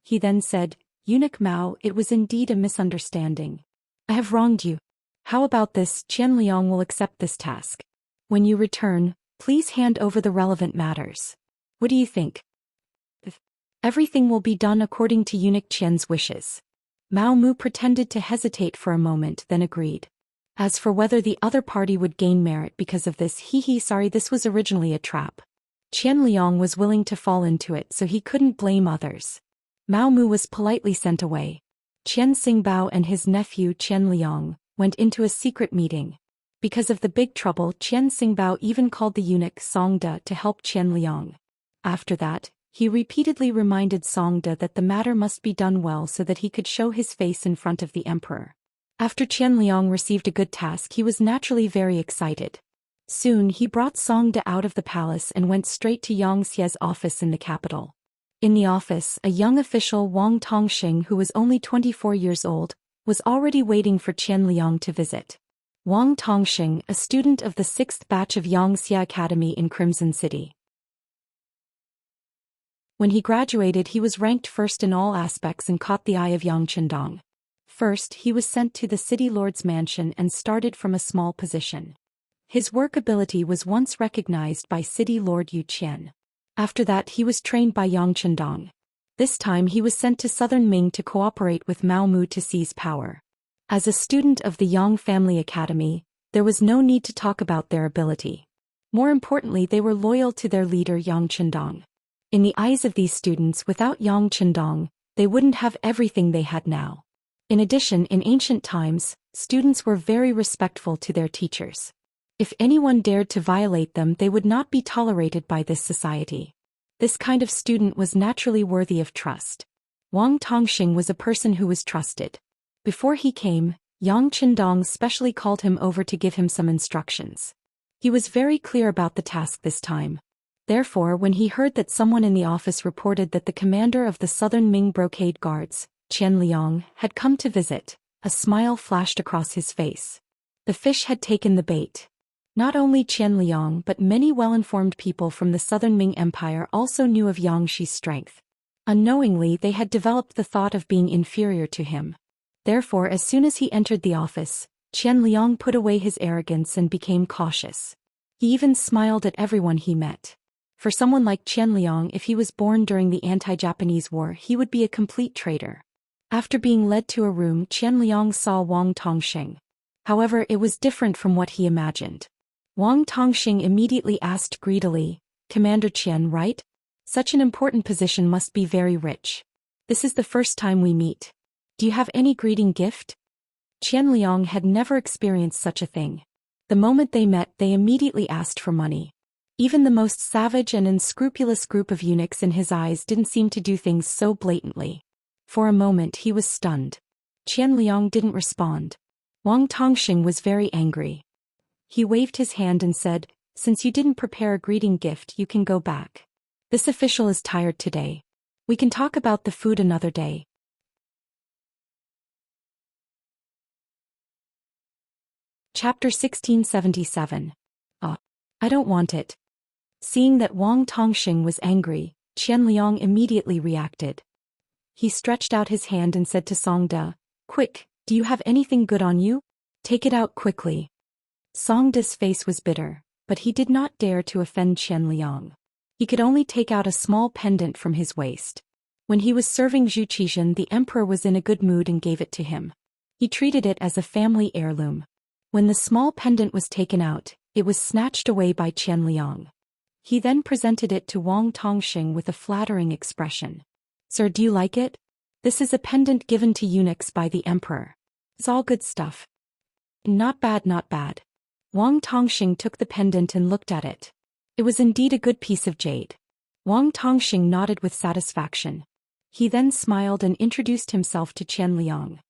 A: He then said, Eunuch Mao, it was indeed a misunderstanding. I have wronged you. How about this? Qian Liang will accept this task. When you return, please hand over the relevant matters. What do you think? Everything will be done according to Eunuch Qian's wishes. Mao Mu pretended to hesitate for a moment, then agreed. As for whether the other party would gain merit because of this, sorry, this was originally a trap. Qian Liang was willing to fall into it, so he couldn't blame others. Mao Mu was politely sent away. Qian Xingbao and his nephew Qian Liang went into a secret meeting. Because of the big trouble, Qian Xingbao even called the eunuch Songde to help Qian Liang. After that, he repeatedly reminded Songde that the matter must be done well so that he could show his face in front of the emperor. After Qian Liang received a good task, he was naturally very excited. Soon he brought Songde out of the palace and went straight to Xianxia's office in the capital. In the office, a young official, Wang Tongxing, who was only 24 years old, was already waiting for Qian Liang to visit. Wang Tongxing, a student of the 6th batch of Xianxia Academy in Crimson City. When he graduated, he was ranked first in all aspects and caught the eye of Yang Chendong. First, he was sent to the city lord's mansion and started from a small position. His work ability was once recognized by city lord Yu Qian. After that, he was trained by Yang Chendong. This time he was sent to Southern Ming to cooperate with Mao Mu to seize power. As a student of the Yang Family Academy, there was no need to talk about their ability. More importantly, they were loyal to their leader Yang Chendong. In the eyes of these students, without Yang Chendong, they wouldn't have everything they had now. In addition, in ancient times, students were very respectful to their teachers. If anyone dared to violate them, they would not be tolerated by this society. This kind of student was naturally worthy of trust. Wang Tongxing was a person who was trusted. Before he came, Yang Qindong specially called him over to give him some instructions. He was very clear about the task this time. Therefore, when he heard that someone in the office reported that the commander of the Southern Ming Brocade Guards, Qian Liang, had come to visit, a smile flashed across his face. The fish had taken the bait. Not only Qian Liang but many well-informed people from the Southern Ming Empire also knew of Yang Xi's strength. Unknowingly, they had developed the thought of being inferior to him. Therefore, as soon as he entered the office, Qian Liang put away his arrogance and became cautious. He even smiled at everyone he met. For someone like Qian Liang, if he was born during the anti-Japanese war, he would be a complete traitor. After being led to a room, Qian Liang saw Wang Tongxing. However, it was different from what he imagined. Wang Tongxing immediately asked greedily, "Commander Qian, right? Such an important position must be very rich. This is the first time we meet. Do you have any greeting gift?" Qian Liang had never experienced such a thing. The moment they met, they immediately asked for money. Even the most savage and unscrupulous group of eunuchs in his eyes didn't seem to do things so blatantly. For a moment he was stunned. Qian Liang didn't respond. Wang Tongxing was very angry. He waved his hand and said, "Since you didn't prepare a greeting gift, you can go back. This official is tired today. We can talk about the food another day." Chapter 1677. I don't want it. Seeing that Wang Tongxing was angry, Qian Liang immediately reacted. He stretched out his hand and said to Songda, "Quick, do you have anything good on you? Take it out quickly." Songda's face was bitter, but he did not dare to offend Qian Liang. He could only take out a small pendant from his waist. When he was serving Zhou Xian, the emperor was in a good mood and gave it to him. He treated it as a family heirloom. When the small pendant was taken out, it was snatched away by Qian Liang. He then presented it to Wang Tongxing with a flattering expression. "Sir, do you like it? This is a pendant given to eunuchs by the emperor. It's all good stuff." "Not bad, not bad." Wang Tongxing took the pendant and looked at it. It was indeed a good piece of jade. Wang Tongxing nodded with satisfaction. He then smiled and introduced himself to Qian Liang.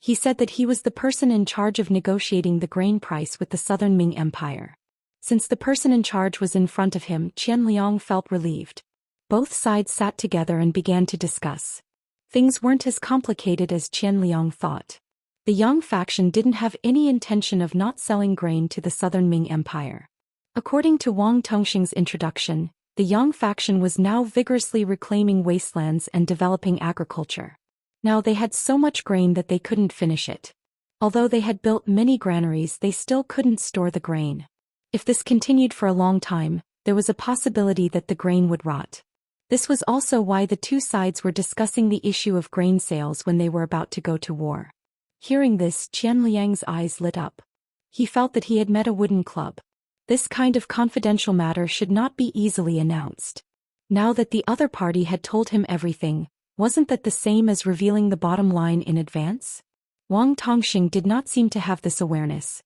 A: He said that he was the person in charge of negotiating the grain price with the Southern Ming Empire. Since the person in charge was in front of him, Qian Liang felt relieved. Both sides sat together and began to discuss. Things weren't as complicated as Qian Liang thought. The Yang faction didn't have any intention of not selling grain to the Southern Ming Empire. According to Wang Tongxing's introduction, the Yang faction was now vigorously reclaiming wastelands and developing agriculture. Now they had so much grain that they couldn't finish it. Although they had built many granaries, they still couldn't store the grain. If this continued for a long time, there was a possibility that the grain would rot. This was also why the two sides were discussing the issue of grain sales when they were about to go to war. Hearing this, Qian Liang's eyes lit up. He felt that he had met a wooden club. This kind of confidential matter should not be easily announced. Now that the other party had told him everything, wasn't that the same as revealing the bottom line in advance? Wang Tongxing did not seem to have this awareness.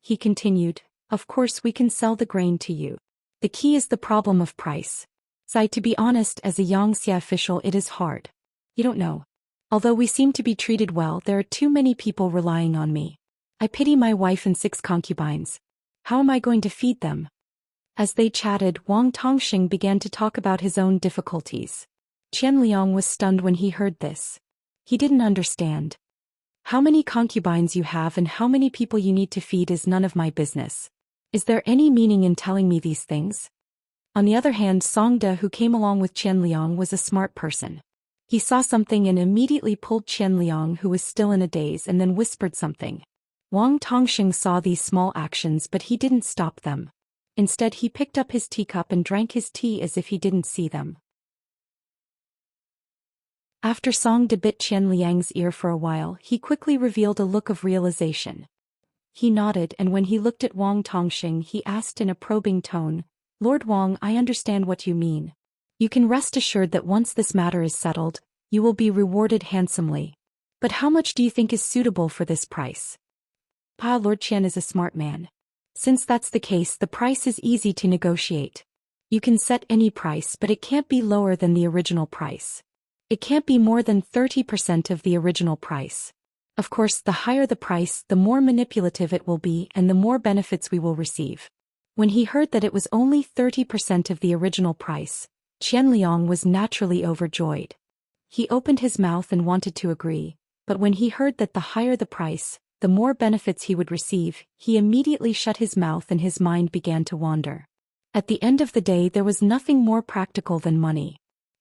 A: He continued, "Of course we can sell the grain to you. The key is the problem of price. To be honest, as a Xianxia official it is hard. You don't know. Although we seem to be treated well, there are too many people relying on me. I pity my wife and 6 concubines. How am I going to feed them?" As they chatted, Wang Tongxing began to talk about his own difficulties. Qian Liang was stunned when he heard this. He didn't understand. "How many concubines you have and how many people you need to feed is none of my business. Is there any meaning in telling me these things?" On the other hand, Songda, who came along with Qian Liang, was a smart person. He saw something and immediately pulled Qian Liang, who was still in a daze, and then whispered something. Wang Tongxing saw these small actions, but he didn't stop them. Instead, he picked up his teacup and drank his tea as if he didn't see them. After Songda bit Qian Liang's ear for a while, he quickly revealed a look of realization. He nodded, and when he looked at Wang Tongxing, he asked in a probing tone, "Lord Wang, I understand what you mean. You can rest assured that once this matter is settled, you will be rewarded handsomely. But how much do you think is suitable for this price?" Lord Qian is a smart man. "Since that's the case, the price is easy to negotiate. You can set any price, but it can't be lower than the original price. It can't be more than 30% of the original price. Of course, the higher the price, the more manipulative it will be and the more benefits we will receive. When he heard that it was only 30% of the original price, Qianliang was naturally overjoyed. He opened his mouth and wanted to agree, but when he heard that the higher the price, the more benefits he would receive, he immediately shut his mouth and his mind began to wander. At the end of the day, there was nothing more practical than money.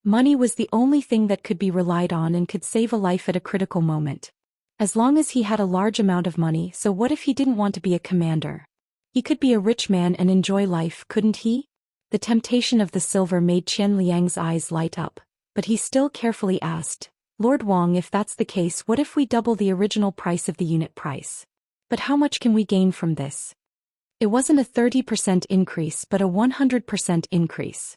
A: Money was the only thing that could be relied on and could save a life at a critical moment. As long as he had a large amount of money, so what if he didn't want to be a commander? He could be a rich man and enjoy life, couldn't he? The temptation of the silver made Qianliang's eyes light up, but he still carefully asked, Lord Wang, if that's the case, what if we double the original price of the unit price? But how much can we gain from this? It wasn't a 30% increase but a 100% increase.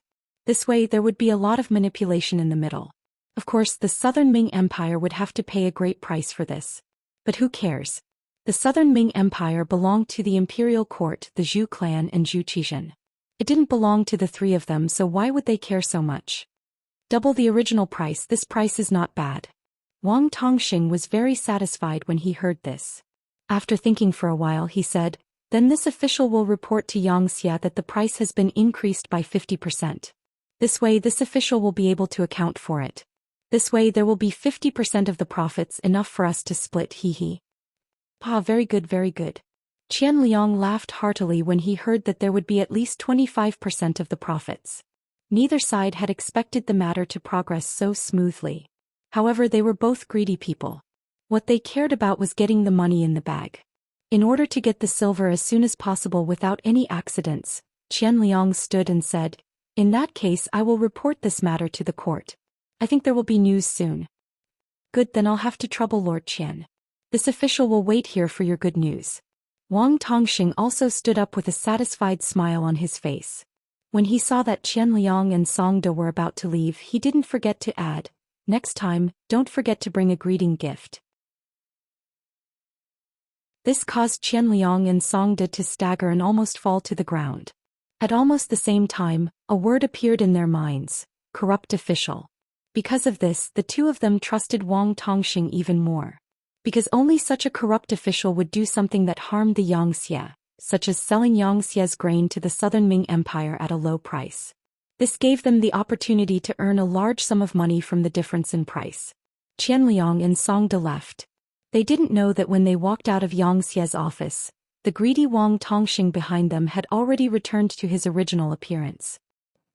A: This way there would be a lot of manipulation in the middle. Of course, the Southern Ming Empire would have to pay a great price for this. But who cares? The Southern Ming Empire belonged to the imperial court, the Zhou clan and Zhou Xian. It didn't belong to the three of them, so why would they care so much? Double the original price, this price is not bad. Wang Tongxing was very satisfied when he heard this. After thinking for a while, he said, then this official will report to Xianxia that the price has been increased by 50%. This way this official will be able to account for it. This way there will be 50% of the profits, enough for us to split, hee. Ah, very good, very good. Qianliang laughed heartily when he heard that there would be at least 25% of the profits. Neither side had expected the matter to progress so smoothly. However, they were both greedy people. What they cared about was getting the money in the bag. In order to get the silver as soon as possible without any accidents, Qianliang stood and said, in that case I will report this matter to the court. I think there will be news soon. Good, then I'll have to trouble Lord Qian. This official will wait here for your good news. Wang Tongxing also stood up with a satisfied smile on his face. When he saw that Qianliang and Songda were about to leave, he didn't forget to add, next time, don't forget to bring a greeting gift. This caused Qianliang and Songda to stagger and almost fall to the ground. At almost the same time, a word appeared in their minds, corrupt official. Because of this, the two of them trusted Wang Tongxing even more. Because only such a corrupt official would do something that harmed the Xianxia, such as selling Xianxia's grain to the Southern Ming Empire at a low price. This gave them the opportunity to earn a large sum of money from the difference in price. Qianliang and Songda left. They didn't know that when they walked out of Xianxia's office, the greedy Wang Tongxing behind them had already returned to his original appearance.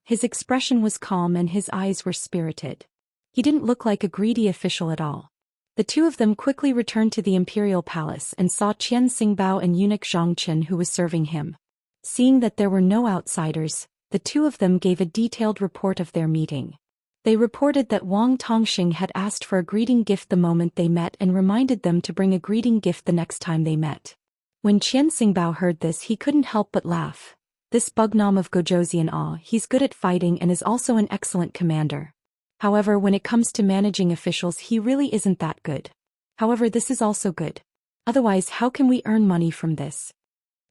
A: His expression was calm and his eyes were spirited. He didn't look like a greedy official at all. The two of them quickly returned to the imperial palace and saw Qian Xingbao and eunuch Zhang Chen who was serving him. Seeing that there were no outsiders, the two of them gave a detailed report of their meeting. They reported that Wang Tongxing had asked for a greeting gift the moment they met and reminded them to bring a greeting gift the next time they met. When Qian Xingbao heard this, he couldn't help but laugh. This Bugnom of Gojoseon, he's good at fighting and is also an excellent commander. However, when it comes to managing officials, he really isn't that good. However, this is also good. Otherwise, how can we earn money from this?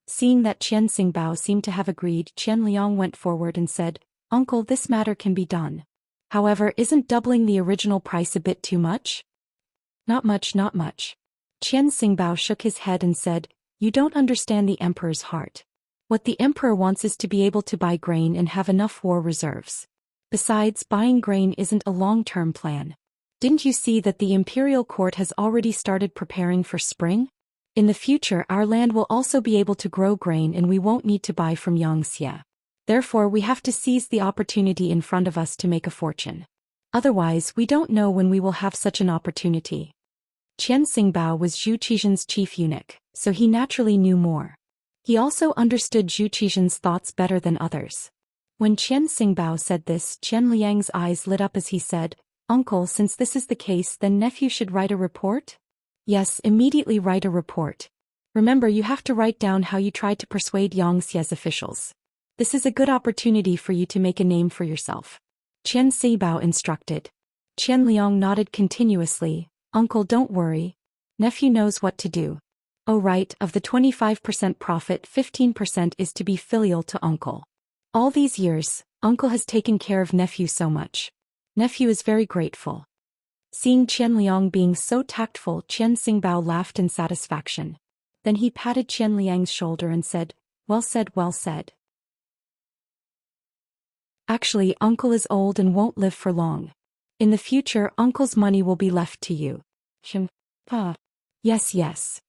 A: Seeing that Qian Xingbao seemed to have agreed, Qianliang went forward and said, Uncle, this matter can be done. However, isn't doubling the original price a bit too much? Not much, not much. Qian Xingbao shook his head and said, you don't understand the emperor's heart. What the emperor wants is to be able to buy grain and have enough war reserves. Besides, buying grain isn't a long-term plan. Didn't you see that the imperial court has already started preparing for spring? In the future, our land will also be able to grow grain and we won't need to buy from Xianxia. Therefore, we have to seize the opportunity in front of us to make a fortune. Otherwise, we don't know when we will have such an opportunity. Qian Xingbao was Zhou Qian's chief eunuch, so he naturally knew more. He also understood Zhou Qian's thoughts better than others. When Qian Xingbao said this, Qianliang's eyes lit up as he said, Uncle, since this is the case, then nephew should write a report? Yes, immediately write a report. Remember, you have to write down how you tried to persuade Xianxia's officials. This is a good opportunity for you to make a name for yourself. Qian Xingbao instructed. Qianliang nodded continuously, Uncle, don't worry. Nephew knows what to do. Oh right, of the 25% profit, 15% is to be filial to uncle. All these years, uncle has taken care of nephew so much. Nephew is very grateful. Seeing Qianliang being so tactful, Qian Xingbao laughed in satisfaction. Then he patted Qianliang's shoulder and said, "Well said, well said. Actually, uncle is old and won't live for long. In the future, uncle's money will be left to you." Pa. Yes, yes.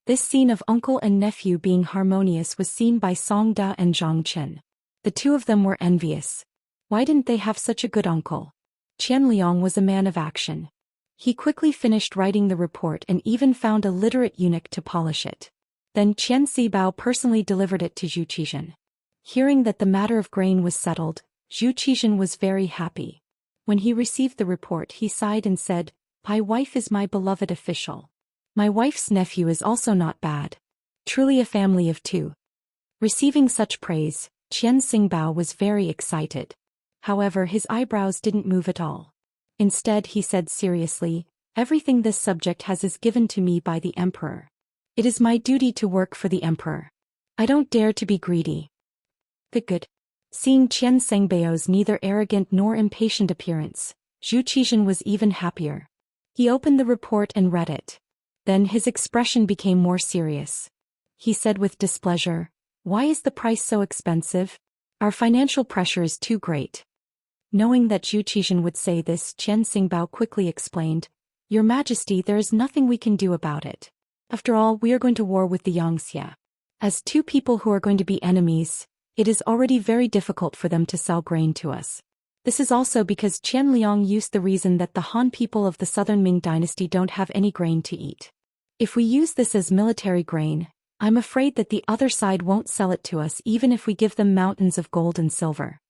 A: This scene of uncle and nephew being harmonious was seen by Song Da and Zhang Chen. The two of them were envious. Why didn't they have such a good uncle? Qianliang was a man of action. He quickly finished writing the report and even found a literate eunuch to polish it. Then Qian Xibao personally delivered it to Zhu Xian. Hearing that the matter of grain was settled, Zhu Xian was very happy. When he received the report, he sighed and said, "My wife is my beloved official. My wife's nephew is also not bad. Truly a family of two." Receiving such praise, Qian Xingbao was very excited. However, his eyebrows didn't move at all. Instead, he said seriously, "Everything this subject has is given to me by the emperor. It is my duty to work for the emperor. I don't dare to be greedy." Good. Seeing Qian Xingbao's neither arrogant nor impatient appearance, Zhu Qian was even happier. He opened the report and read it. Then his expression became more serious. He said with displeasure, "Why is the price so expensive? Our financial pressure is too great." Knowing that Zhu Qian would say this, Qian Xingbao quickly explained, "Your Majesty, there is nothing we can do about it. After all, we are going to war with the Xianxia. As two people who are going to be enemies, it is already very difficult for them to sell grain to us. This is also because Qianliang used the reason that the Han people of the southern Ming dynasty don't have any grain to eat. If we use this as military grain, I'm afraid that the other side won't sell it to us even if we give them mountains of gold and silver."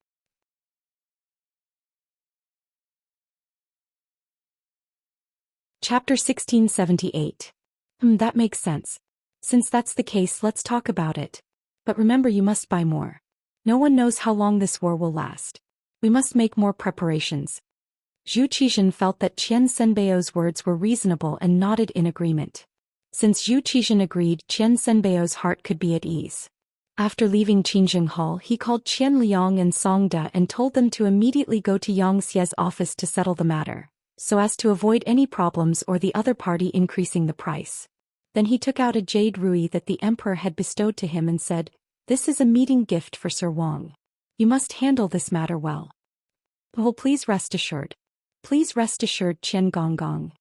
A: Chapter 1678. That makes sense. Since that's the case, let's talk about it. But remember, you must buy more. No one knows how long this war will last. We must make more preparations. Zhu Qian felt that Qian Senbao's words were reasonable and nodded in agreement. Since Zhu Qian agreed, Qian Senbao's heart could be at ease. After leaving Qingjing Hall, he called Qian Liang and Song Da and told them to immediately go to Xia's office to settle the matter, so as to avoid any problems or the other party increasing the price. Then he took out a jade ruby that the emperor had bestowed to him and said, "This is a meeting gift for Sir Wang. You must handle this matter well." "Oh, please rest assured. Please rest assured, Qian Gonggong."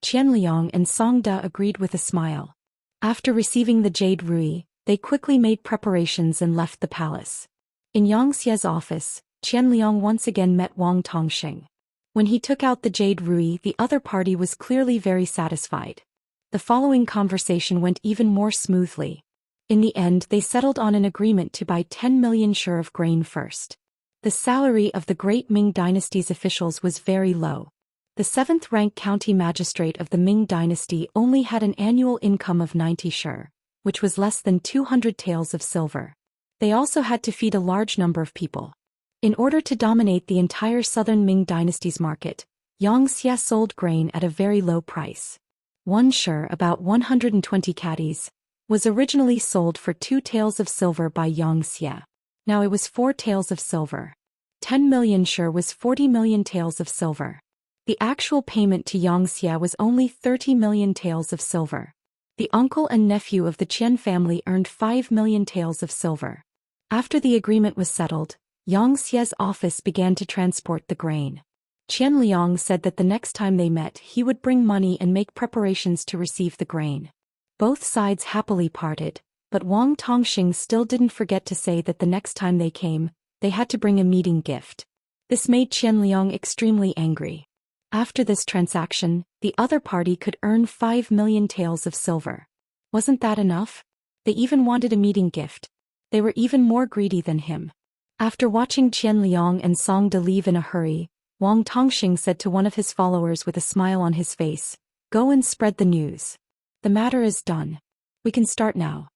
A: Qian Liang and Song Da agreed with a smile. After receiving the jade ruby, they quickly made preparations and left the palace. In Xia's office, Qian Liang once again met Wang Tongxing. When he took out the jade ruby, the other party was clearly very satisfied. The following conversation went even more smoothly. In the end, they settled on an agreement to buy 10 million shur of grain first. The salary of the great Ming dynasty's officials was very low. The 7th-rank county magistrate of the Ming dynasty only had an annual income of 90 shur, which was less than 200 taels of silver. They also had to feed a large number of people. In order to dominate the entire southern Ming dynasty's market, Xianxia sold grain at a very low price. 1 shur, about 120 caddies, was originally sold for 2 taels of silver by Xianxia. Now it was 4 taels of silver. 10 million shur was 40 million taels of silver. The actual payment to Xianxia was only 30 million taels of silver. The uncle and nephew of the Qian family earned 5 million taels of silver. After the agreement was settled, Xia's office began to transport the grain. Qian Liang said that the next time they met, he would bring money and make preparations to receive the grain. Both sides happily parted, but Wang Tongxing still didn't forget to say that the next time they came, they had to bring a meeting gift. This made Qian Liang extremely angry. After this transaction, the other party could earn 5 million taels of silver. Wasn't that enough? They even wanted a meeting gift. They were even more greedy than him. After watching Qian Liang and Song Da leave in a hurry, Wang Tongxing said to one of his followers with a smile on his face, "Go and spread the news. The matter is done. We can start now."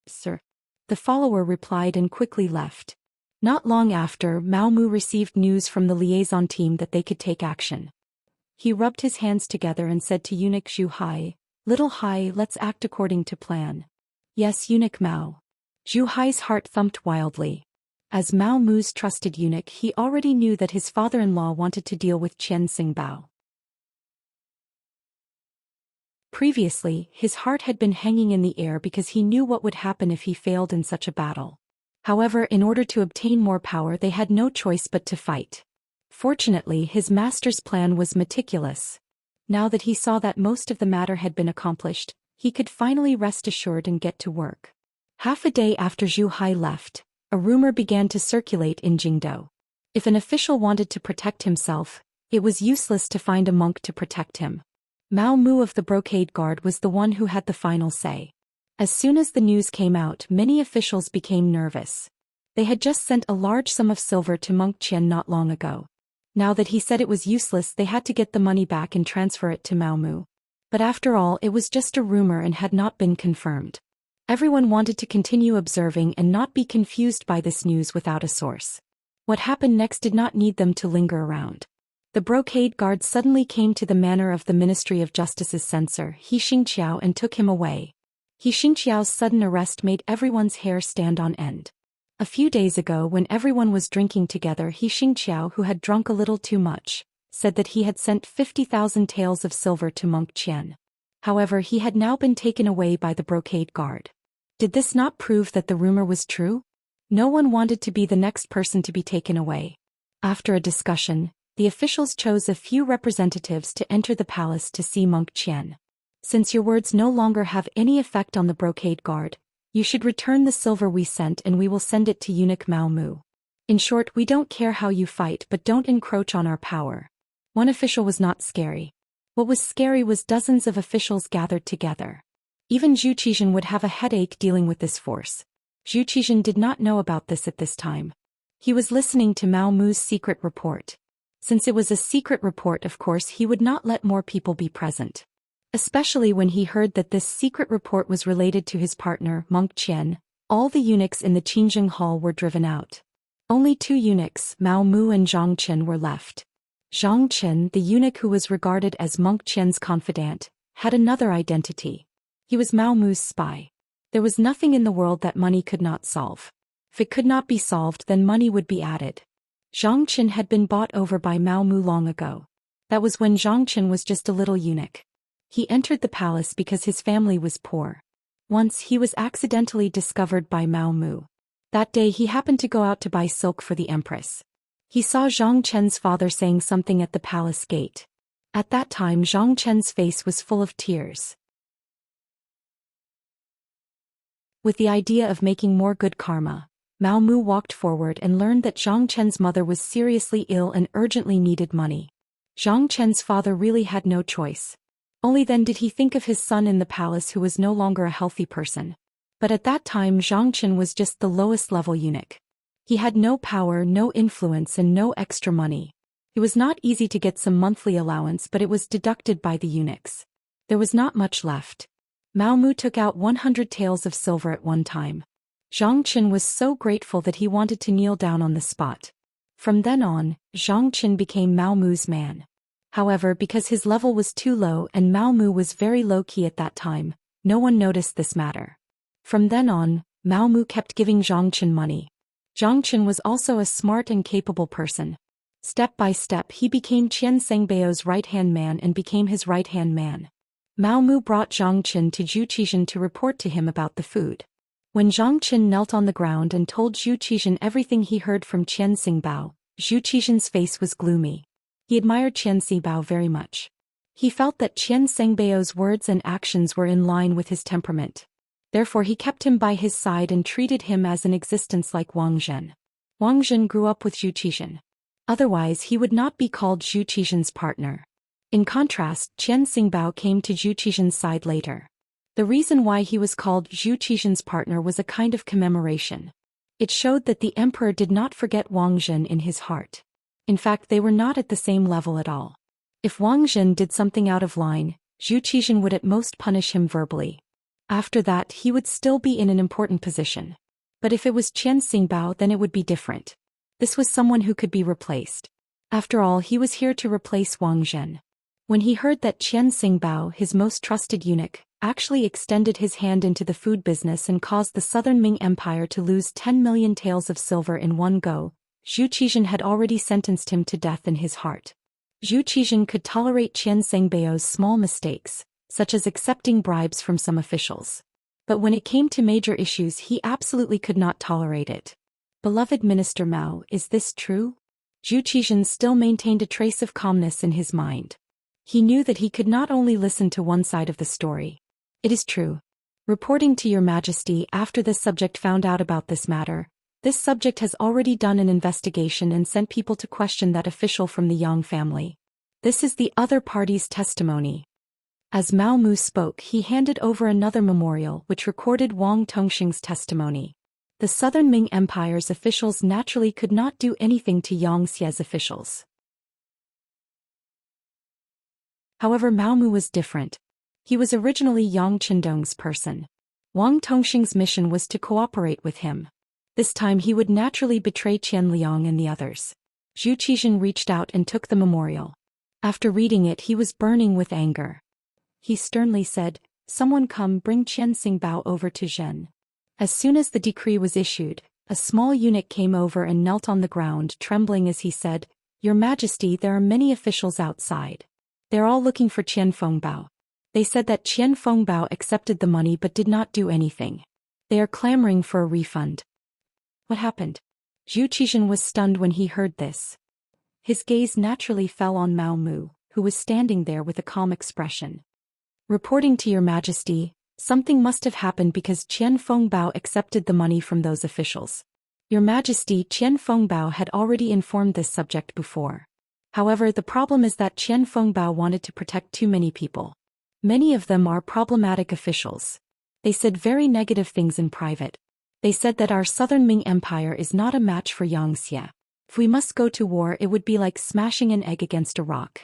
A: "Sir." The follower replied and quickly left. Not long after, Mao Mu received news from the liaison team that they could take action. He rubbed his hands together and said to eunuch Zhu Hai, "Little Hai, let's act according to plan." "Yes, eunuch Mao." Zhu Hai's heart thumped wildly. As Mao Mu's trusted eunuch, he already knew that his father-in-law wanted to deal with Qian Xingbao. Previously, his heart had been hanging in the air because he knew what would happen if he failed in such a battle. However, in order to obtain more power, they had no choice but to fight. Fortunately, his master's plan was meticulous. Now that he saw that most of the matter had been accomplished, he could finally rest assured and get to work. Half a day after Zhu Hai left, a rumor began to circulate in Jingdou. If an official wanted to protect himself, it was useless to find a monk to protect him. Mao Mu of the Brocade Guard was the one who had the final say. As soon as the news came out, many officials became nervous. They had just sent a large sum of silver to Monk Qian not long ago. Now that he said it was useless, they had to get the money back and transfer it to Mao Mu. But after all, it was just a rumor and had not been confirmed. Everyone wanted to continue observing and not be confused by this news without a source. What happened next did not need them to linger around. The Brocade Guard suddenly came to the manor of the Ministry of Justice's censor, Xianxia, and took him away. Xianxia's sudden arrest made everyone's hair stand on end. A few days ago, when everyone was drinking together, Xianxia, who had drunk a little too much, said that he had sent 50,000 taels of silver to Monk Qian. However, he had now been taken away by the Brocade Guard. Did this not prove that the rumor was true? No one wanted to be the next person to be taken away. After a discussion, the officials chose a few representatives to enter the palace to see Monk Qian. Since your words no longer have any effect on the Brocade Guard, you should return the silver we sent and we will send it to eunuch Mao Mu. In short, we don't care how you fight, but don't encroach on our power. One official was not scary. What was scary was dozens of officials gathered together. Even Zhou Xian would have a headache dealing with this force. Zhou Xian did not know about this at this time. He was listening to Mao Mu's secret report. Since it was a secret report, of course he would not let more people be present. Especially when he heard that this secret report was related to his partner, Monk Qian. All the eunuchs in the Qingjing Hall were driven out. Only 2 eunuchs, Mao Mu and Zhang Chen, were left. Zhang Chen, the eunuch who was regarded as Monk Qian's confidant, had another identity. He was Mao Mu's spy. There was nothing in the world that money could not solve. If it could not be solved, then money would be added. Zhang Chen had been bought over by Mao Mu long ago. That was when Zhang Chen was just a little eunuch. He entered the palace because his family was poor. Once he was accidentally discovered by Mao Mu. That day he happened to go out to buy silk for the empress. He saw Zhang Chen's father saying something at the palace gate. At that time Zhang Chen's face was full of tears. With the idea of making more good karma, Mao Mu walked forward and learned that Zhang Chen's mother was seriously ill and urgently needed money. Zhang Chen's father really had no choice. Only then did he think of his son in the palace who was no longer a healthy person. But at that time Zhang Chen was just the lowest level eunuch. He had no power, no influence and no extra money. It was not easy to get some monthly allowance, but it was deducted by the eunuchs. There was not much left. Mao Mu took out 100 taels of silver at one time. Zhang Chen was so grateful that he wanted to kneel down on the spot. From then on, Zhang Chen became Mao Mu's man. However, because his level was too low and Mao Mu was very low-key at that time, no one noticed this matter. From then on, Mao Mu kept giving Zhang Chen money. Zhang Chen was also a smart and capable person. Step by step he became Qian Sengbao's right-hand man and became his right-hand man. Mao Mu brought Zhang Chen to Zhou Xian to report to him about the food. When Zhang Chen knelt on the ground and told Zhou Xian everything he heard from Qian Xingbao, Zhou Xian's face was gloomy. He admired Qian Xingbao very much. He felt that Qian Sengbao's words and actions were in line with his temperament. Therefore he kept him by his side and treated him as an existence like Wang Zhen. Wang Zhen grew up with Zhou Xian. Otherwise he would not be called Zhou Xian's partner. In contrast, Qian Xingbao came to Zhou Xian's side later. The reason why he was called Zhou Xian's partner was a kind of commemoration. It showed that the emperor did not forget Wang Zhen in his heart. In fact, they were not at the same level at all. If Wang Zhen did something out of line, Zhou Xian would at most punish him verbally. After that, he would still be in an important position. But if it was Qian Xingbao, then it would be different. This was someone who could be replaced. After all, he was here to replace Wang Zhen. When he heard that Qian Xingbao, his most trusted eunuch, actually extended his hand into the food business and caused the Southern Ming Empire to lose 10 million taels of silver in one go, Zhou Xian had already sentenced him to death in his heart. Zhou Xian could tolerate Qian Sengbao's small mistakes, such as accepting bribes from some officials. But when it came to major issues, he absolutely could not tolerate it. Beloved Minister Mao, is this true? Zhou Xian still maintained a trace of calmness in his mind. He knew that he could not only listen to one side of the story. It is true. Reporting to your majesty, after this subject found out about this matter, this subject has already done an investigation and sent people to question that official from the Yang family. This is the other party's testimony. As Mao Mu spoke, he handed over another memorial which recorded Wang Tongxing's testimony. The Southern Ming Empire's officials naturally could not do anything to Xianxia's officials. However, Mao Mu was different. He was originally Yang Qindong's person. Wang Tongxing's mission was to cooperate with him. This time he would naturally betray Qian Liang and the others. Zhou Xian reached out and took the memorial. After reading it, he was burning with anger. He sternly said, "Someone come bring Qian Xingbao over to Zhen." As soon as the decree was issued, a small eunuch came over and knelt on the ground, trembling as he said, "Your Majesty, there are many officials outside. They're all looking for Qian Fengbao. They said that Qian Fengbao accepted the money but did not do anything. They are clamoring for a refund." What happened? Zhou Xian was stunned when he heard this. His gaze naturally fell on Mao Mu, who was standing there with a calm expression. Reporting to your majesty, something must have happened because Qian Fengbao accepted the money from those officials. Your majesty, Qian Fengbao had already informed this subject before. However, the problem is that Qian Fengbao wanted to protect too many people. Many of them are problematic officials. They said very negative things in private. They said that our Southern Ming Empire is not a match for Xianxia. If we must go to war, it would be like smashing an egg against a rock.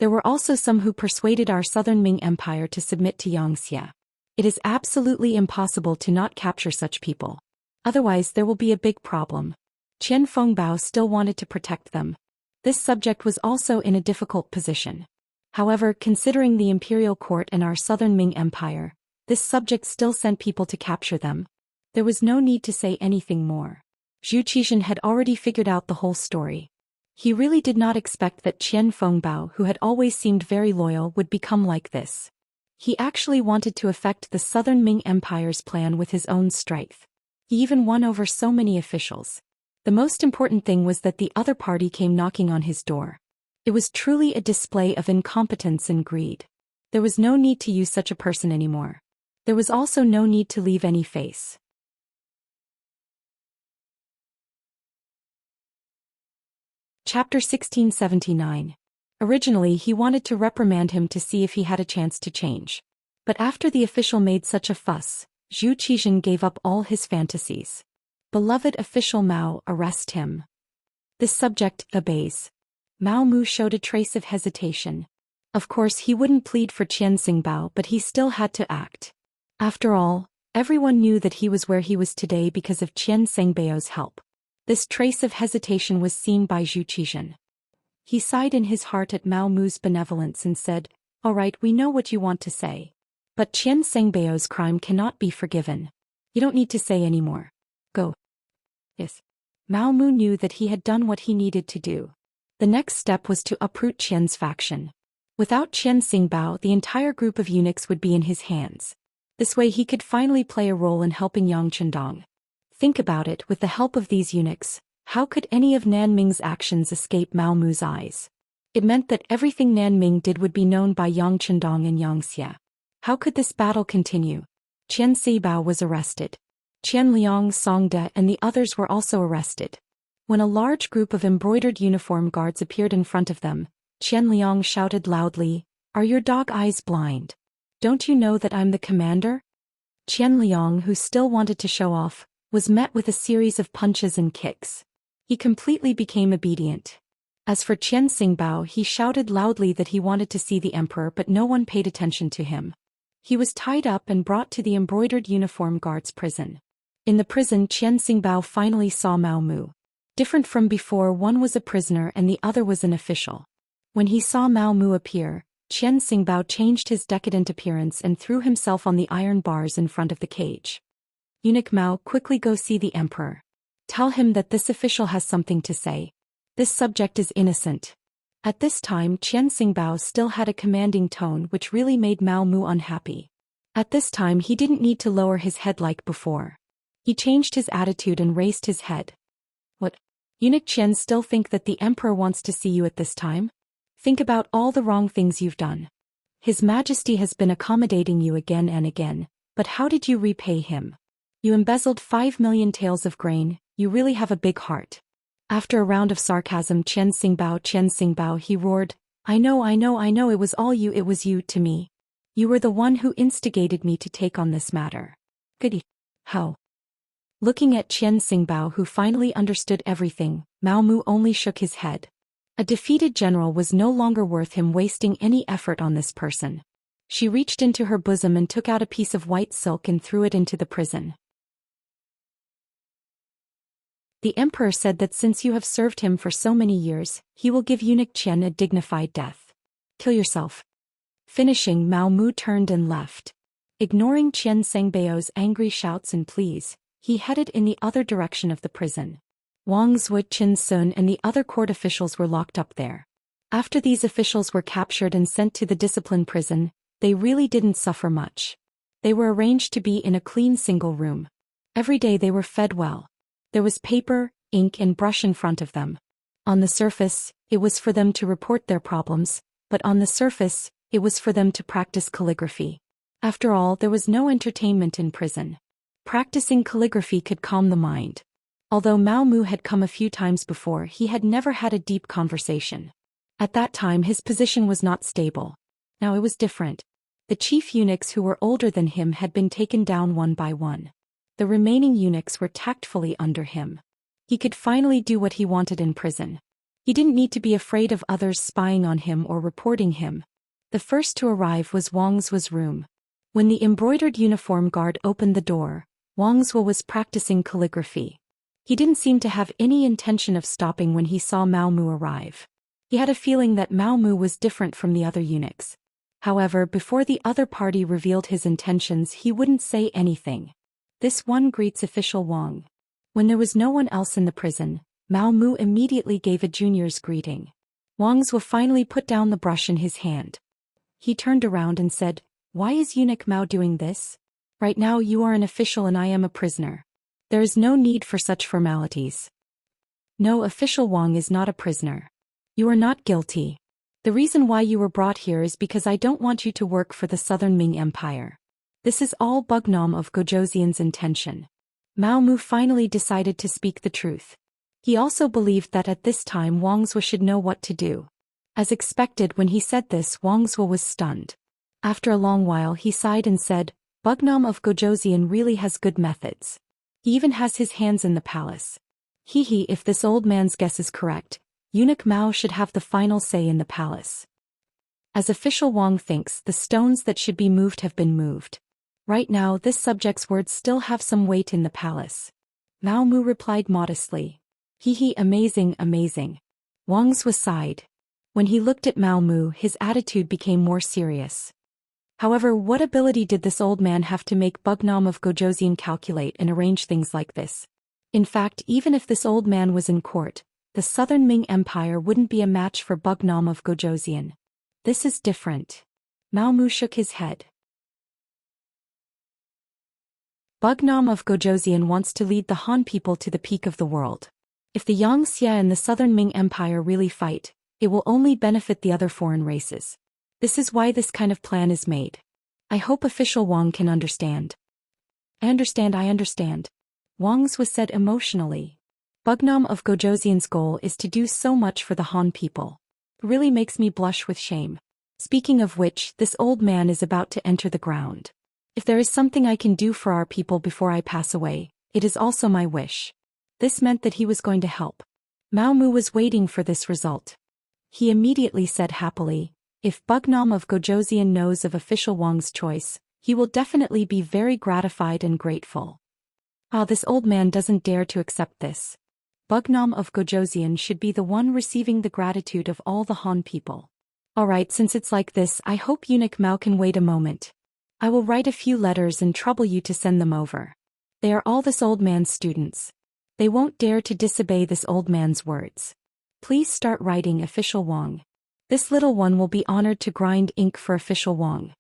A: There were also some who persuaded our Southern Ming Empire to submit to Xianxia. It is absolutely impossible to not capture such people. Otherwise there will be a big problem. Qian Fengbao still wanted to protect them. This subject was also in a difficult position. However, considering the imperial court and our Southern Ming Empire, this subject still sent people to capture them. There was no need to say anything more. Zhou Xian had already figured out the whole story. He really did not expect that Qian Fengbao, who had always seemed very loyal, would become like this. He actually wanted to affect the Southern Ming Empire's plan with his own strength. He even won over so many officials. The most important thing was that the other party came knocking on his door. It was truly a display of incompetence and greed. There was no need to use such a person anymore. There was also no need to leave any face. Chapter 1679. Originally he wanted to reprimand him to see if he had a chance to change. But after the official made such a fuss, Zhou Xian gave up all his fantasies. Beloved official Mao, arrest him. This subject obeys. Mao Mu showed a trace of hesitation. Of course he wouldn't plead for Qian Xingbao, but he still had to act. After all, everyone knew that he was where he was today because of Qian Xingbao's help. This trace of hesitation was seen by Zhou Xian. He sighed in his heart at Mao Mu's benevolence and said, "All right, we know what you want to say. But Qian Xingbao's crime cannot be forgiven. You don't need to say any more. Go." Yes. Mao Mu knew that he had done what he needed to do. The next step was to uproot Qian's faction. Without Qian Xingbao, the entire group of eunuchs would be in his hands. This way he could finally play a role in helping Yang Qindong. Think about it, with the help of these eunuchs, how could any of Nanming's actions escape Mao Mu's eyes? It meant that everything Nanming did would be known by Yang Qindong and Xianxia. How could this battle continue? Qian Xibao was arrested. Qian Liang, Songde and the others were also arrested. When a large group of embroidered uniform guards appeared in front of them, Qian Liang shouted loudly, "Are your dog eyes blind? Don't you know that I'm the commander?" Qian Liang, who still wanted to show off, was met with a series of punches and kicks. He completely became obedient. As for Qian Xingbao, he shouted loudly that he wanted to see the emperor, but no one paid attention to him. He was tied up and brought to the embroidered uniform guards' prison. In the prison, Qian Xingbao finally saw Mao Mu. Different from before, one was a prisoner and the other was an official. When he saw Mao Mu appear, Qian Xingbao changed his decadent appearance and threw himself on the iron bars in front of the cage. Eunuch Mao, quickly go see the emperor. Tell him that this official has something to say. This subject is innocent. At this time Qian Xingbao still had a commanding tone which really made Mao Mu unhappy. At this time he didn't need to lower his head like before. He changed his attitude and raised his head. What? Eunuch Qian still think that the emperor wants to see you at this time? Think about all the wrong things you've done. His Majesty has been accommodating you again and again, but how did you repay him? You embezzled 5 million taels of grain, you really have a big heart. After a round of sarcasm Qian Xingbao, he roared, I know, it was all you, it was you to me. You were the one who instigated me to take on this matter. Goody. How? Looking at Qian Xingbao who finally understood everything, Mao Mu only shook his head. A defeated general was no longer worth him wasting any effort on this person. She reached into her bosom and took out a piece of white silk and threw it into the prison. The emperor said that since you have served him for so many years, he will give eunuch Qian a dignified death. Kill yourself. Finishing, Mao Mu turned and left. Ignoring Qian Xingbao's angry shouts and pleas, he headed in the other direction of the prison. Wang Zhu, Qin Sun and the other court officials were locked up there. After these officials were captured and sent to the discipline prison, they really didn't suffer much. They were arranged to be in a clean single room. Every day they were fed well. There was paper, ink and brush in front of them. On the surface, it was for them to report their problems, but on the surface, it was for them to practice calligraphy. After all, there was no entertainment in prison. Practicing calligraphy could calm the mind. Although Mao Mu had come a few times before, he had never had a deep conversation. At that time his position was not stable. Now it was different. The chief eunuchs who were older than him had been taken down one by one. The remaining eunuchs were tactfully under him. He could finally do what he wanted in prison. He didn't need to be afraid of others spying on him or reporting him. The first to arrive was Wang Zuo's room. When the embroidered uniform guard opened the door, Wang Zuo was practicing calligraphy. He didn't seem to have any intention of stopping when he saw Mao Mu arrive. He had a feeling that Mao Mu was different from the other eunuchs. However, before the other party revealed his intentions, he wouldn't say anything. This one greets official Wang. When there was no one else in the prison, Mao Mu immediately gave a junior's greeting. Wang Zuo finally put down the brush in his hand. He turned around and said, Why is eunuch Mao doing this? Right now you are an official and I am a prisoner. There is no need for such formalities. No, official Wang is not a prisoner. You are not guilty. The reason why you were brought here is because I don't want you to work for the Southern Ming Empire. This is all Bugnom of Gozhouxian's intention. Mao Mu finally decided to speak the truth. He also believed that at this time Wang Zuo should know what to do. As expected, when he said this, Wang Zuo was stunned. After a long while he sighed and said, Bugnom of Gozhouxian really has good methods. He even has his hands in the palace. If this old man's guess is correct, eunuch Mao should have the final say in the palace. As official Wang thinks, the stones that should be moved have been moved. Right now this subject's words still have some weight in the palace. Mao Mu replied modestly. Amazing. Wang Zuo sighed. When he looked at Mao Mu, his attitude became more serious. However, what ability did this old man have to make Bugnom of Gozhouxian calculate and arrange things like this? In fact, even if this old man was in court, the Southern Ming Empire wouldn't be a match for Bugnom of Gozhouxian. This is different. Mao Mu shook his head. Bugnom of Gozhouxian wants to lead the Han people to the peak of the world. If the Xianxia and the Southern Ming Empire really fight, it will only benefit the other foreign races. This is why this kind of plan is made. I hope official Wang can understand. I understand. Wang Zuo said emotionally. Bugnom of Gozhouxian's goal is to do so much for the Han people. It really makes me blush with shame. Speaking of which, this old man is about to enter the ground. If there is something I can do for our people before I pass away, it is also my wish. This meant that he was going to help. Mao Mu was waiting for this result. He immediately said happily, if Bugnom of Gozhouxian knows of official Wang's choice, he will definitely be very gratified and grateful. This old man doesn't dare to accept this. Bugnom of Gozhouxian should be the one receiving the gratitude of all the Han people. Alright, since it's like this, I hope eunuch Mao can wait a moment. I will write a few letters and trouble you to send them over. They are all this old man's students. They won't dare to disobey this old man's words. Please start writing, official Wang. This little one will be honored to grind ink for official Wang.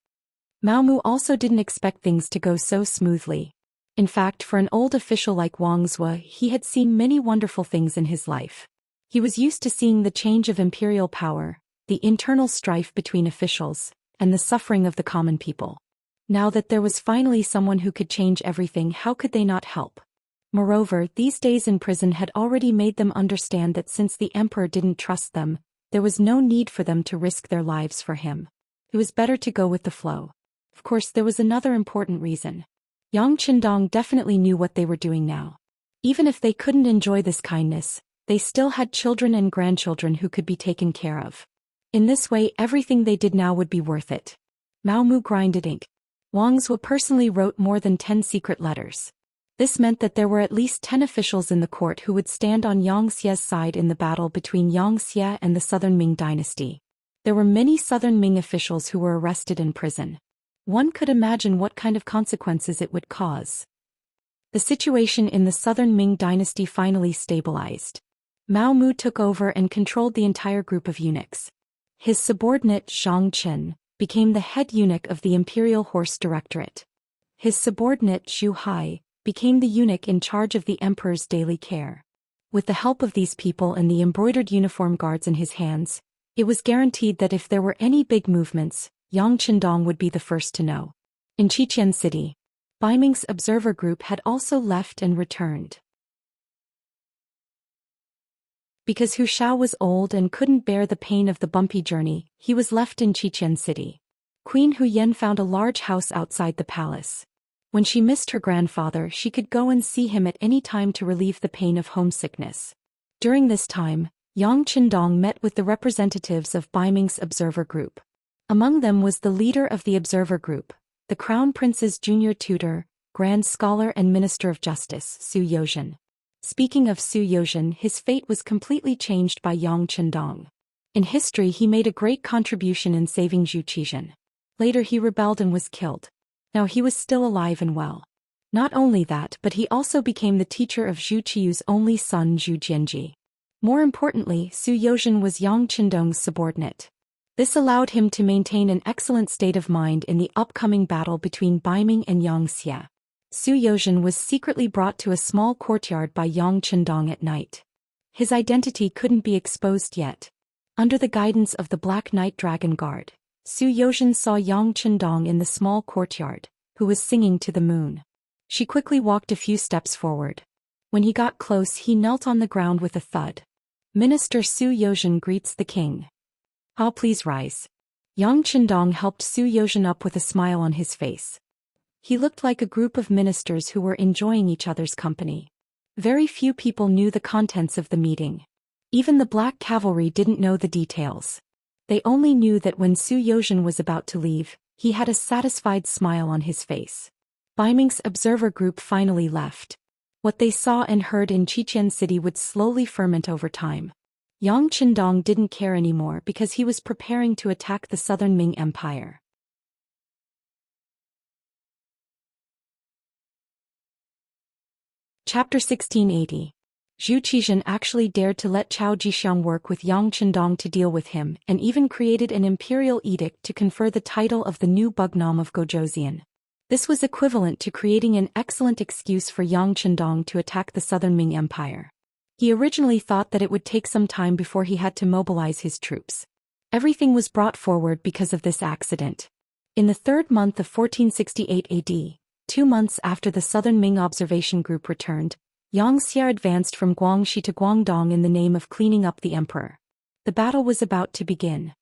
A: Mao Mu also didn't expect things to go so smoothly. In fact, for an old official like Wang Zhe, he had seen many wonderful things in his life. He was used to seeing the change of imperial power, the internal strife between officials, and the suffering of the common people. Now that there was finally someone who could change everything, how could they not help? Moreover, these days in prison had already made them understand that since the emperor didn't trust them, there was no need for them to risk their lives for him. It was better to go with the flow. Of course, there was another important reason. Yang Qindong definitely knew what they were doing now. Even if they couldn't enjoy this kindness, they still had children and grandchildren who could be taken care of. In this way, everything they did now would be worth it. Mao Mu grinded ink. Wang Zhe personally wrote more than 10 secret letters. This meant that there were at least 10 officials in the court who would stand on Xia's side in the battle between Xianxia and the Southern Ming dynasty. There were many Southern Ming officials who were arrested in prison. One could imagine what kind of consequences it would cause. The situation in the Southern Ming dynasty finally stabilized. Mao Mu took over and controlled the entire group of eunuchs. His subordinate Zhang Chen became the head eunuch of the Imperial Horse Directorate. His subordinate Zhu Hai became the eunuch in charge of the emperor's daily care. With the help of these people and the embroidered uniform guards in his hands, it was guaranteed that if there were any big movements, Yang Qindong would be the first to know. In Xianxia City, Baiming's observer group had also left and returned. Because Hu Shao was old and couldn't bear the pain of the bumpy journey, he was left in Xianxia City. Queen Hu Yan found a large house outside the palace. When she missed her grandfather, she could go and see him at any time to relieve the pain of homesickness. During this time, Yang Qindong met with the representatives of Baiming's observer group. Among them was the leader of the observer group, the Crown Prince's junior tutor, Grand Scholar and Minister of Justice, Zhou Xian. Speaking of Zhou Xian, his fate was completely changed by Yang Qindong. In history, he made a great contribution in saving Zhou Xian. Later he rebelled and was killed. Now he was still alive and well. Not only that, but he also became the teacher of Zhu Qiu's only son Zhu Jianji. More importantly, Zhou Xian was Yang Qindong's subordinate. This allowed him to maintain an excellent state of mind in the upcoming battle between Baiming and Xianxia. Zhou Xian was secretly brought to a small courtyard by Yang Qindong at night. His identity couldn't be exposed yet. Under the guidance of the Black Knight Dragon Guard, Zhou Xian saw Yang Qindong in the small courtyard, who was singing to the moon. She quickly walked a few steps forward. When he got close, he knelt on the ground with a thud. Minister Zhou Xian greets the king. "Ah, please rise." Yang Qindong helped Zhou Xian up with a smile on his face. He looked like a group of ministers who were enjoying each other's company. Very few people knew the contents of the meeting. Even the Black Cavalry didn't know the details. They only knew that when Zhou Xian was about to leave, he had a satisfied smile on his face. Baiming's observer group finally left. What they saw and heard in Xianxia City would slowly ferment over time. Yang Qindong didn't care anymore because he was preparing to attack the Southern Ming Empire. Chapter 1680. Zhu Qian actually dared to let Chao Jixiang work with Yang Qindong to deal with him, and even created an imperial edict to confer the title of the new Bugnam of Gozhouzian. This was equivalent to creating an excellent excuse for Yang Qindong to attack the Southern Ming Empire. He originally thought that it would take some time before he had to mobilize his troops. Everything was brought forward because of this accident. In the third month of 1468 AD, 2 months after the Southern Ming observation group returned, Xianxia advanced from Guangxi to Guangdong in the name of cleaning up the emperor. The battle was about to begin.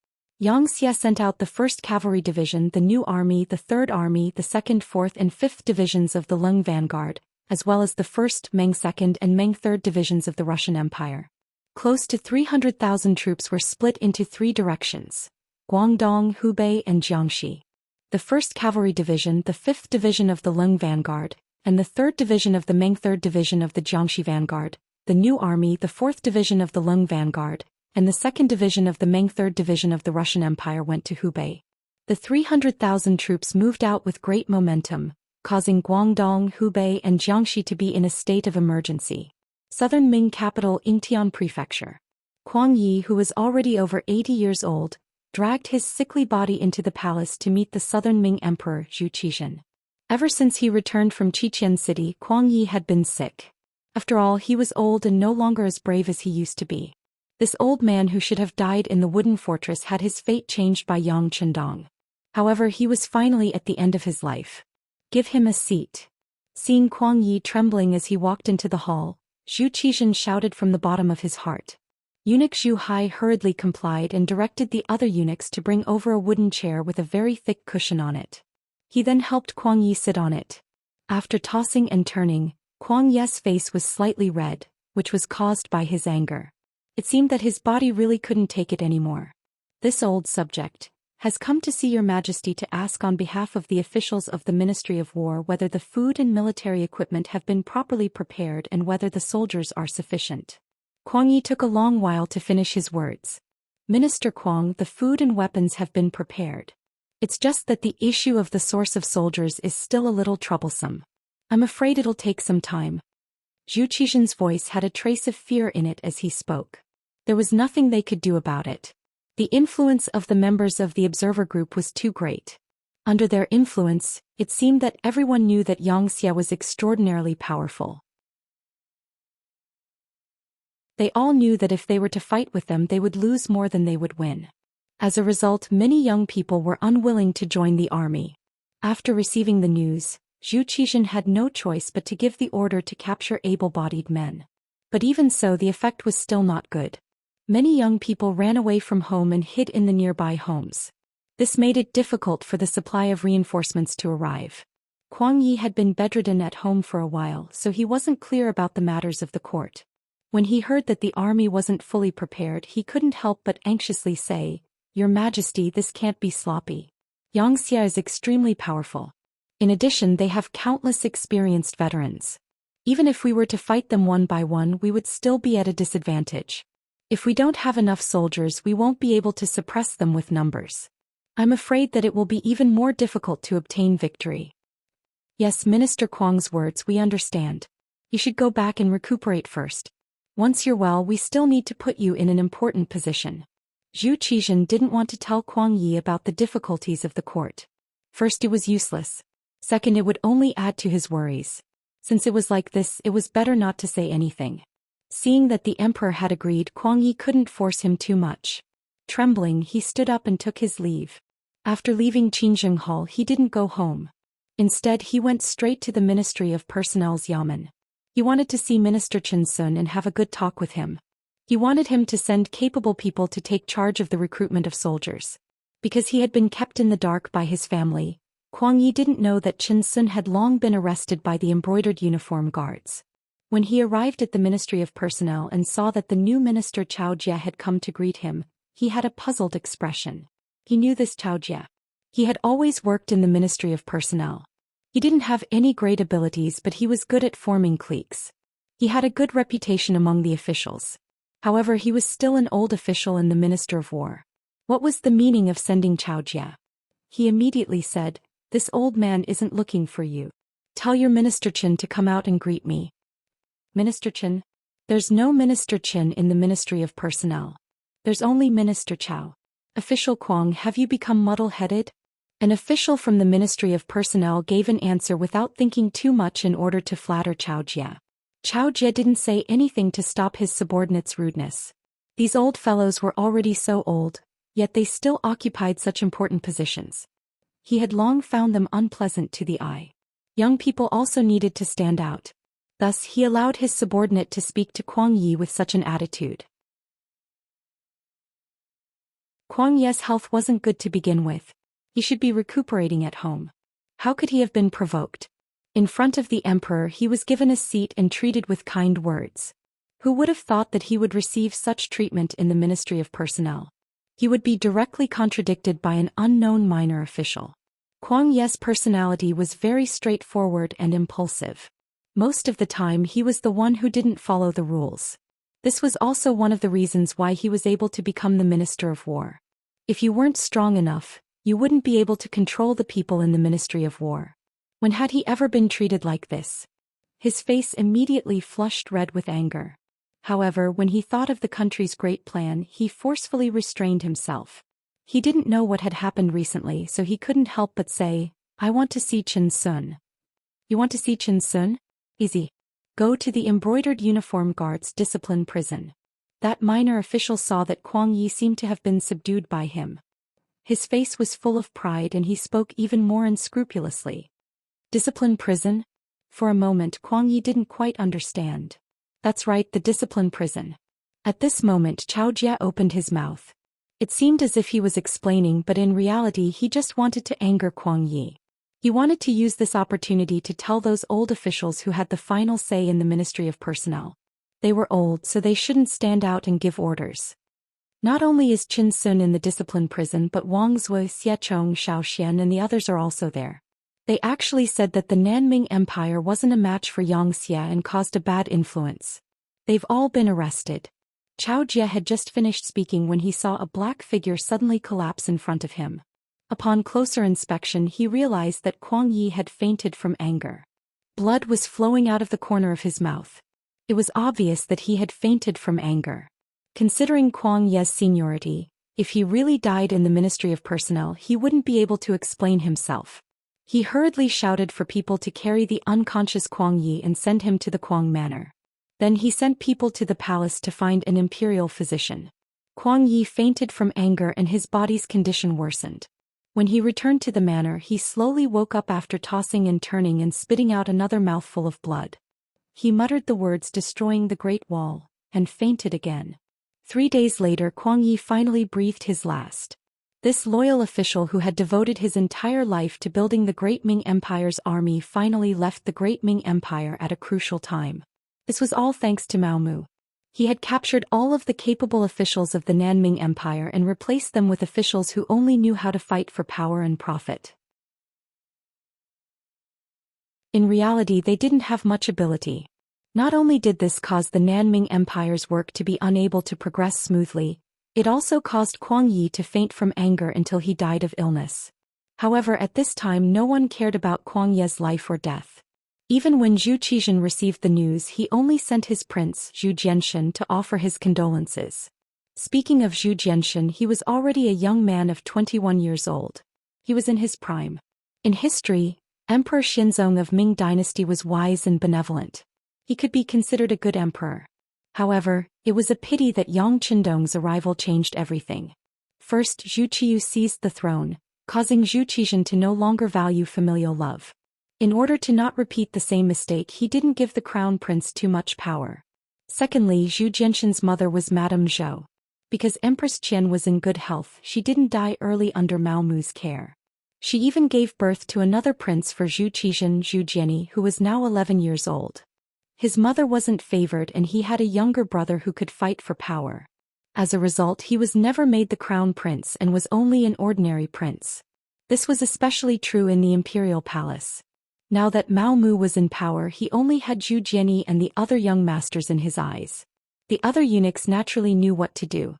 A: Xianxia sent out the 1st Cavalry Division, the New Army, the 3rd Army, the 2nd, 4th and 5th Divisions of the Leng Vanguard, as well as the 1st, Meng 2nd and Meng 3rd Divisions of the Russian Empire. Close to 300,000 troops were split into 3 directions: Guangdong, Hubei and Jiangxi. The 1st Cavalry Division, the 5th Division of the Leng Vanguard, and the 3rd Division of the Meng 3rd Division of the Jiangxi Vanguard, the New Army, the 4th Division of the Leng Vanguard, and the 2nd Division of the Meng 3rd Division of the Russian Empire went to Hubei. The 300,000 troops moved out with great momentum, causing Guangdong, Hubei and Jiangxi to be in a state of emergency. Southern Ming capital Yingtian Prefecture. Kuang Yi, who was already over 80 years old, dragged his sickly body into the palace to meet the southern Ming Emperor Zhou Xian. Ever since he returned from Qiqian City, Kuang Yi had been sick. After all, he was old and no longer as brave as he used to be. This old man who should have died in the wooden fortress had his fate changed by Yang Chendong. However, he was finally at the end of his life. "Give him a seat." Seeing Kuang Yi trembling as he walked into the hall, Zhou Qian shouted from the bottom of his heart. Eunuch Zhu Hai hurriedly complied and directed the other eunuchs to bring over a wooden chair with a very thick cushion on it. He then helped Kuang Yi sit on it. After tossing and turning, Kuang Yi's face was slightly red, which was caused by his anger. It seemed that his body really couldn't take it anymore. "This old subject has come to see your majesty to ask on behalf of the officials of the Ministry of War whether the food and military equipment have been properly prepared and whether the soldiers are sufficient." Kuang Yi took a long while to finish his words. "Minister Kuang, the food and weapons have been prepared. It's just that the issue of the source of soldiers is still a little troublesome. I'm afraid it'll take some time." Zhou Qian's voice had a trace of fear in it as he spoke. There was nothing they could do about it. The influence of the members of the observer group was too great. Under their influence, it seemed that everyone knew that Xianxia was extraordinarily powerful. They all knew that if they were to fight with them, they would lose more than they would win. As a result, many young people were unwilling to join the army. After receiving the news, Zhou Qian had no choice but to give the order to capture able-bodied men. But even so, the effect was still not good. Many young people ran away from home and hid in the nearby homes. This made it difficult for the supply of reinforcements to arrive. Kuang Yi had been bedridden at home for a while, so he wasn't clear about the matters of the court. When he heard that the army wasn't fully prepared, he couldn't help but anxiously say, "Your Majesty, this can't be sloppy. Xianxia is extremely powerful. In addition, they have countless experienced veterans. Even if we were to fight them one by one, we would still be at a disadvantage. If we don't have enough soldiers, we won't be able to suppress them with numbers. I'm afraid that it will be even more difficult to obtain victory." "Yes, Minister Kuang's words, we understand. You should go back and recuperate first. Once you're well, we still need to put you in an important position." Zhou Qian didn't want to tell Kuang Yi about the difficulties of the court. First, it was useless. Second, it would only add to his worries. Since it was like this, it was better not to say anything. Seeing that the emperor had agreed, Kuang Yi couldn't force him too much. Trembling, he stood up and took his leave. After leaving Qinzheng Hall, he didn't go home. Instead, he went straight to the Ministry of Personnel's Yamen. He wanted to see Minister Chen Sun and have a good talk with him. He wanted him to send capable people to take charge of the recruitment of soldiers. Because he had been kept in the dark by his family, Kuang Yi didn't know that Chen Sun had long been arrested by the embroidered uniform guards. When he arrived at the Ministry of Personnel and saw that the new minister Chao Jie had come to greet him, he had a puzzled expression. He knew this Chao Jie. He had always worked in the Ministry of Personnel. He didn't have any great abilities, but he was good at forming cliques. He had a good reputation among the officials. However, he was still an old official in the Minister of War. What was the meaning of sending Chao Jie? He immediately said, "This old man isn't looking for you. Tell your Minister Chen to come out and greet me." "Minister Chen? There's no Minister Chen in the Ministry of Personnel. There's only Minister Chao." "Official Kuang, have you become muddle-headed?" An official from the Ministry of Personnel gave an answer without thinking too much in order to flatter Chao Jie. Chao Jie didn't say anything to stop his subordinates' rudeness. These old fellows were already so old, yet they still occupied such important positions. He had long found them unpleasant to the eye. Young people also needed to stand out. Thus, he allowed his subordinate to speak to Kuang Yi with such an attitude. Kuang Yi's health wasn't good to begin with. He should be recuperating at home. How could he have been provoked? In front of the emperor, he was given a seat and treated with kind words. Who would have thought that he would receive such treatment in the Ministry of Personnel? He would be directly contradicted by an unknown minor official. Kuang Yi's personality was very straightforward and impulsive. Most of the time, he was the one who didn't follow the rules. This was also one of the reasons why he was able to become the Minister of War. If you weren't strong enough, you wouldn't be able to control the people in the Ministry of War. When had he ever been treated like this? His face immediately flushed red with anger. However, when he thought of the country's great plan, he forcefully restrained himself. He didn't know what had happened recently, so he couldn't help but say, "I want to see Chen Sun." "You want to see Chen Sun? Easy. Go to the embroidered uniform guards' discipline prison." That minor official saw that Kuang Yi seemed to have been subdued by him. His face was full of pride and he spoke even more unscrupulously. Discipline prison? For a moment Kuang Yi didn't quite understand. That's right, the discipline prison. At this moment Chao Jie opened his mouth. It seemed as if he was explaining, but in reality he just wanted to anger Kuang Yi. He wanted to use this opportunity to tell those old officials who had the final say in the Ministry of Personnel. They were old, so they shouldn't stand out and give orders. Not only is Chen Sun in the discipline prison, but Wang Zui, Xiechong, Zhou Xian and the others are also there. They actually said that the Nanming Empire wasn't a match for Xianxia and caused a bad influence. They've all been arrested. Chao Jie had just finished speaking when he saw a black figure suddenly collapse in front of him. Upon closer inspection he realized that Kuang Yi had fainted from anger. Blood was flowing out of the corner of his mouth. It was obvious that he had fainted from anger. Considering Kuang Yi's seniority, if he really died in the Ministry of Personnel he wouldn't be able to explain himself. He hurriedly shouted for people to carry the unconscious Kuang Yi and send him to the Kuang Manor. Then he sent people to the palace to find an imperial physician. Kuang Yi fainted from anger and his body's condition worsened. When he returned to the manor he slowly woke up after tossing and turning and spitting out another mouthful of blood. He muttered the words "destroying the Great Wall," and fainted again. 3 days later Kuang Yi finally breathed his last. This loyal official who had devoted his entire life to building the Great Ming Empire's army finally left the Great Ming Empire at a crucial time. This was all thanks to Mao Mu. He had captured all of the capable officials of the Nanming Empire and replaced them with officials who only knew how to fight for power and profit. In reality they didn't have much ability. Not only did this cause the Nanming Empire's work to be unable to progress smoothly, it also caused Kuang Yi to faint from anger until he died of illness. However, at this time no one cared about Kuang Yi's life or death. Even when Zhu Xian received the news he only sent his prince, Zhu Jianshan, to offer his condolences. Speaking of Zhu Jianshan, he was already a young man of 21 years old. He was in his prime. In history, Emperor Xinzong of Ming Dynasty was wise and benevolent. He could be considered a good emperor. However, it was a pity that Yang Qindong's arrival changed everything. First, Zhu Qiyu seized the throne, causing Zhu Qian to no longer value familial love. In order to not repeat the same mistake, he didn't give the crown prince too much power. Secondly, Zhu Jianshan's mother was Madame Zhou. Because Empress Qian was in good health, she didn't die early under Mao Mu's care. She even gave birth to another prince for Zhu Qian, Zhu Jiani, who was now 11 years old. His mother wasn't favored and he had a younger brother who could fight for power. As a result, he was never made the crown prince and was only an ordinary prince. This was especially true in the imperial palace. Now that Mao Mu was in power, he only had Zhu Jiani and the other young masters in his eyes. The other eunuchs naturally knew what to do.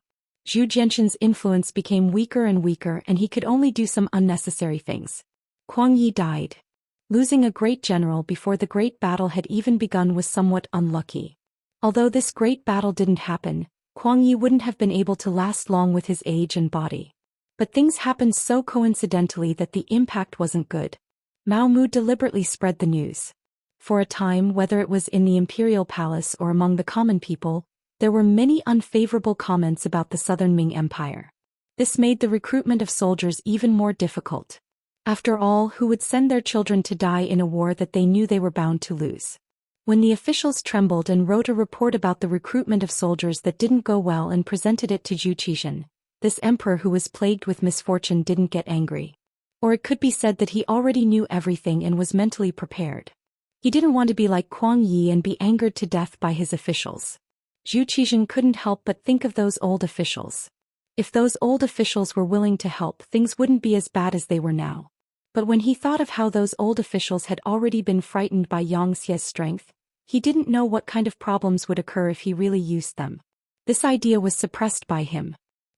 A: Zhu Jianshan's influence became weaker and weaker and he could only do some unnecessary things. Kuang Yi died. Losing a great general before the great battle had even begun was somewhat unlucky. Although this great battle didn't happen, Kuang Yi wouldn't have been able to last long with his age and body. But things happened so coincidentally that the impact wasn't good. Mao Mu deliberately spread the news. For a time, whether it was in the imperial palace or among the common people, there were many unfavorable comments about the Southern Ming Empire. This made the recruitment of soldiers even more difficult. After all, who would send their children to die in a war that they knew they were bound to lose? When the officials trembled and wrote a report about the recruitment of soldiers that didn't go well and presented it to Zhu Qian, this emperor who was plagued with misfortune didn't get angry. Or it could be said that he already knew everything and was mentally prepared. He didn't want to be like Kuang Yi and be angered to death by his officials. Zhu Qian couldn't help but think of those old officials. If those old officials were willing to help, things wouldn't be as bad as they were now. But when he thought of how those old officials had already been frightened by Xia's strength, he didn't know what kind of problems would occur if he really used them. This idea was suppressed by him.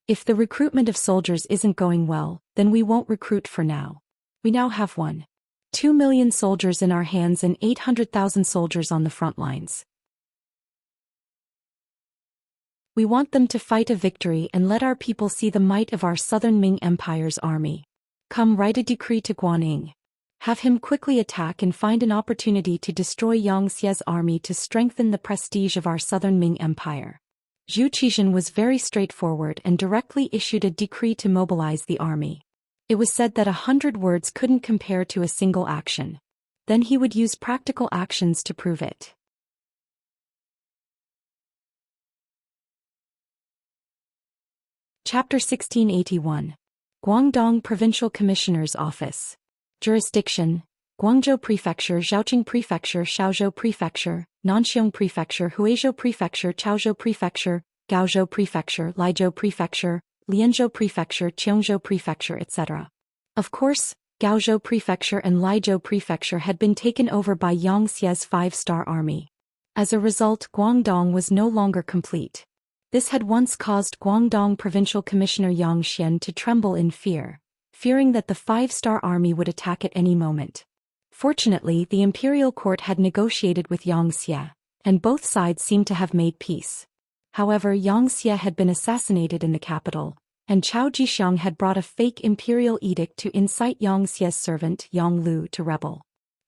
A: If the recruitment of soldiers isn't going well, then we won't recruit for now. We now have 2 million soldiers in our hands and 800,000 soldiers on the front lines. We want them to fight a victory and let our people see the might of our southern Ming Empire's army. Come, write a decree to Guanyin. Have him quickly attack and find an opportunity to destroy Xianxia's army to strengthen the prestige of our southern Ming Empire. Zhou Xian was very straightforward and directly issued a decree to mobilize the army. It was said that 100 words couldn't compare to a single action. Then he would use practical actions to prove it. Chapter 1681. Guangdong Provincial Commissioner's Office. Jurisdiction: Guangzhou Prefecture, Zhaoqing Prefecture, Shaozhou Prefecture, Nanxiong Prefecture, Huizhou Prefecture, Chaozhou Prefecture, Gaozhou Prefecture, Laizhou Prefecture, Lianzhou Prefecture, Qiongzhou Prefecture, etc. Of course, Gaozhou Prefecture and Laizhou Prefecture had been taken over by Xianxia's 5-star army. As a result, Guangdong was no longer complete. This had once caused Guangdong Provincial Commissioner Zhou Xian to tremble in fear, fearing that the 5-star army would attack at any moment. Fortunately, the imperial court had negotiated with Xianxia, and both sides seemed to have made peace. However, Xianxia had been assassinated in the capital, and Chao Zhixiang had brought a fake imperial edict to incite Xianxia's servant Yang Lu to rebel.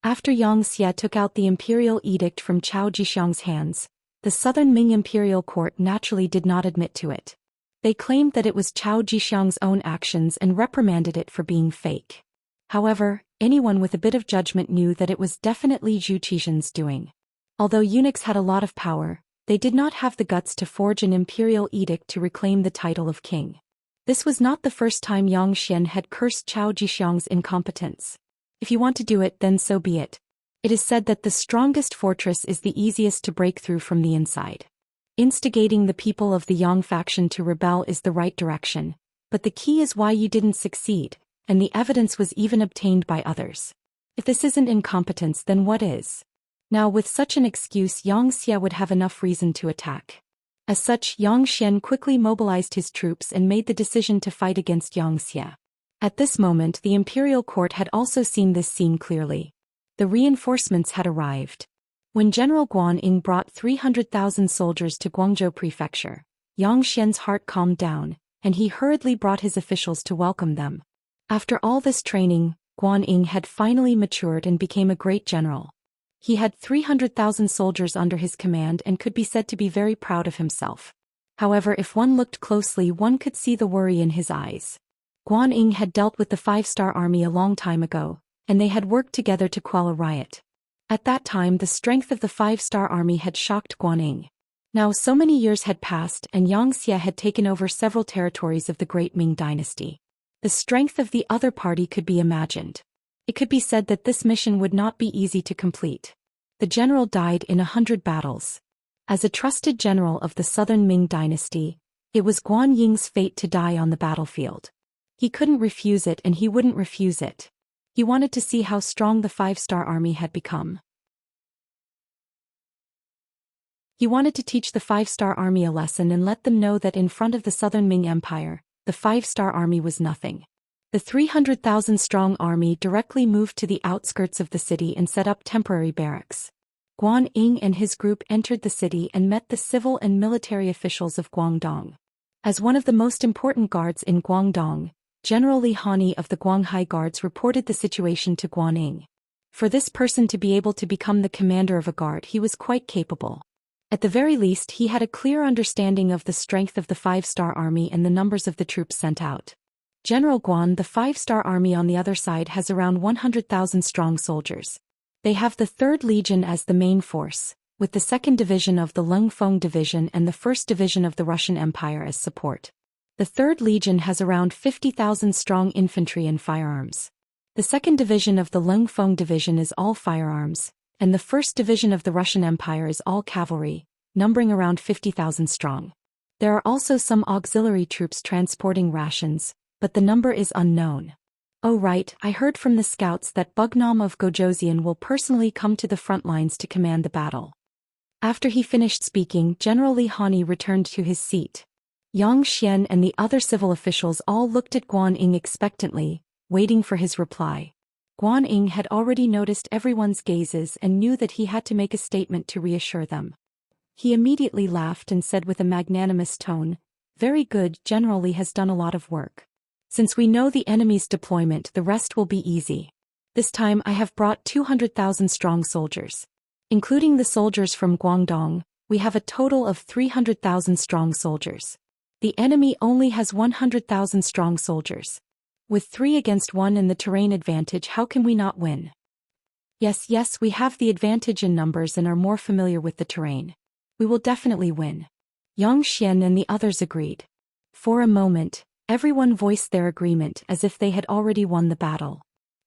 A: After Xianxia took out the imperial edict from Chao Zhixiang's hands, the southern Ming imperial court naturally did not admit to it. They claimed that it was Chao Zhixiang's own actions and reprimanded it for being fake. However, anyone with a bit of judgment knew that it was definitely Zhou Xian's doing. Although eunuchs had a lot of power, they did not have the guts to forge an imperial edict to reclaim the title of king. This was not the first time Zhou Xian had cursed Chao Zhixiang's incompetence. If you want to do it, then so be it. It is said that the strongest fortress is the easiest to break through from the inside. Instigating the people of the Yang faction to rebel is the right direction, but the key is why you didn't succeed, and the evidence was even obtained by others. If this isn't incompetence, then what is? Now, with such an excuse, Xianxia would have enough reason to attack. As such, Zhou Xian quickly mobilized his troops and made the decision to fight against Xianxia. At this moment, the imperial court had also seen this scene clearly. The reinforcements had arrived. When General Guanyin brought 300,000 soldiers to Guangzhou Prefecture, Zhou Xian's heart calmed down, and he hurriedly brought his officials to welcome them. After all this training, Guanyin had finally matured and became a great general. He had 300,000 soldiers under his command and could be said to be very proud of himself. However, if one looked closely, one could see the worry in his eyes. Guanyin had dealt with the 5-star army a long time ago, and they had worked together to quell a riot. At that time, the strength of the 5-star army had shocked Guanyin. Now so many years had passed and Xianxia had taken over several territories of the Great Ming Dynasty. The strength of the other party could be imagined. It could be said that this mission would not be easy to complete. The general died in 100 battles. As a trusted general of the southern Ming Dynasty, it was Guanying's fate to die on the battlefield. He couldn't refuse it and he wouldn't refuse it. He wanted to see how strong the 5-star army had become. He wanted to teach the 5-star army a lesson and let them know that in front of the southern Ming Empire, the 5-star army was nothing. The 300,000-strong army directly moved to the outskirts of the city and set up temporary barracks. Guanyin and his group entered the city and met the civil and military officials of Guangdong. As one of the most important guards in Guangdong, General Li Hani of the Guanghai Guards reported the situation to Guanyin. For this person to be able to become the commander of a guard, he was quite capable. At the very least, he had a clear understanding of the strength of the 5-star army and the numbers of the troops sent out. General Guan, the 5-star army on the other side, has around 100,000 strong soldiers. They have the 3rd Legion as the main force, with the 2nd Division of the Lengfeng Division and the 1st Division of the Russian Empire as support. The 3rd Legion has around 50,000 strong infantry and firearms. The 2nd Division of the Lengfeng Division is all firearms, and the 1st Division of the Russian Empire is all cavalry, numbering around 50,000 strong. There are also some auxiliary troops transporting rations, but the number is unknown. Oh right, I heard from the scouts that Bugnam of Gojosian will personally come to the front lines to command the battle. After he finished speaking, General Li Hani returned to his seat. Zhou Xian and the other civil officials all looked at Guanyin expectantly, waiting for his reply. Guanyin had already noticed everyone's gazes and knew that he had to make a statement to reassure them. He immediately laughed and said with a magnanimous tone, "Very good, General Li has done a lot of work. Since we know the enemy's deployment, the rest will be easy. This time I have brought 200,000 strong soldiers. Including the soldiers from Guangdong, we have a total of 300,000 strong soldiers. The enemy only has 100,000 strong soldiers. With 3 against 1 and the terrain advantage, how can we not win? Yes, we have the advantage in numbers and are more familiar with the terrain. We will definitely win." Zhou Xian and the others agreed. For a moment, everyone voiced their agreement as if they had already won the battle.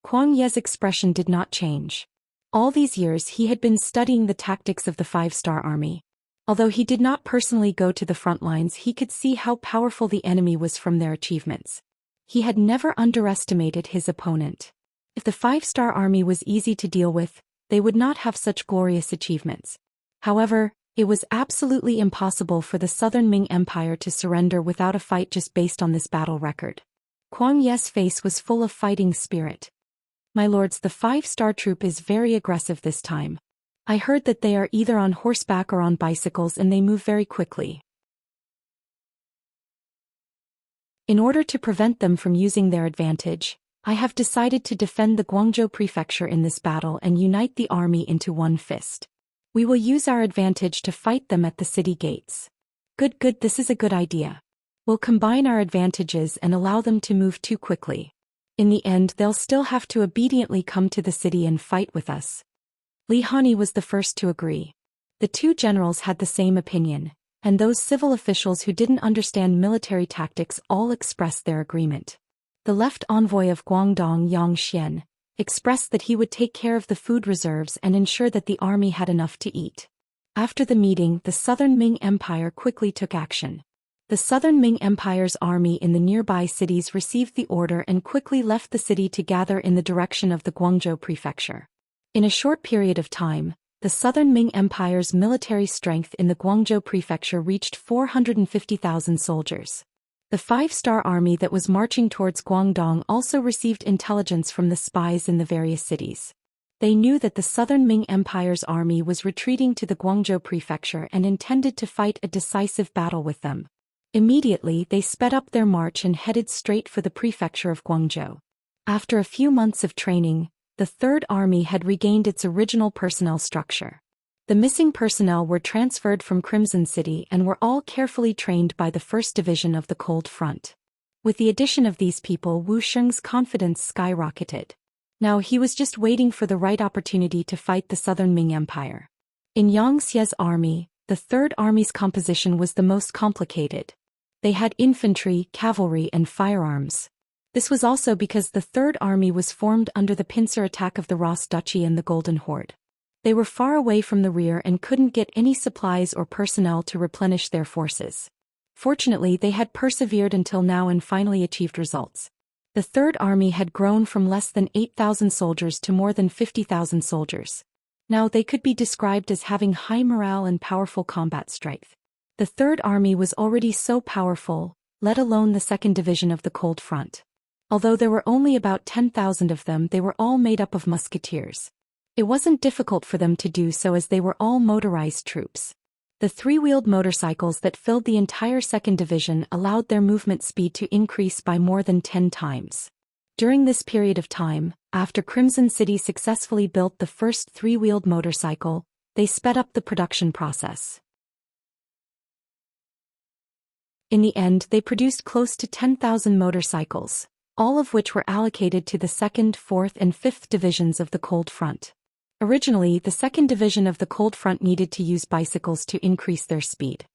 A: Kuang Ye's expression did not change. All these years he had been studying the tactics of the 5-star army. Although he did not personally go to the front lines, he could see how powerful the enemy was from their achievements. He had never underestimated his opponent. If the 5-star army was easy to deal with, they would not have such glorious achievements. However, it was absolutely impossible for the Southern Ming Empire to surrender without a fight just based on this battle record. Kuang Ye's face was full of fighting spirit. "My lords, the 5-star troop is very aggressive this time. I heard that they are either on horseback or on bicycles and they move very quickly. In order to prevent them from using their advantage, I have decided to defend the Guangzhou prefecture in this battle and unite the army into one fist. We will use our advantage to fight them at the city gates." Good, this is a good idea. We'll combine our advantages and allow them to move too quickly. In the end, they'll still have to obediently come to the city and fight with us. Li Hani was the first to agree. The 2 generals had the same opinion, and those civil officials who didn't understand military tactics all expressed their agreement. The left envoy of Guangdong, Zhou Xian, expressed that he would take care of the food reserves and ensure that the army had enough to eat. After the meeting, the Southern Ming Empire quickly took action. The Southern Ming Empire's army in the nearby cities received the order and quickly left the city to gather in the direction of the Guangzhou prefecture. In a short period of time, the Southern Ming Empire's military strength in the Guangzhou prefecture reached 450,000 soldiers. The 5-star army that was marching towards Guangdong also received intelligence from the spies in the various cities. They knew that the Southern Ming Empire's army was retreating to the Guangzhou prefecture and intended to fight a decisive battle with them. Immediately, they sped up their march and headed straight for the prefecture of Guangzhou. After a few months of training, the Third Army had regained its original personnel structure. The missing personnel were transferred from Crimson City and were all carefully trained by the 1st Division of the Cold Front. With the addition of these people, Wu Sheng's confidence skyrocketed. Now he was just waiting for the right opportunity to fight the Southern Ming Empire. In Xianxia's army, the Third Army's composition was the most complicated. They had infantry, cavalry, and firearms. This was also because the Third Army was formed under the pincer attack of the Ross Duchy and the Golden Horde. They were far away from the rear and couldn't get any supplies or personnel to replenish their forces. Fortunately, they had persevered until now and finally achieved results. The Third Army had grown from less than 8,000 soldiers to more than 50,000 soldiers. Now they could be described as having high morale and powerful combat strength. The Third Army was already so powerful, let alone the 2nd Division of the Cold Front. Although there were only about 10,000 of them, they were all made up of musketeers. It wasn't difficult for them to do so as they were all motorized troops. The 3-wheeled motorcycles that filled the entire 2nd Division allowed their movement speed to increase by more than 10 times. During this period of time, after Crimson City successfully built the first 3-wheeled motorcycle, they sped up the production process. In the end, they produced close to 10,000 motorcycles, all of which were allocated to the 2nd, 4th, and 5th Divisions of the Cold Front. Originally, the 2nd Division of the Cold Front needed to use bicycles to increase their speed.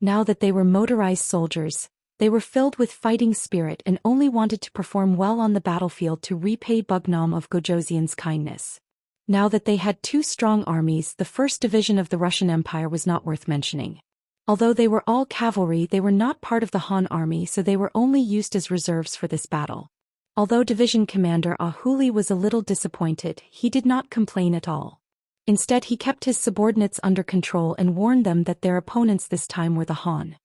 A: Now that they were motorized soldiers, they were filled with fighting spirit and only wanted to perform well on the battlefield to repay Bugnam of Gojoseon's kindness. Now that they had 2 strong armies, the 1st Division of the Russian Empire was not worth mentioning. Although they were all cavalry, they were not part of the Han army, so they were only used as reserves for this battle. Although Division Commander Ahuli was a little disappointed, he did not complain at all. Instead, he kept his subordinates under control and warned them that their opponents this time were the Han.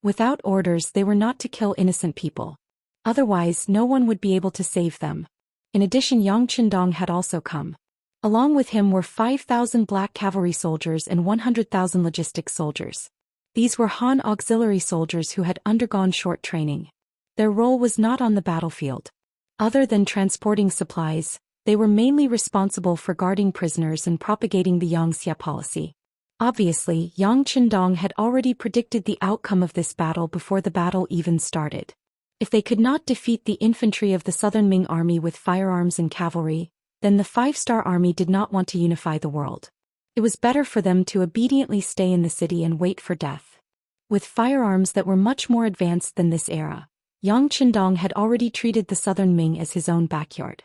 A: Without orders, they were not to kill innocent people. Otherwise, no one would be able to save them. In addition, Yang Qindong had also come. Along with him were 5,000 black cavalry soldiers and 100,000 logistics soldiers. These were Han auxiliary soldiers who had undergone short training. Their role was not on the battlefield. Other than transporting supplies, they were mainly responsible for guarding prisoners and propagating the Xianxia policy. Obviously, Yang Qindong had already predicted the outcome of this battle before the battle even started. If they could not defeat the infantry of the Southern Ming army with firearms and cavalry, then the Five-Star Army did not want to unify the world. It was better for them to obediently stay in the city and wait for death. With firearms that were much more advanced than this era, Yang Qindong had already treated the Southern Ming as his own backyard.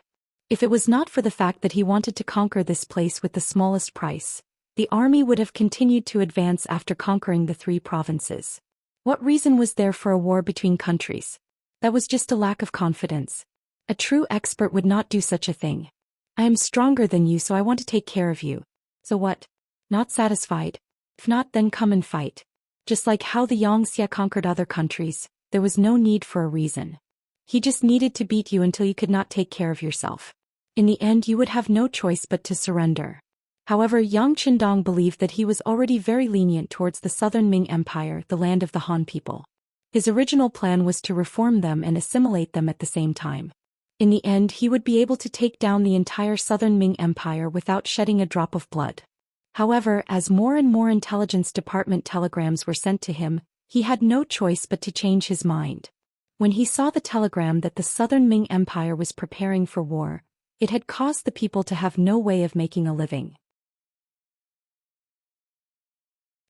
A: If it was not for the fact that he wanted to conquer this place with the smallest price, the army would have continued to advance after conquering the 3 provinces. What reason was there for a war between countries? That was just a lack of confidence. A true expert would not do such a thing. I am stronger than you, so I want to take care of you. So what? Not satisfied? If not, then come and fight. Just like how the Xianxia conquered other countries, there was no need for a reason. He just needed to beat you until you could not take care of yourself. In the end, you would have no choice but to surrender. However, Yang Qindong believed that he was already very lenient towards the Southern Ming Empire, the land of the Han people. His original plan was to reform them and assimilate them at the same time. In the end, he would be able to take down the entire Southern Ming Empire without shedding a drop of blood. However, as more and more intelligence department telegrams were sent to him, he had no choice but to change his mind. When he saw the telegram that the Southern Ming Empire was preparing for war, it had caused the people to have no way of making a living.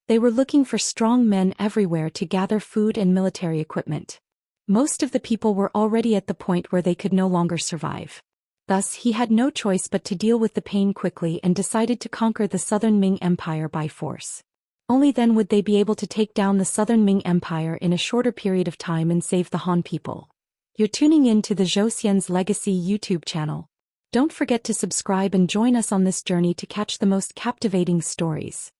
A: They were looking for strong men everywhere to gather food and military equipment. Most of the people were already at the point where they could no longer survive. Thus, he had no choice but to deal with the pain quickly and decided to conquer the Southern Ming Empire by force. Only then would they be able to take down the Southern Ming Empire in a shorter period of time and save the Han people. You're tuning in to the Zhou Xian's Legacy YouTube channel. Don't forget to subscribe and join us on this journey to catch the most captivating stories.